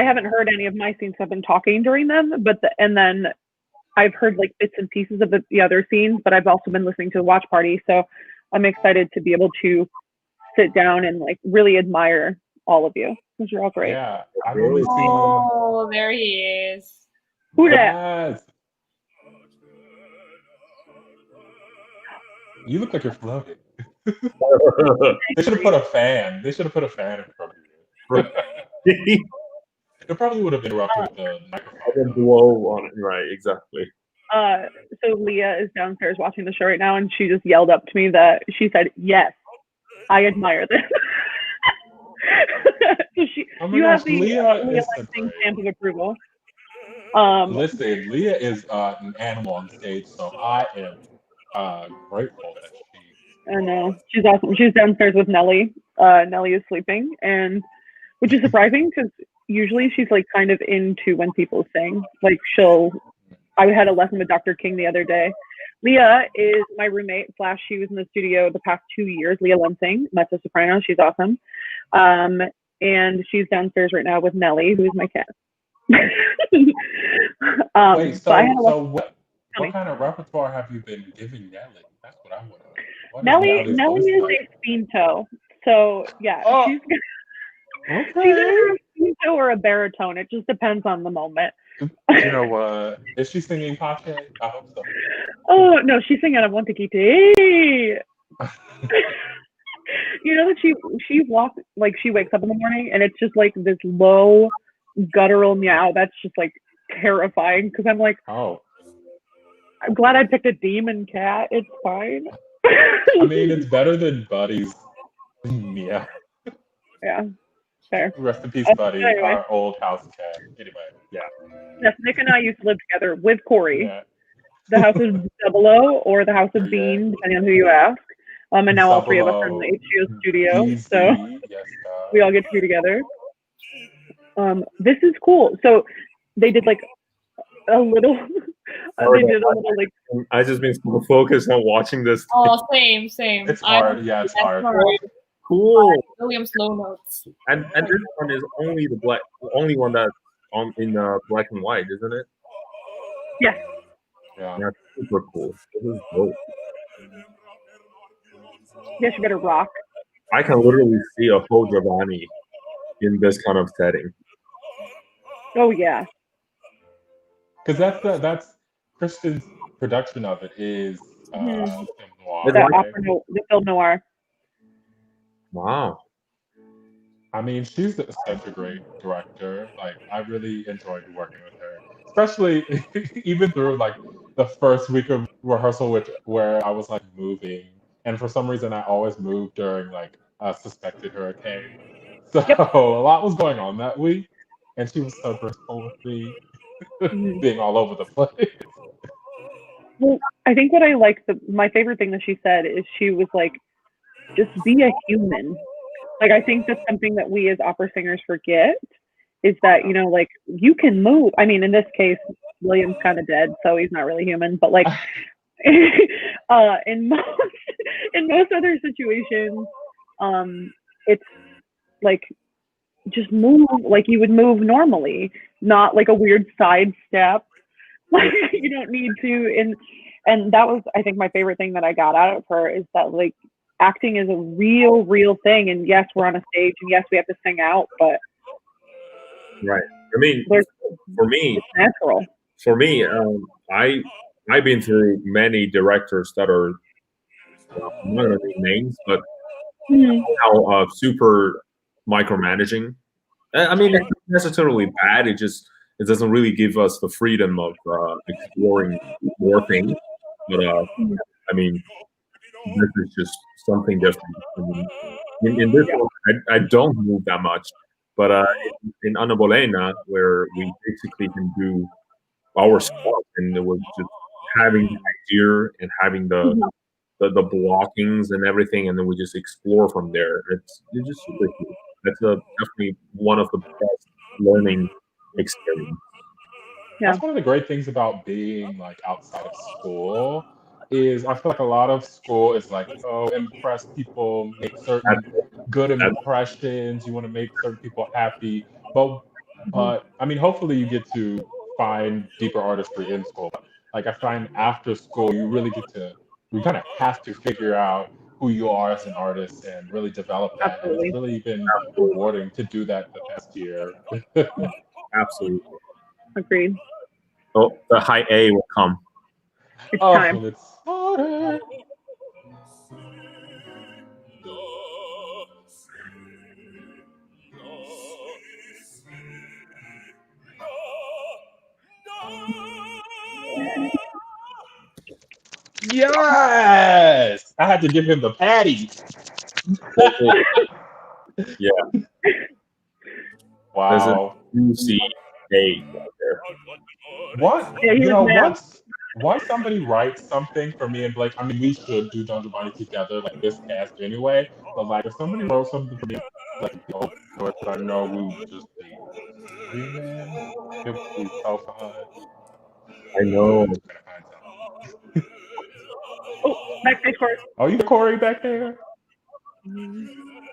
haven't heard any of my scenes. I've been talking during them, and then I've heard like bits and pieces of the other scenes, but I've also been listening to the watch party. So I'm excited to be able to sit down and like really admire all of you, because you're all great. Yeah, I've only seen. Oh, there he is. Who that? Yes. You look like you're floating. They should have put a fan. They should have put a fan in front of you. It probably would have interrupted the microphone. Blow on it. Right, exactly. So Leah is downstairs watching the show right now, and she just yelled up to me that she said, "Yes, I admire this." So you have the Leah stamp of approval. Listen, Leah is an animal on stage, so I am grateful that she. I know, she's awesome. She's downstairs with Nellie. Nellie is sleeping, and which is surprising because usually she's like kind of into when people sing. Like I had a lesson with Dr. King the other day. Leah is my roommate / she was in the studio the past 2 years. Leah Lensing, mezzo soprano. She's awesome. And she's downstairs right now with Nellie, who's my cat. Wait, so what kind of repertoire have you been giving Nellie? That's what I want to know. Nellie is a spinto. So yeah, she's either a spinto or a baritone. It just depends on the moment. You know what? Is she singing Pache? I hope so. Oh no, she's singing "I Want to Get You know that she walks, like she wakes up in the morning and it's just like this low guttural meow that's just like terrifying, because I'm like, oh, I'm glad I picked a demon cat. It's fine. I mean, it's better than Buddy's meow. Yeah. Fair. Rest in peace, Buddy, anyway. our old house cat. Anyway, yeah. Yes, Nick and I used to live together with Corey. Yeah. The house of Double O or the house of Bean, depending on who you ask. And now all three of us are in the HGO studio, so we all get to be together. This is cool. So they did like a little. Like. I just been so focused on watching this. Oh, same. It's hard. Yeah, it's hard. Cool. William's low notes. And this one is only the only one that's in black and white, isn't it? Yes. Yeah. That's super cool. This is dope. Yes, you better rock. I can literally see a whole Giovanni in this kind of setting. Oh yeah. Because that's Kristen's production of it is film noir. The film noir. Wow. I mean, she's such a great director. Like, I really enjoyed working with her, especially even through like the first week of rehearsal, where I was like moving, and for some reason I always moved during like a suspected hurricane. So a lot was going on that week, and she was so graceful with me being all over the place. Well, I think what I liked, my favorite thing that she said is she was like, just be a human. Like, I think that's something that we as opera singers forget, is that, you know, like, you can move. I mean, in this case, William's kind of dead, so he's not really human, but like in most other situations, it's like, just move like you would move normally, not like a weird side step. Like, you don't need to. And that was, I think, my favorite thing that I got out of her, is that like acting is a real thing. And yes, we're on a stage, and yes, we have to sing out, but right. I mean, for me, it's natural. For me, I've been through many directors that are, I'm not gonna name names, but how super micromanaging. I mean, it's not necessarily bad. It doesn't really give us the freedom of exploring more things. But I mean, this is just something different. I mean, in this one, I don't move that much, but in Ana Bolena, where we basically can do our stuff, and it was just having the idea and having the blockings and everything, and then we just explore from there. It's just super cool. That's definitely one of the best learning experiences. that's one of the great things about being like outside of school is I feel like a lot of school is like, oh, impress people, make certain good impressions. You want to make certain people happy, but I mean, hopefully you get to find deeper artistry in school. But like I find after school, you kind of have to figure out who you are as an artist and really develop that. And it's really been rewarding to do that the past year. Absolutely. Agreed. Oh, the high A will come. It's time. Well, it's started. Yes! I had to give him the patty. Yeah. Wow. There's a juicy A right there. What? Yeah, You know, once somebody writes something for me and like, I mean, we should do Don Giovanni together, like this cast anyway. But like, if somebody wrote something for me, like, I know we would just be screaming. It would be so fun. I know. Oh, backstage Corey. Oh, you Corey back there?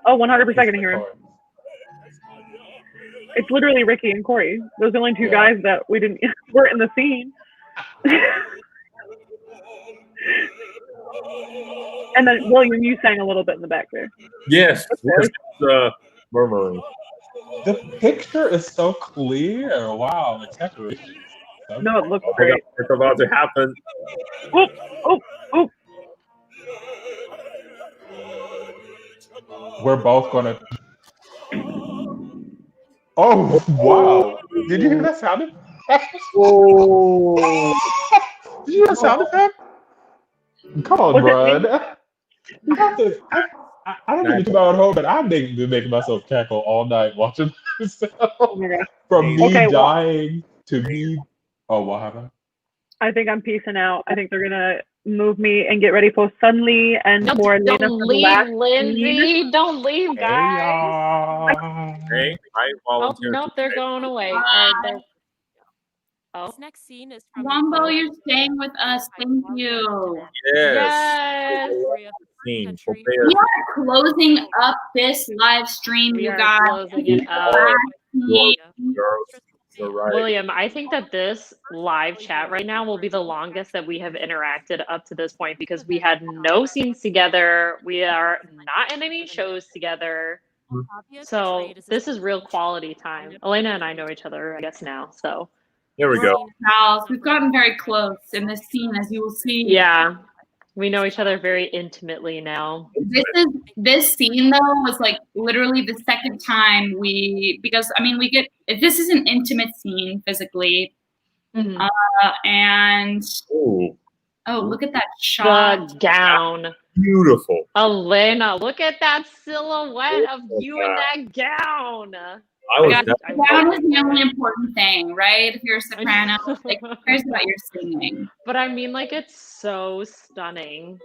Oh, 100% gonna hear him. It's literally Ricky and Corey. Those are the only two guys that weren't in the scene. And then William, you sang a little bit in the back there. Yes, murmuring. The picture is so clear. Wow, the decoration. No, it looks great. It's about to happen. Oh. We're both gonna. Oh wow! Did you hear that sound effect? Oh! Did you hear that sound effect? Come on, bud. I don't think about it home, but I've been making myself cackle all night watching this. From me dying to me. Oh, what happened? I think I'm peacing out. I think they're gonna move me and get ready for Sunly and for Lena. Don't leave, Lindsay. Don't leave, guys. Hey, I volunteer. Nope, they're going away. This next scene is from Wombo, you're staying with us. Thank you. Yes. We are closing up this live stream, you guys. Closing it up. You're right. William, I think that this live chat right now will be the longest that we have interacted up to this point because we had no scenes together. We are not in any shows together. So this is real quality time. Elena and I know each other, I guess, now. So here we go. Pals, we've gotten very close in this scene, as you will see. Yeah. We know each other very intimately now. This scene though was like literally the second time because this is an intimate scene physically, and look at that shot. The gown, beautiful. Elena, look at that silhouette of you in that gown. The gown is the only important thing, right? If you're a soprano, like who cares about your singing? But I mean, like, it's so stunning.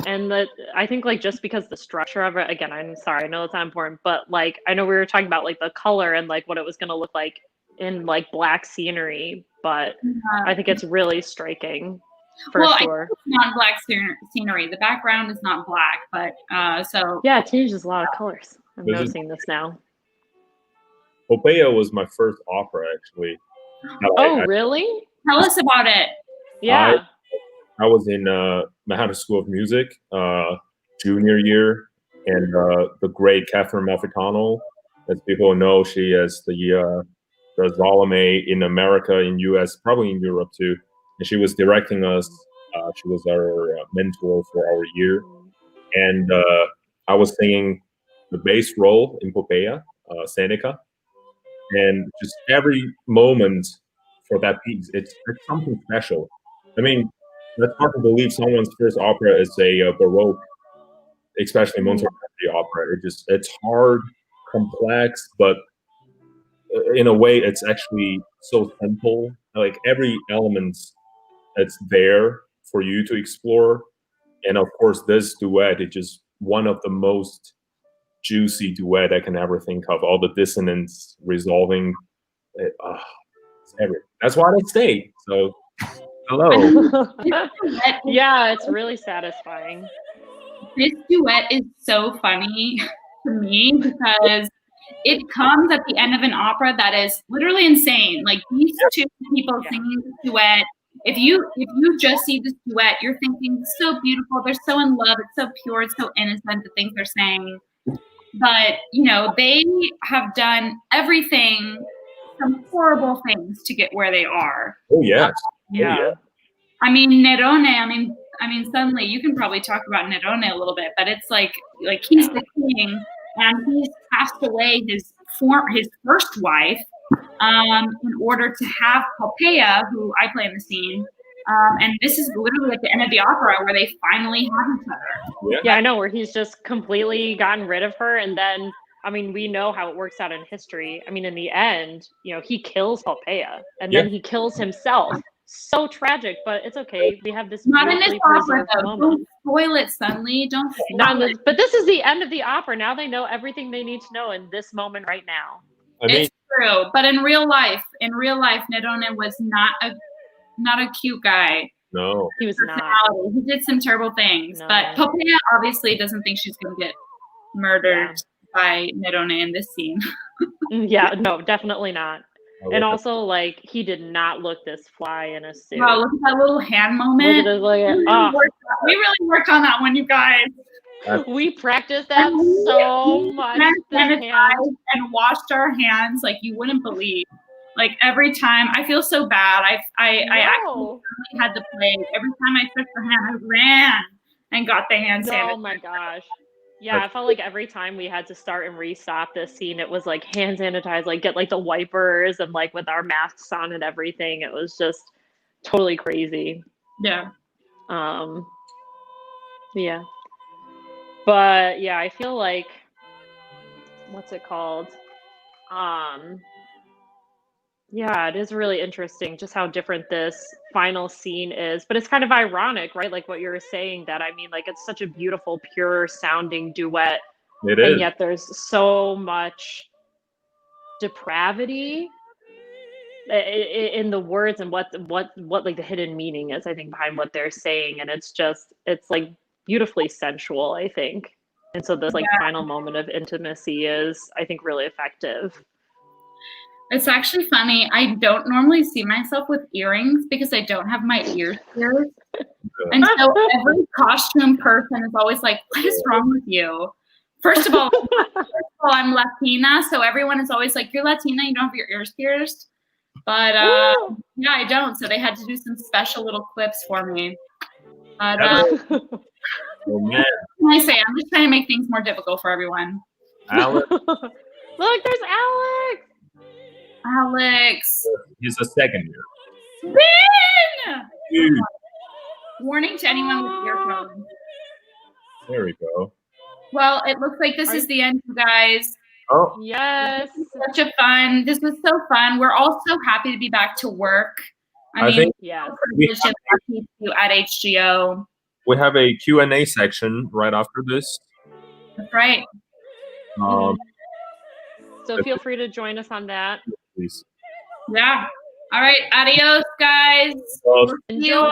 And I think like just because the structure of it, again, I'm sorry, I know it's not important, but like I know we were talking about like the color and like what it was gonna look like in like black scenery, but I think it's really striking for sure. It's not black scenery. The background is not black, but so yeah, it changes a lot of colors. I'm noticing this now. Popea was my first opera, actually. Really? Tell us about it. Yeah. I was in Manhattan School of Music junior year, and the great Catherine Malfitano, as people know, she is the Salome in America, in US, probably in Europe too. And she was directing us. She was our mentor for our year. And I was singing the bass role in Popea, Seneca. And just every moment for that piece, it's something special. I mean, it's hard to believe someone's first opera is a Baroque, especially Monteverdi opera. It's hard, complex, but in a way, it's actually so simple. Like every element, it's there for you to explore. And of course, this duet is just one of the most juicy duet I can ever think of. All the dissonance resolving, it's everything. That's why they stayed. So, hello. Yeah, it's really satisfying. This duet is so funny to me because it comes at the end of an opera that is literally insane. Like these two people singing this duet. If you just see this duet, you're thinking it's so beautiful. They're so in love. It's so pure. It's so innocent. The things they're saying. But they have done everything, some horrible things to get where they are. Oh yes. Yeah. I mean Nerone. I mean, suddenly you can probably talk about Nerone a little bit, but it's like he's the king, and he's passed away his first wife in order to have Poppaea, who I play in the scene. And this is literally at the end of the opera where they finally have each other. Yeah, I know, where he's just completely gotten rid of her, and then I mean, we know how it works out in history. I mean, in the end, he kills Poppaea, and then he kills himself. So tragic, but it's okay. We have this not in this opera though. Moment. Don't spoil it, suddenly. Don't spoil it. But this is the end of the opera. Now they know everything they need to know in this moment right now. It's true, but in real life, Nerone was not a cute guy. No, he was not. He did some terrible things, but Poppaea obviously doesn't think she's going to get murdered by Nerone in this scene. Yeah, no, definitely not. And also, like, he did not look this fly in a suit. Wow, look at that little hand moment. Look at we really worked on that one, you guys. We practiced that so much. And washed our hands like you wouldn't believe. Like every time, I feel so bad. I actually had the plague. Every time I touched her hand, I ran and got the hand sanitizer. Oh my gosh. Yeah, I felt like every time we had to start and restop this scene, it was like hand sanitize, like get like the wipers and like with our masks on and everything. It was just totally crazy. Yeah. Yeah. But yeah, I feel like, what's it called? Yeah, it is really interesting just how different this final scene is. But it's kind of ironic, right? Like what you were saying, that I mean, like it's such a beautiful, pure sounding duet. It is. And yet there's so much depravity in the words and what like the hidden meaning is, I think, behind what they're saying. And it's like beautifully sensual, I think. And so this like final moment of intimacy is, I think, really effective. It's actually funny. I don't normally see myself with earrings because I don't have my ears pierced. And so every costume person is always like, what is wrong with you? First of all, I'm Latina, so everyone is always like, you're Latina, you don't have your ears pierced. But yeah, I don't. So they had to do some special little clips for me. But oh man. what can I say? I'm just trying to make things more difficult for everyone. Alex. Look, there's Alex. Alex. He's a second year. Ben! Dude. Warning to anyone with earphones. There we go. Well, it looks like this is the end, you guys. Oh. Yes. This was so fun. We're all so happy to be back to work. I mean, think at HGO. We have a Q&A section right after this. That's right. So feel free to join us on that. Please. Yeah. All right. Adios, guys. Well, Enjoy.